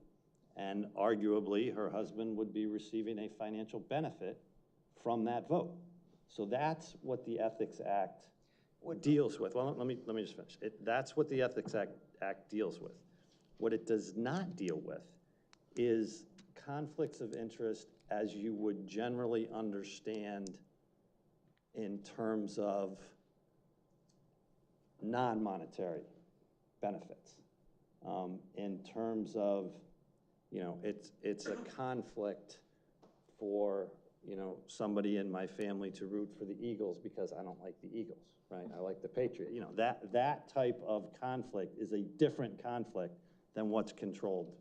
Speaker 16: and arguably her husband would be receiving a financial benefit from that vote. So that's what the Ethics Act deals with. Well, let me just finish. That's what the Ethics Act deals with. What it does not deal with is conflicts of interest as you would generally understand in terms of non-monetary benefits. In terms of, you know, it's a conflict for, you know, somebody in my family to root for the Eagles because I don't like the Eagles, right? I like the Patriots. You know, that type of conflict is a different conflict than what's controlled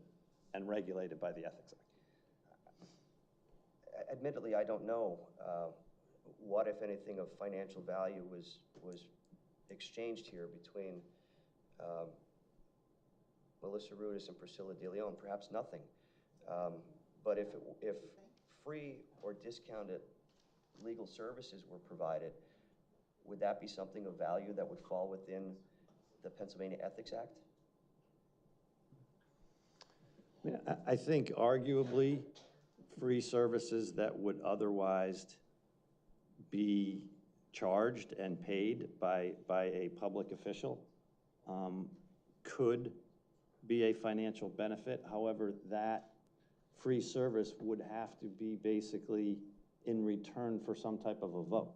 Speaker 16: and regulated by the Ethics Act.
Speaker 5: Admittedly, I don't know what, if anything, of financial value was exchanged here between Melissa Rudis and Priscilla DeLeon. Perhaps nothing. But if free or discounted legal services were provided, would that be something of value that would fall within the Pennsylvania Ethics Act?
Speaker 16: I think arguably free services that would otherwise be charged and paid by a public official could be a financial benefit. However, that free service would have to be basically in return for some type of a vote.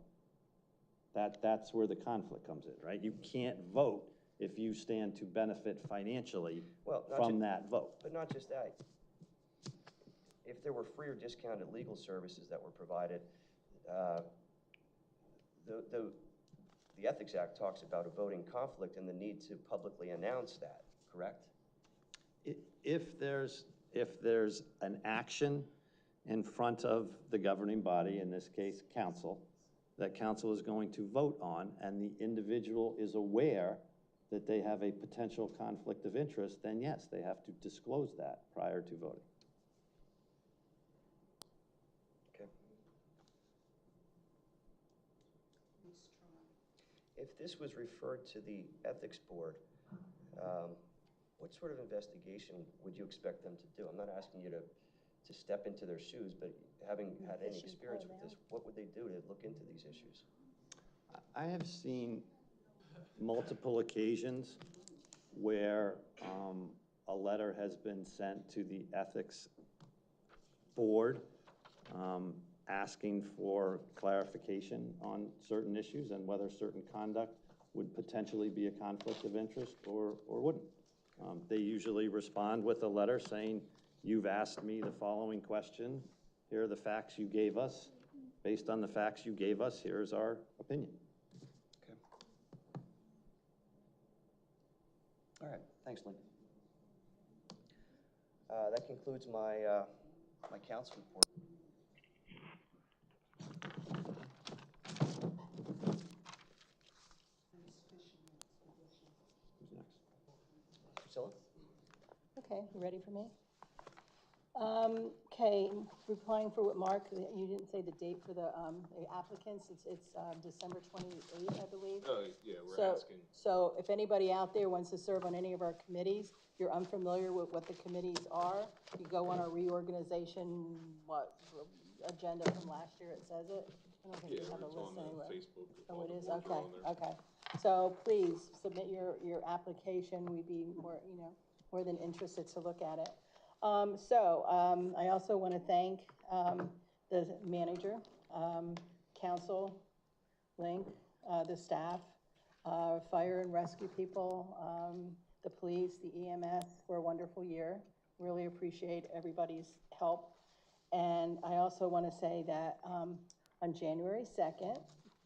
Speaker 16: That's where the conflict comes in, right? You can't vote if you stand to benefit financially from that vote.
Speaker 5: But not just that. If there were free or discounted legal services that were provided, the Ethics Act talks about a voting conflict and the need to publicly announce that, correct?
Speaker 16: If there's an action in front of the governing body, in this case council, that council is going to vote on, and the individual is aware that they have a potential conflict of interest, then yes, they have to disclose that prior to voting.
Speaker 5: Okay. If this was referred to the ethics board, what sort of investigation would you expect them to do? I'm not asking you to step into their shoes, but having had any experience with this, what would they do to look into these issues?
Speaker 16: I have seen multiple occasions where a letter has been sent to the ethics board asking for clarification on certain issues and whether certain conduct would potentially be a conflict of interest or wouldn't. They usually respond with a letter saying, you've asked me the following question, here are the facts you gave us. Based on the facts you gave us, here's our opinion.
Speaker 5: Okay. All right, thanks, Lynn. That concludes my my council report.
Speaker 16: Who's next?
Speaker 5: Priscilla?
Speaker 3: Okay, you ready for me? Okay, replying for what Mark, you didn't say the date for the applicants. It's December 28th, I believe.
Speaker 6: Oh, yeah, we're asking.
Speaker 3: So if anybody out there wants to serve on any of our committees, if you're unfamiliar with what the committees are, you go on our reorganization, agenda from last year, it says it. I don't think we have a list anyway.
Speaker 6: Facebook.
Speaker 3: Oh, it is, okay. So please submit your application. We'd be more than interested to look at it. I also want to thank the manager, council, Link, the staff, fire and rescue people, the police, the EMS for a wonderful year. Really appreciate everybody's help. And I also want to say that on January 2nd,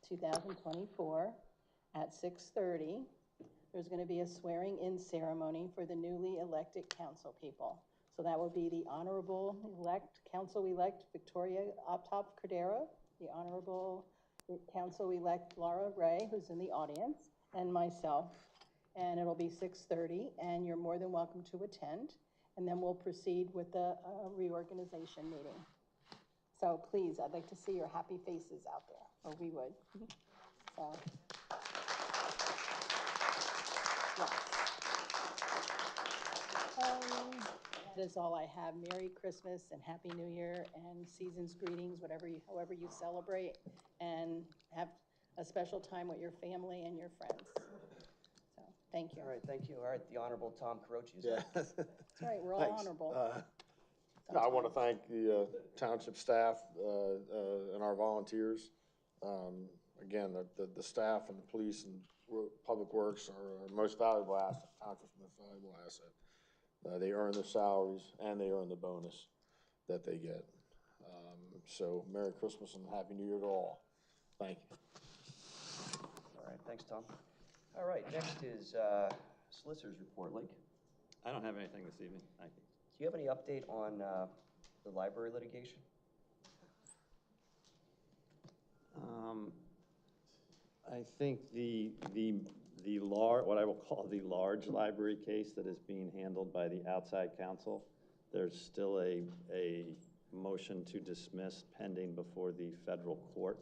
Speaker 3: 2024, at 6:30, there's going to be a swearing-in ceremony for the newly elected council people. So that will be the Honorable Council-elect Victoria Cordero, the Honorable Council-elect Laura Ray, who's in the audience, and myself. And it'll be 6:30, and you're more than welcome to attend. and then we'll proceed with the reorganization meeting. So please, I'd like to see your happy faces out there, or we would. So. Yes. That is all I have. Merry Christmas and Happy New Year and season's greetings, however you celebrate, and have a special time with your family and your friends. So, thank you.
Speaker 5: All right, thank you. All right, the Honorable Tom Carochi is
Speaker 2: Yeah.
Speaker 5: up.
Speaker 3: That's right, we're all
Speaker 2: Thanks.
Speaker 3: honorable.
Speaker 2: I want to thank the township staff and our volunteers. Again, the staff and the police and public works are our most valuable asset, township's most valuable asset. They earn their salaries and they earn the bonus that they get. So Merry Christmas and Happy New Year to all. Thank you.
Speaker 5: All right, thanks, Tom. All right, next is Solicitor's report. Link?
Speaker 16: I don't have anything this evening. Thank you.
Speaker 5: Do you have any update on the library litigation?
Speaker 16: I think what I will call the large library case that is being handled by the outside counsel, there's still a motion to dismiss pending before the federal court.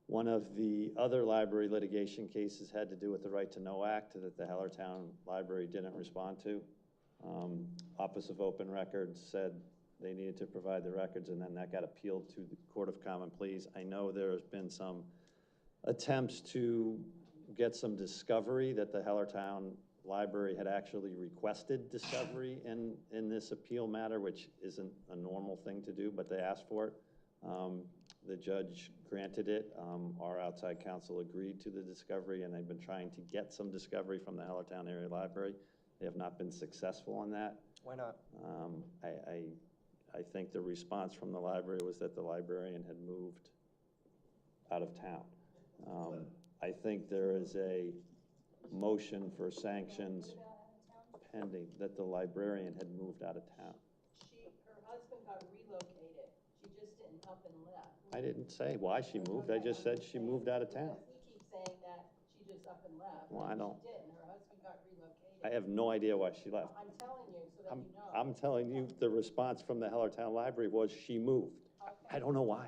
Speaker 16: One of the other library litigation cases had to do with the Right to Know Act that the Hellertown Library didn't respond to. Office of Open Records said they needed to provide the records, and then that got appealed to the Court of Common Pleas. I know there's been some attempts to get some discovery, that the Hellertown Library had actually requested discovery in this appeal matter, which isn't a normal thing to do, but they asked for it. The judge granted it. Our outside counsel agreed to the discovery, and they've been trying to get some discovery from the Hellertown Area Library. They have not been successful on that.
Speaker 5: Why not?
Speaker 16: I think the response from the library was that the librarian had moved out of town. I think there is a motion for sanctions pending, that the librarian had moved out of town.
Speaker 3: Her husband got relocated. She just didn't up and left.
Speaker 16: I didn't say why she moved. I just said she moved out of town.
Speaker 3: He keeps saying that she just up and left.
Speaker 16: Well, I don't.
Speaker 3: She didn't. Her husband got relocated.
Speaker 16: I have no idea why she left.
Speaker 3: I'm telling you so that you know.
Speaker 16: I'm telling you, the response from the Hellertown Library was she moved. I don't know why.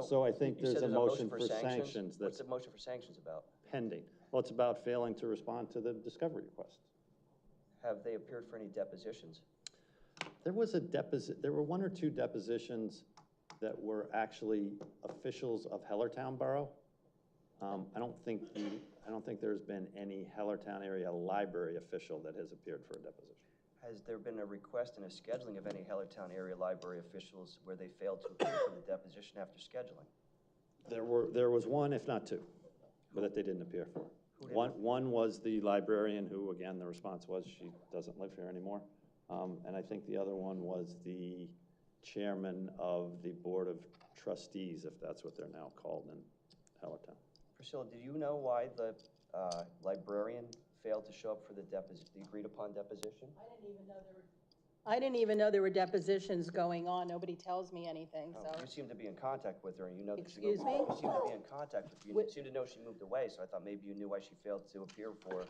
Speaker 16: So I think
Speaker 5: you
Speaker 16: there's
Speaker 5: said
Speaker 16: a motion for sanctions
Speaker 5: What's
Speaker 16: that's
Speaker 5: the motion for sanctions about?
Speaker 16: pending. Well, it's about failing to respond to the discovery request.
Speaker 5: Have they appeared for any depositions?
Speaker 16: There were one or two depositions that were actually officials of Hellertown Borough. I don't think there's been any Hellertown area library official that has appeared for a deposition.
Speaker 5: Has there been a request and a scheduling of any Hellertown area library officials where they failed to appear for the deposition after scheduling?
Speaker 16: There was one, if not two, but that they didn't appear for. One was the librarian who, again, the response was she doesn't live here anymore. And I think the other one was the chairman of the Board of Trustees, if that's what they're now called in Hellertown.
Speaker 5: Priscilla, did you know why the librarian failed to show up for the agreed upon deposition?
Speaker 3: I didn't even know there were depositions going on. Nobody tells me anything, so.
Speaker 5: You seem to be in contact with her, and you know that
Speaker 3: Excuse me?
Speaker 5: You seem to be in contact with her. You seem to know she moved away, so I thought maybe you knew why she failed to appear for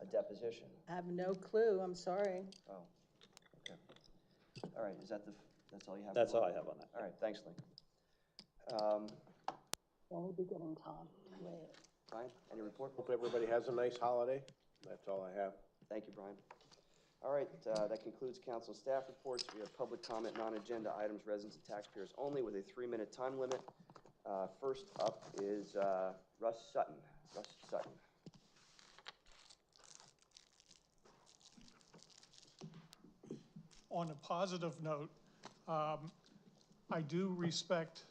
Speaker 5: a deposition.
Speaker 3: I have no clue. I'm sorry.
Speaker 5: Oh, okay. All right, that's all you have?
Speaker 16: That's all I have on that.
Speaker 5: All right, thanks, Link.
Speaker 3: Only beginning, Tom. Wait.
Speaker 5: Brian, any report?
Speaker 14: Hope everybody has a nice holiday. That's all I have.
Speaker 5: Thank you, Brian. All right, that concludes council staff reports. We have public comment, non-agenda items, residents and taxpayers only, with a 3-minute time limit. First up is Russ Sutton. Russ Sutton.
Speaker 1: On a positive note, I do respect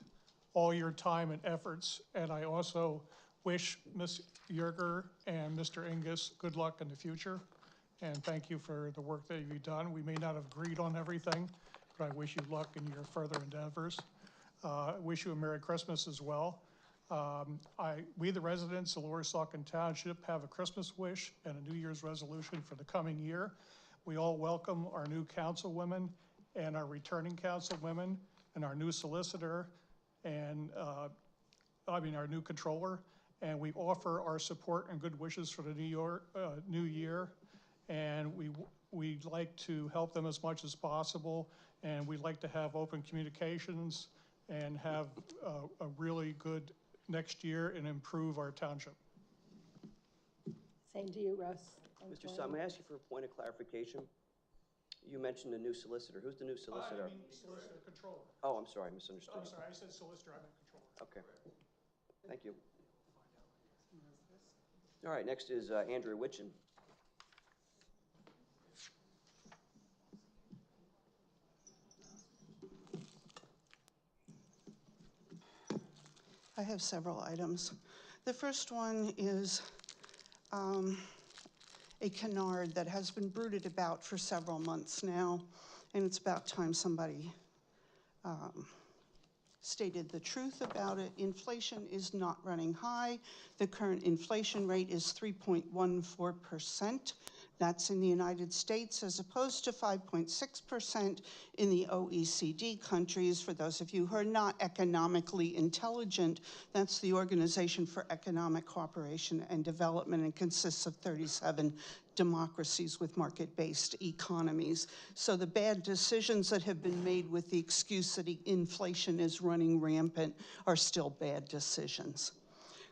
Speaker 1: all your time and efforts, and I also wish Ms. Jurer and Mr. Engles good luck in the future. And thank you for the work that you've done. We may not have agreed on everything, but I wish you luck in your further endeavors. I wish you a Merry Christmas as well. We, the residents of Lower Saucon Township, have a Christmas wish and a New Year's resolution for the coming year. We all welcome our new councilwomen and our returning councilwomen and our new solicitor and our new controller. And we offer our support and good wishes for the new year. and we'd like to help them as much as possible, and we'd like to have open communications and have a really good next year and improve our township.
Speaker 3: Same to you, Russ.
Speaker 5: Mr. Sun, may I ask you for a point of clarification? You mentioned a new solicitor. Who's the new solicitor?
Speaker 1: I mean, solicitor controller.
Speaker 5: Oh, I'm sorry, I misunderstood.
Speaker 1: I'm sorry, I said solicitor, I meant controller.
Speaker 5: Okay. Thank you. All right, next is Andrew Witchen.
Speaker 7: I have several items. The first one is a canard that has been brooded about for several months now, and it's about time somebody stated the truth about it. Inflation is not running high. The current inflation rate is 3.14%. That's in the United States, as opposed to 5.6% in the OECD countries. For those of you who are not economically intelligent, that's the Organization for Economic Cooperation and Development, and consists of 37 democracies with market-based economies. So the bad decisions that have been made with the excuse that inflation is running rampant are still bad decisions.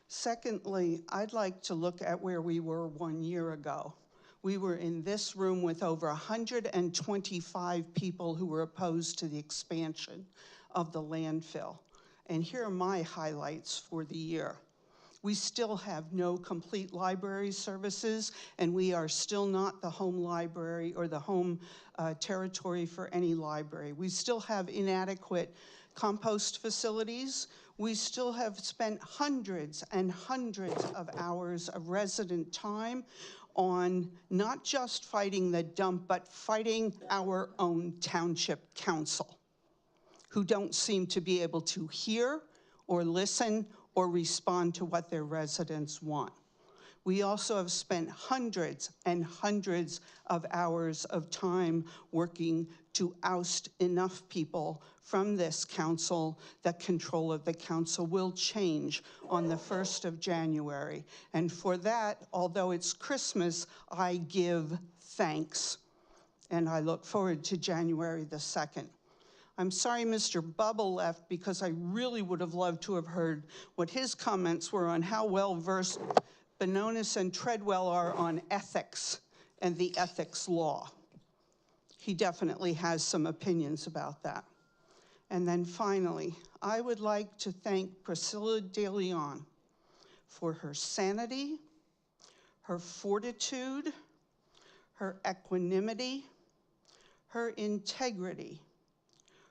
Speaker 7: Secondly, I'd like to look at where we were 1 year ago. We were in this room with over 125 people who were opposed to the expansion of the landfill. And here are my highlights for the year. We still have no complete library services, and we are still not the home library or the home territory for any library. We still have inadequate compost facilities. We still have spent hundreds and hundreds of hours of resident time on not just fighting the dump, but fighting our own township council, who don't seem to be able to hear or listen or respond to what their residents want. We also have spent hundreds and hundreds of hours of time working to oust enough people from this council that control of the council will change on the 1st of January. And for that, although it's Christmas, I give thanks. And I look forward to January the 2nd. I'm sorry Mr. Bubble left, because I really would have loved to have heard what his comments were on how well versed Bononis and Treadwell are on ethics and the ethics law. He definitely has some opinions about that. And then finally, I would like to thank Priscilla De Leon for her sanity, her fortitude, her equanimity, her integrity,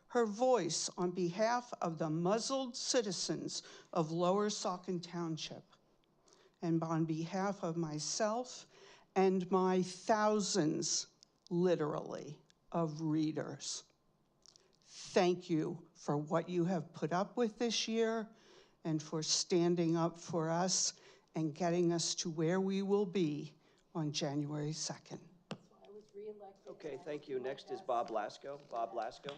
Speaker 7: her voice on behalf of the muzzled citizens of Lower Saucon Township, and on behalf of myself and my thousands, literally, of readers. Thank you for what you have put up with this year and for standing up for us and getting us to where we will be on January 2nd.
Speaker 5: Okay, thank you. Next is Bob Lasko. Bob Lasko.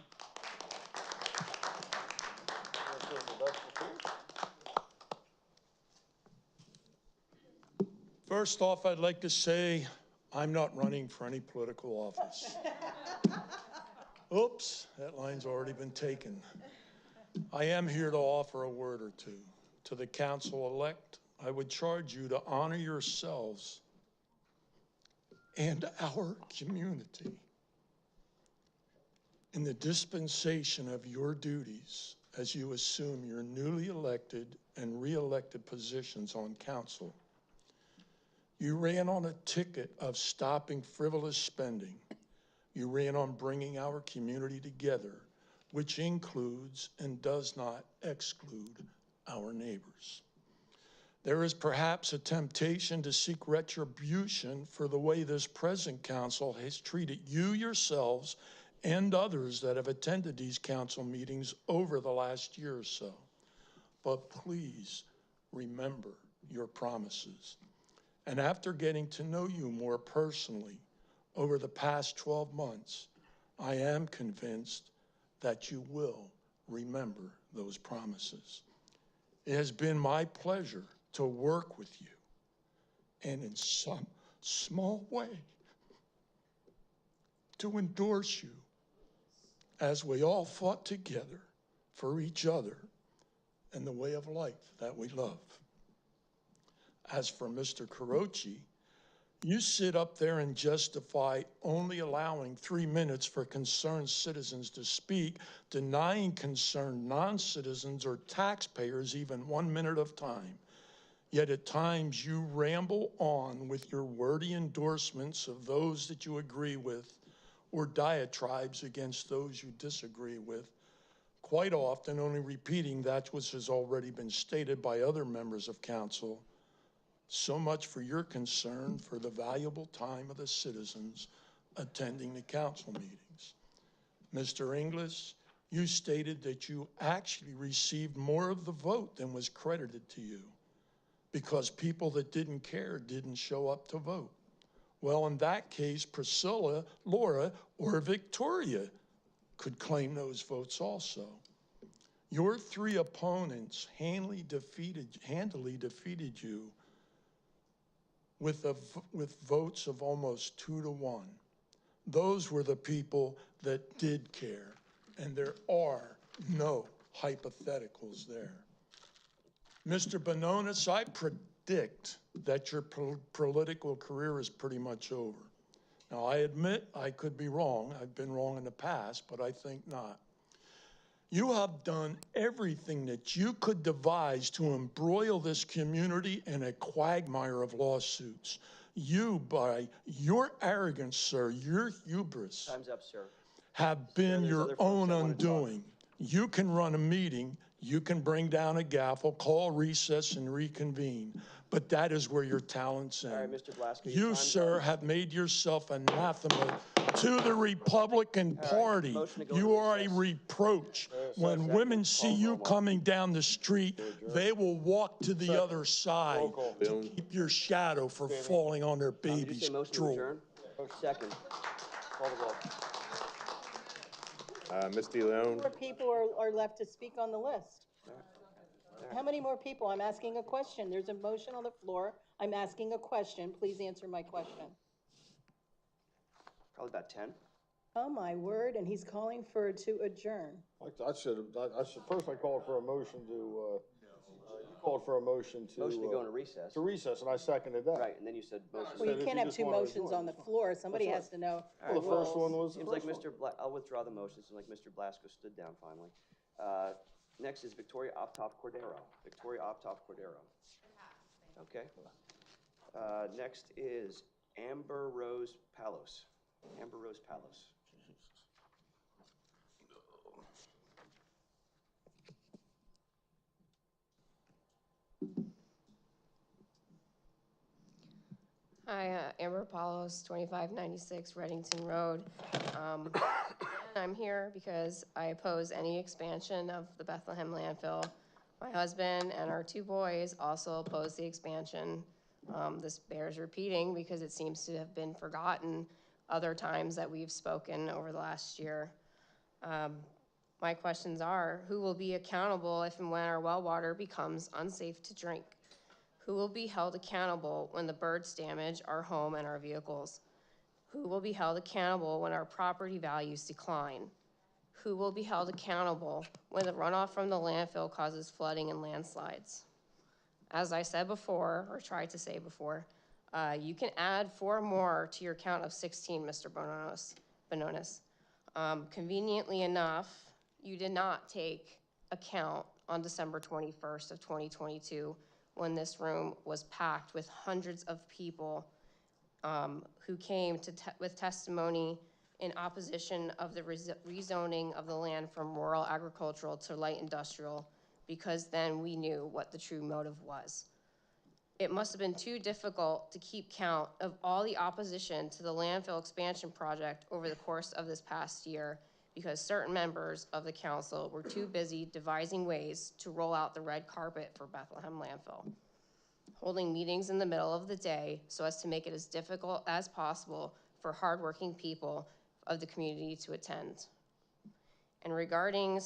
Speaker 10: First off, I'd like to say I'm not running for any political office. Oops, that line's already been taken. I am here to offer a word or two. To the council-elect, I would charge you to honor yourselves and our community in the dispensation of your duties as you assume your newly elected and re-elected positions on council. You ran on a ticket of stopping frivolous spending. You ran on bringing our community together, which includes and does not exclude our neighbors. There is perhaps a temptation to seek retribution for the way this present council has treated you yourselves and others that have attended these council meetings over the last year or so. But please remember your promises. And after getting to know you more personally over the past 12 months, I am convinced that you will remember those promises. It has been my pleasure to work with you, and in some small way, to endorse you as we all fought together for each other and the way of life that we love. As for Mr. Carochi, you sit up there and justify only allowing 3 minutes for concerned citizens to speak, denying concerned non-citizens or taxpayers even 1 minute of time. Yet at times you ramble on with your wordy endorsements of those that you agree with or diatribes against those you disagree with, quite often only repeating that which has already been stated by other members of council. So much for your concern for the valuable time of the citizens attending the council meetings. Mr. Engles, you stated that you actually received more of the vote than was credited to you because people that didn't care didn't show up to vote. Well, in that case, Priscilla, Laura, or Victoria could claim those votes also. Your 3 opponents handily defeated you with votes of almost 2-1. Those were the people that did care, and there are no hypotheticals there. Mr. Bononis, I predict that your political career is pretty much over. Now, I admit I could be wrong. I've been wrong in the past, but I think not. You have done everything that you could devise to embroil this community in a quagmire of lawsuits. You, by your arrogance, sir, your hubris,
Speaker 5: Time's up, sir.
Speaker 10: have been your own undoing. You can run a meeting, you can bring down a gavel, call recess, and reconvene. But that is where your talents end.
Speaker 5: All right, Mr. Blasco, your
Speaker 10: You,
Speaker 5: time's
Speaker 10: sir,
Speaker 5: up.
Speaker 10: have made yourself anathema to the Republican Party. You are a reproach. When women see you coming down the street, they will walk to the other side to keep your shadow from falling on their baby's drool.
Speaker 5: Second. Call the roll.
Speaker 6: Ms. DeLeon?
Speaker 3: More people are left to speak on the list. How many more people? I'm asking a question. There's a motion on the floor. I'm asking a question. Please answer my question.
Speaker 5: Probably about 10.
Speaker 3: Oh, my word, and he's calling to adjourn.
Speaker 2: First I called for a motion to, you called for a motion to.
Speaker 5: Motion to go into recess.
Speaker 2: To recess, and I seconded that.
Speaker 5: Right, and then you said motion.
Speaker 3: Well, you can't have 2 motions on the floor. Somebody has to know the
Speaker 2: Well, the first one was the
Speaker 5: Seems like I'll withdraw the motion. Seems like Mr. Blasco stood down finally. Next is Victoria Optoff Cordero. Victoria Optoff Cordero. Okay. Next is Amber Rose Palos. Amber Rose Palos.
Speaker 9: Hi, Amber Palos, 2596 Reddington Road. I'm here because I oppose any expansion of the Bethlehem landfill. My husband and our 2 boys also oppose the expansion. This bears repeating because it seems to have been forgotten other times that we've spoken over the last year. My questions are, who will be accountable if and when our well water becomes unsafe to drink? Who will be held accountable when the birds damage our home and our vehicles? Who will be held accountable when our property values decline? Who will be held accountable when the runoff from the landfill causes flooding and landslides? As I said before, or tried to say before, you can add 4 more to your count of 16, Mr. Bononis. Conveniently enough, you did not take account on December 21st of 2022 when this room was packed with hundreds of people who came with testimony in opposition of the rezoning of the land from rural agricultural to light industrial, because then we knew what the true motive was. It must have been too difficult to keep count of all the opposition to the landfill expansion project over the course of this past year, because certain members of the council were too busy devising ways to roll out the red carpet for Bethlehem landfill, holding meetings in the middle of the day so as to make it as difficult as possible for hardworking people of the community to attend. And regarding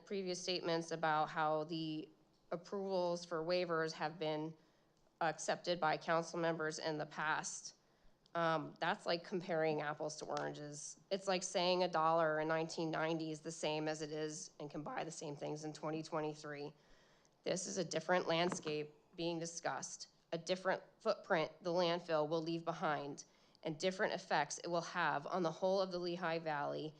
Speaker 9: previous statements about how the approvals for waivers have been accepted by council members in the past, That's like comparing apples to oranges. It's like saying $1 in 1990 is the same as it is and can buy the same things in 2023. This is a different landscape being discussed, a different footprint the landfill will leave behind, and different effects it will have on the whole of the Lehigh Valley.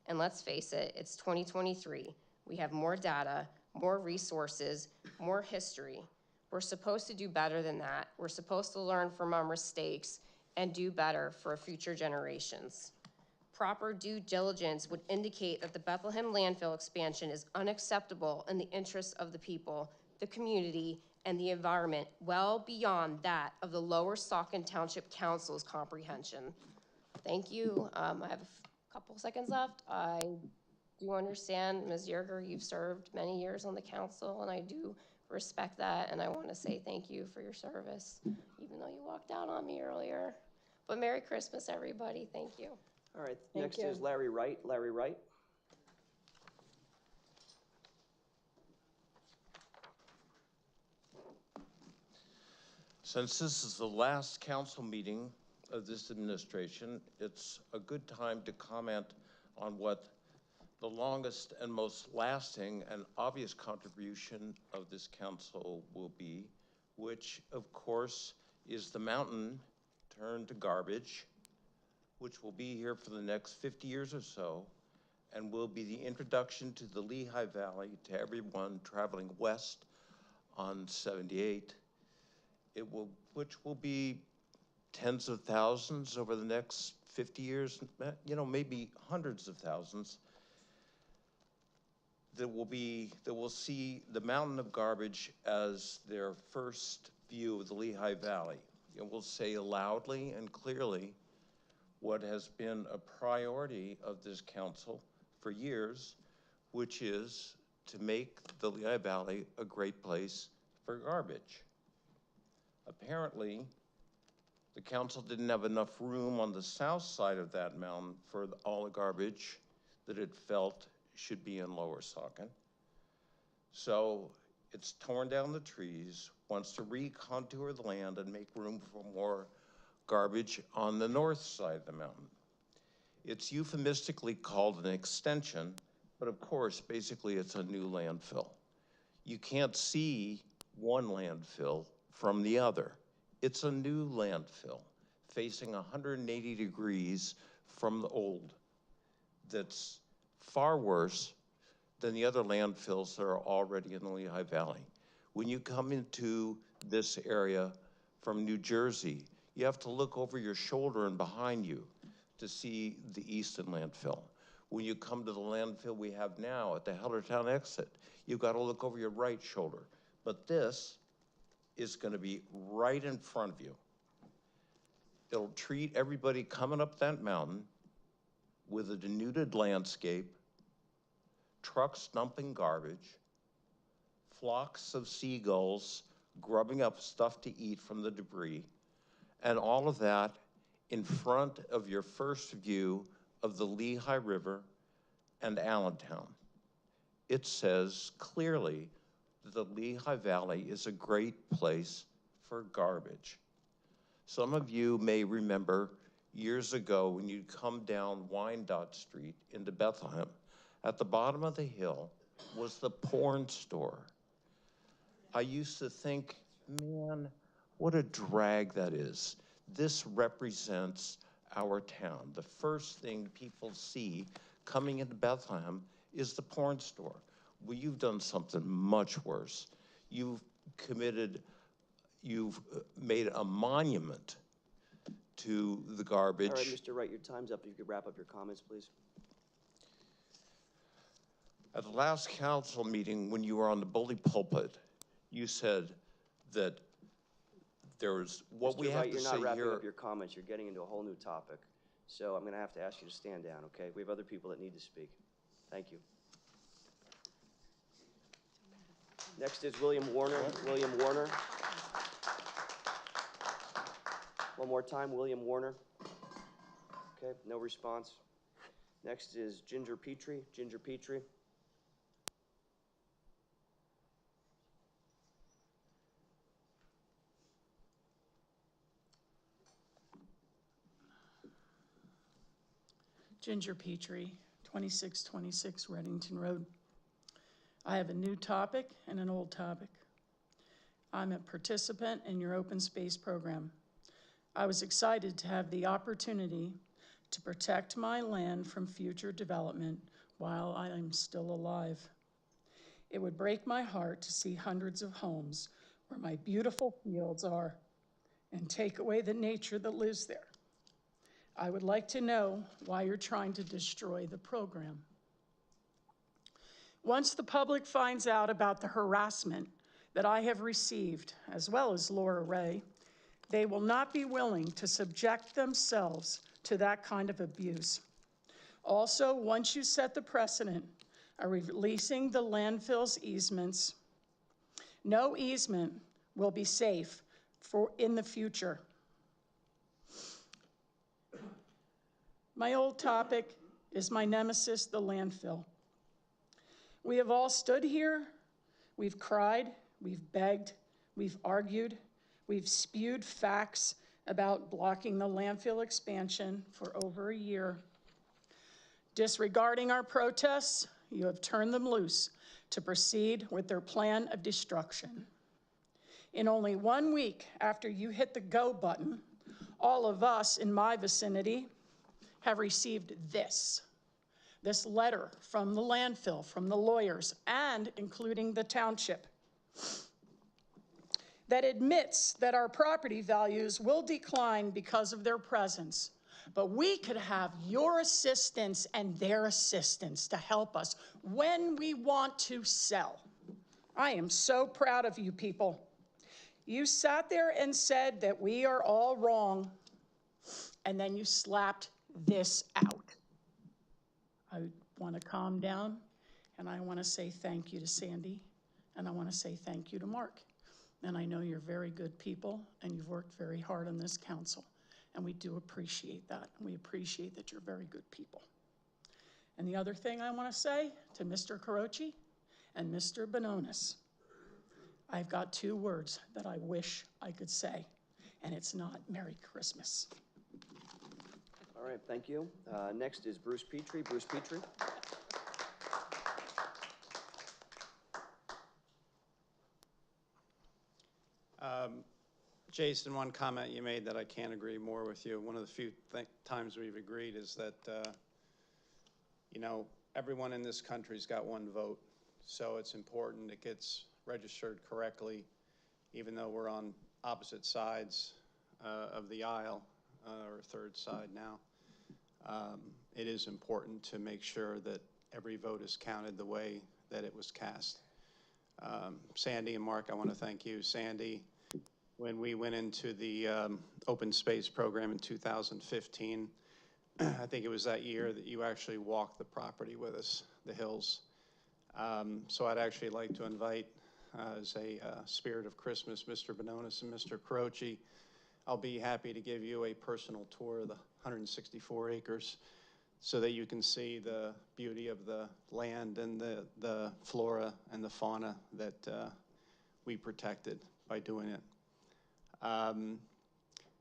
Speaker 9: And let's face it, it's 2023. We have more data, more resources, more history. We're supposed to do better than that. We're supposed to learn from our mistakes and do better for future generations. Proper due diligence would indicate that the Bethlehem landfill expansion is unacceptable in the interests of the people, the community, and the environment, well beyond that of the lower Saucon Township Council's comprehension. Thank you. I have a couple seconds left. I do understand, Ms. Yerger, you've served many years on the council, and I do respect that, and I want to say thank you for your service, even though you walked out on me earlier. But Merry Christmas, everybody. Thank you.
Speaker 5: All right,
Speaker 3: Thank
Speaker 5: next
Speaker 3: you.
Speaker 5: is Larry Wright. Larry Wright.
Speaker 20: Since this is the last council meeting of this administration, it's a good time to comment on what the longest and most lasting and obvious contribution of this council will be, which of course is the mountain turned to garbage, which will be here for the next 50 years or so, and will be the introduction to the Lehigh Valley to everyone traveling west on 78. Which will be tens of thousands over the next 50 years, you know, maybe hundreds of thousands, that will see the mountain of garbage as their first view of the Lehigh Valley. It will say loudly and clearly what has been a priority of this council for years, which is to make the Lehigh Valley a great place for garbage. Apparently, the council didn't have enough room on the south side of that mountain for all the garbage that it felt should be in Lower Saucon. So it's torn down the trees, wants to recontour the land and make room for more garbage on the north side of the mountain. It's euphemistically called an extension, but of course, basically it's a new landfill. You can't see one landfill from the other. It's a new landfill facing 180 degrees from the old. That's far worse than the other landfills that are already in the Lehigh Valley. When you come into this area from New Jersey, you have to look over your shoulder and behind you to see the Easton landfill. When you come to the landfill we have now at the Hellertown exit, you've got to look over your right shoulder. But this is going to be right in front of you. It'll treat everybody coming up that mountain with a denuded landscape, trucks dumping garbage, flocks of seagulls grubbing up stuff to eat from the debris, and all of that in front of your first view of the Lehigh River and Allentown. It says clearly that the Lehigh Valley is a great place for garbage. Some of you may remember years ago when you'd come down Wyandotte Street into Bethlehem, at the bottom of the hill was the porn store. I used to think, man, what a drag that is. This represents our town. The first thing people see coming into Bethlehem is the porn store. Well, you've done something much worse. You've made a monument to the garbage.
Speaker 5: All right, Mr. Wright, your time's up. If you could wrap up your comments, please.
Speaker 20: At the last council meeting, when you were on the bully pulpit, you said that there was, what we have to say here.
Speaker 5: You're not wrapping up your comments. You're getting into a whole new topic. So I'm going to have to ask you to stand down, okay? We have other people that need to speak. Thank you. Next is William Warner. William Warner. One more time, William Warner. Okay, no response. Next is Ginger Petrie. Ginger Petrie.
Speaker 7: Ginger Petrie, 2626 Reddington Road. I have a new topic and an old topic. I'm a participant in your open space program. I was excited to have the opportunity to protect my land from future development while I am still alive. It would break my heart to see hundreds of homes where my beautiful fields are and take away the nature that lives there. I would like to know why you're trying to destroy the program. Once the public finds out about the harassment that I have received, as well as Laura Ray, they will not be willing to subject themselves to that kind of abuse. Also, once you set the precedent of releasing the landfill's easements, no easement will be safe in the future. My old topic is my nemesis, the landfill. We have all stood here, we've cried, we've begged, we've argued, we've spewed facts about blocking the landfill expansion for over a year. Disregarding our protests, you have turned them loose to proceed with their plan of destruction. In only 1 week after you hit the go button, all of us in my vicinity have received this letter from the landfill, from the lawyers, and including the township, that admits that our property values will decline because of their presence. But we could have your assistance and their assistance to help us when we want to sell. I am so proud of you people. You sat there and said that we are all wrong, and then you slapped this out. I want to calm down, and I want to say thank you to Sandy, and I want to say thank you to Mark. And I know you're very good people, and you've worked very hard on this council, and we do appreciate that. And we appreciate that you're very good people. And the other thing I want to say to Mr. Carochi and Mr. Bononis, I've got 2 words that I wish I could say, and it's not Merry Christmas.
Speaker 5: All right, thank you. Next is Bruce Petrie. Bruce Petrie.
Speaker 21: Jason, one comment you made that I can't agree more with you. One of the few times we've agreed is that, you know, everyone in this country's got 1 vote, so it's important it gets registered correctly, even though we're on opposite sides of the aisle, or 3rd side now. It is important to make sure that every vote is counted the way that it was cast. Sandy and Mark, I want to thank you. Sandy, when we went into the open space program in 2015, I think it was that year that you actually walked the property with us, the hills. So I'd actually like to invite, as a spirit of Christmas, Mr. Bononis and Mr. Carochi. I'll be happy to give you a personal tour of the 164 acres so that you can see the beauty of the land and the flora and the fauna that we protected by doing it. And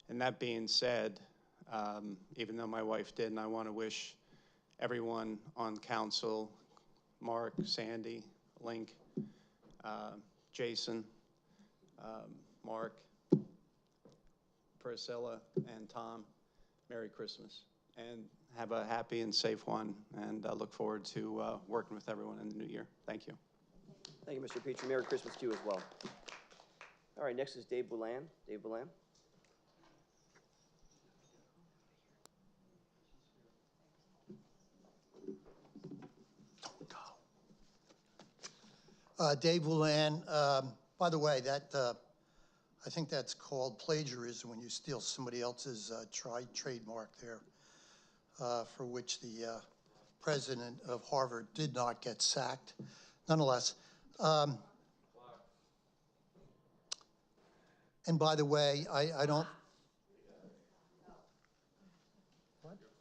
Speaker 21: that being said, even though my wife didn't, I want to wish everyone on council, Mark, Sandy, Link, Jason, Mark, Priscilla, and Tom, Merry Christmas. And have a happy and safe one. And I look forward to working with everyone in the new year. Thank you.
Speaker 5: Thank you, Mr. Petrie. Merry Christmas to you as well. All right, next is Dave Boulan. Dave Boulan.
Speaker 12: Dave Boulan, by the way, that I think that's called plagiarism when you steal somebody else's trademark there, for which the president of Harvard did not get sacked. Nonetheless, and by the way, I don't. What? It's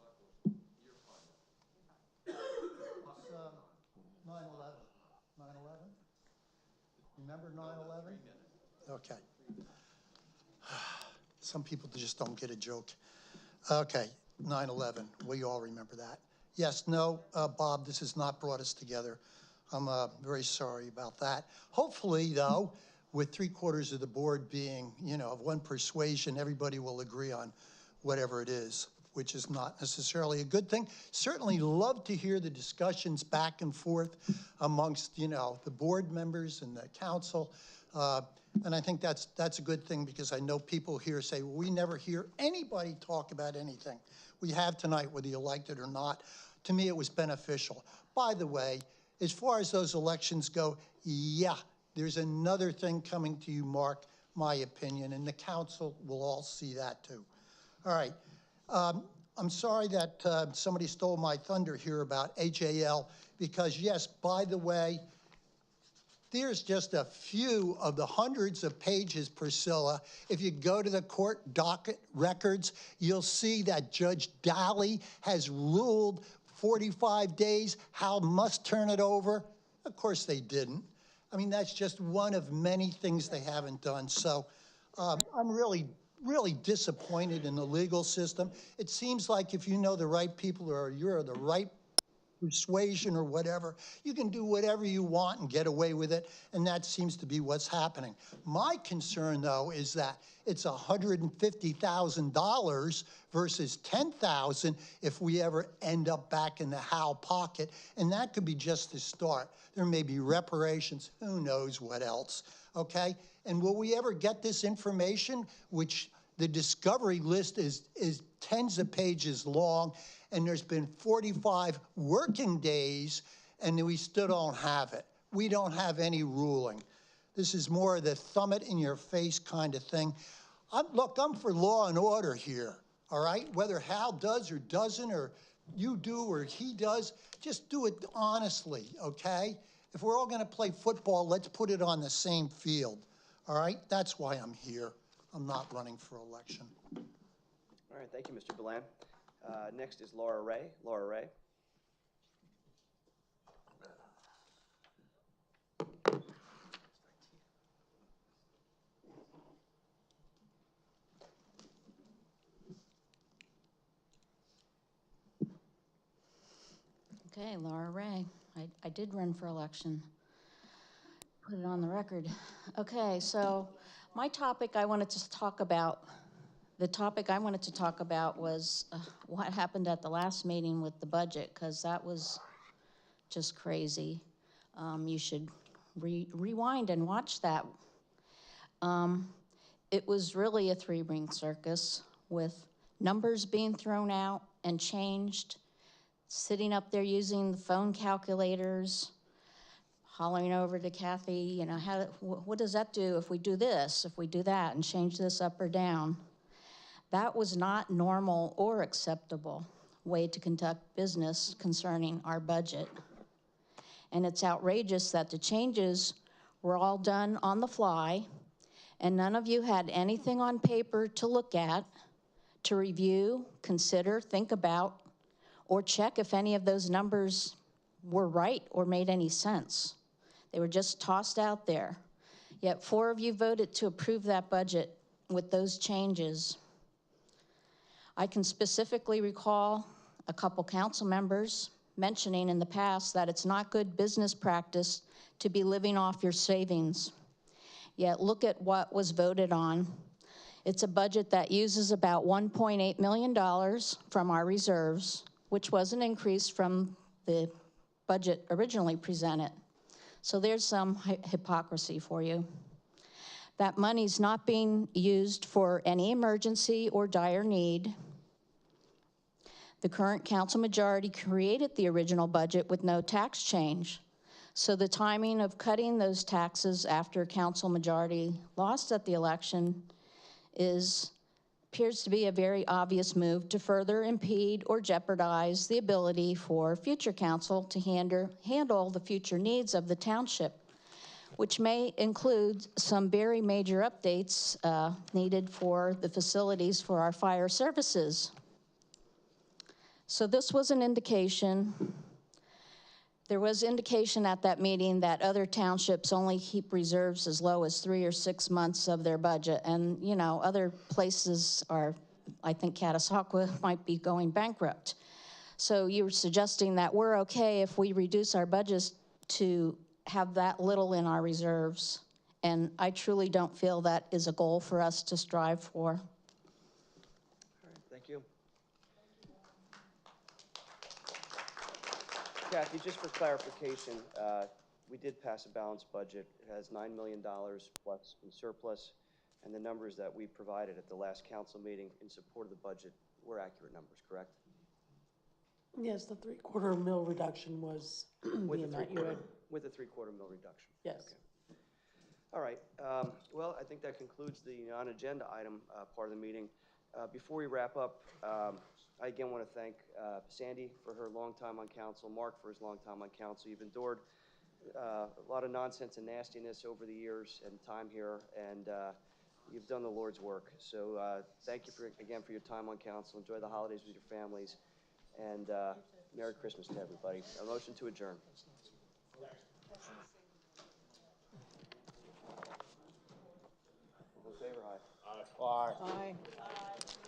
Speaker 12: 9/11. 9/11? Remember 9/11? Okay. Some people just don't get a joke. Okay, 9/11. We all remember that. Yes, no, Bob, this has not brought us together. I'm very sorry about that. Hopefully, though, with 3/4 of the board being, of one persuasion, everybody will agree on whatever it is, which is not necessarily a good thing. Certainly love to hear the discussions back and forth amongst, the board members and the council. And I think that's a good thing, because I know people here say, well, we never hear anybody talk about anything. We have tonight, whether you liked it or not. To me, it was beneficial. By the way, as far as those elections go, yeah, there's another thing coming to you, Mark, my opinion, and the council will all see that too. All right. I'm sorry that somebody stole my thunder here about HAL, because yes, by the way, there's just a few of the hundreds of pages, Priscilla. If you go to the court docket records, you'll see that Judge Daly has ruled 45 days. Hal must turn it over. Of course they didn't. I mean, that's just one of many things they haven't done. So I'm really disappointed in the legal system. It seems like if you know the right people or you're the right persuasion or whatever, you can do whatever you want and get away with it, and that seems to be what's happening. My concern, though, is that it's $150,000 versus $10,000 if we ever end up back in the Howe pocket, and that could be just the start. There may be reparations, who knows what else, okay? And will we ever get this information, which the discovery list is tens of pages long, and there's been 45 working days, and we still don't have it. We don't have any ruling. This is more of the thumb it in your face kind of thing. Look, I'm for law and order here, all right? Whether Hal does or doesn't, or you do or he does, just do it honestly, okay? If we're all gonna play football, let's put it on the same field, all right? That's why I'm here. I'm not running for election.
Speaker 5: All right, thank you, Mr. Belan. Next is Laura Ray. Laura Ray.
Speaker 13: Okay, Laura Ray. I did run for election. Put it on the record. Okay, so my topic I wanted to talk about, was what happened at the last meeting with the budget, because that was just crazy. You should rewind and watch that. It was really a three-ring circus with numbers being thrown out and changed, sitting up there using the phone calculators, hollering over to Kathy, what does that do if we do this, if we do that, and change this up or down? That was not normal or acceptable way to conduct business concerning our budget. And it's outrageous that the changes were all done on the fly, and none of you had anything on paper to look at, to review, consider, think about, or check if any of those numbers were right or made any sense. They were just tossed out there. Yet 4 of you voted to approve that budget with those changes. I can specifically recall a couple council members mentioning in the past that it's not good business practice to be living off your savings. Yet look at what was voted on. It's a budget that uses about $1.8 million from our reserves, which was an increase from the budget originally presented. So there's some hypocrisy for you. That money's not being used for any emergency or dire need. The current council majority created the original budget with no tax change. So the timing of cutting those taxes after council majority lost at the election appears to be a very obvious move to further impede or jeopardize the ability for future council to handle the future needs of the township, which may include some very major updates needed for the facilities for our fire services. So this was an indication. There was indication at that meeting that other townships only keep reserves as low as 3 or 6 months of their budget. And, other places are, I think Catasauqua might be going bankrupt. So you're suggesting that we're okay if we reduce our budgets to have that little in our reserves. And I truly don't feel that is a goal for us to strive for.
Speaker 5: All right, thank you. Kathy, just for clarification, we did pass a balanced budget. It has $9 million plus in surplus, and the numbers that we provided at the last council meeting in support of the budget were accurate numbers, correct?
Speaker 19: Yes, the 3/4 mil reduction was the amount you had.
Speaker 5: With the 3/4 mil reduction?
Speaker 19: Yes.
Speaker 5: Okay. All right, well, I think that concludes the non-agenda item part of the meeting. Before we wrap up, I again want to thank Sandy for her long time on council, Mark for his long time on council. You've endured a lot of nonsense and nastiness over the years and time here, and you've done the Lord's work. So thank you again for your time on council. Enjoy the holidays with your families, and Merry Christmas to everybody. A motion to adjourn. All in favor, aye.
Speaker 14: Aye.
Speaker 3: Aye.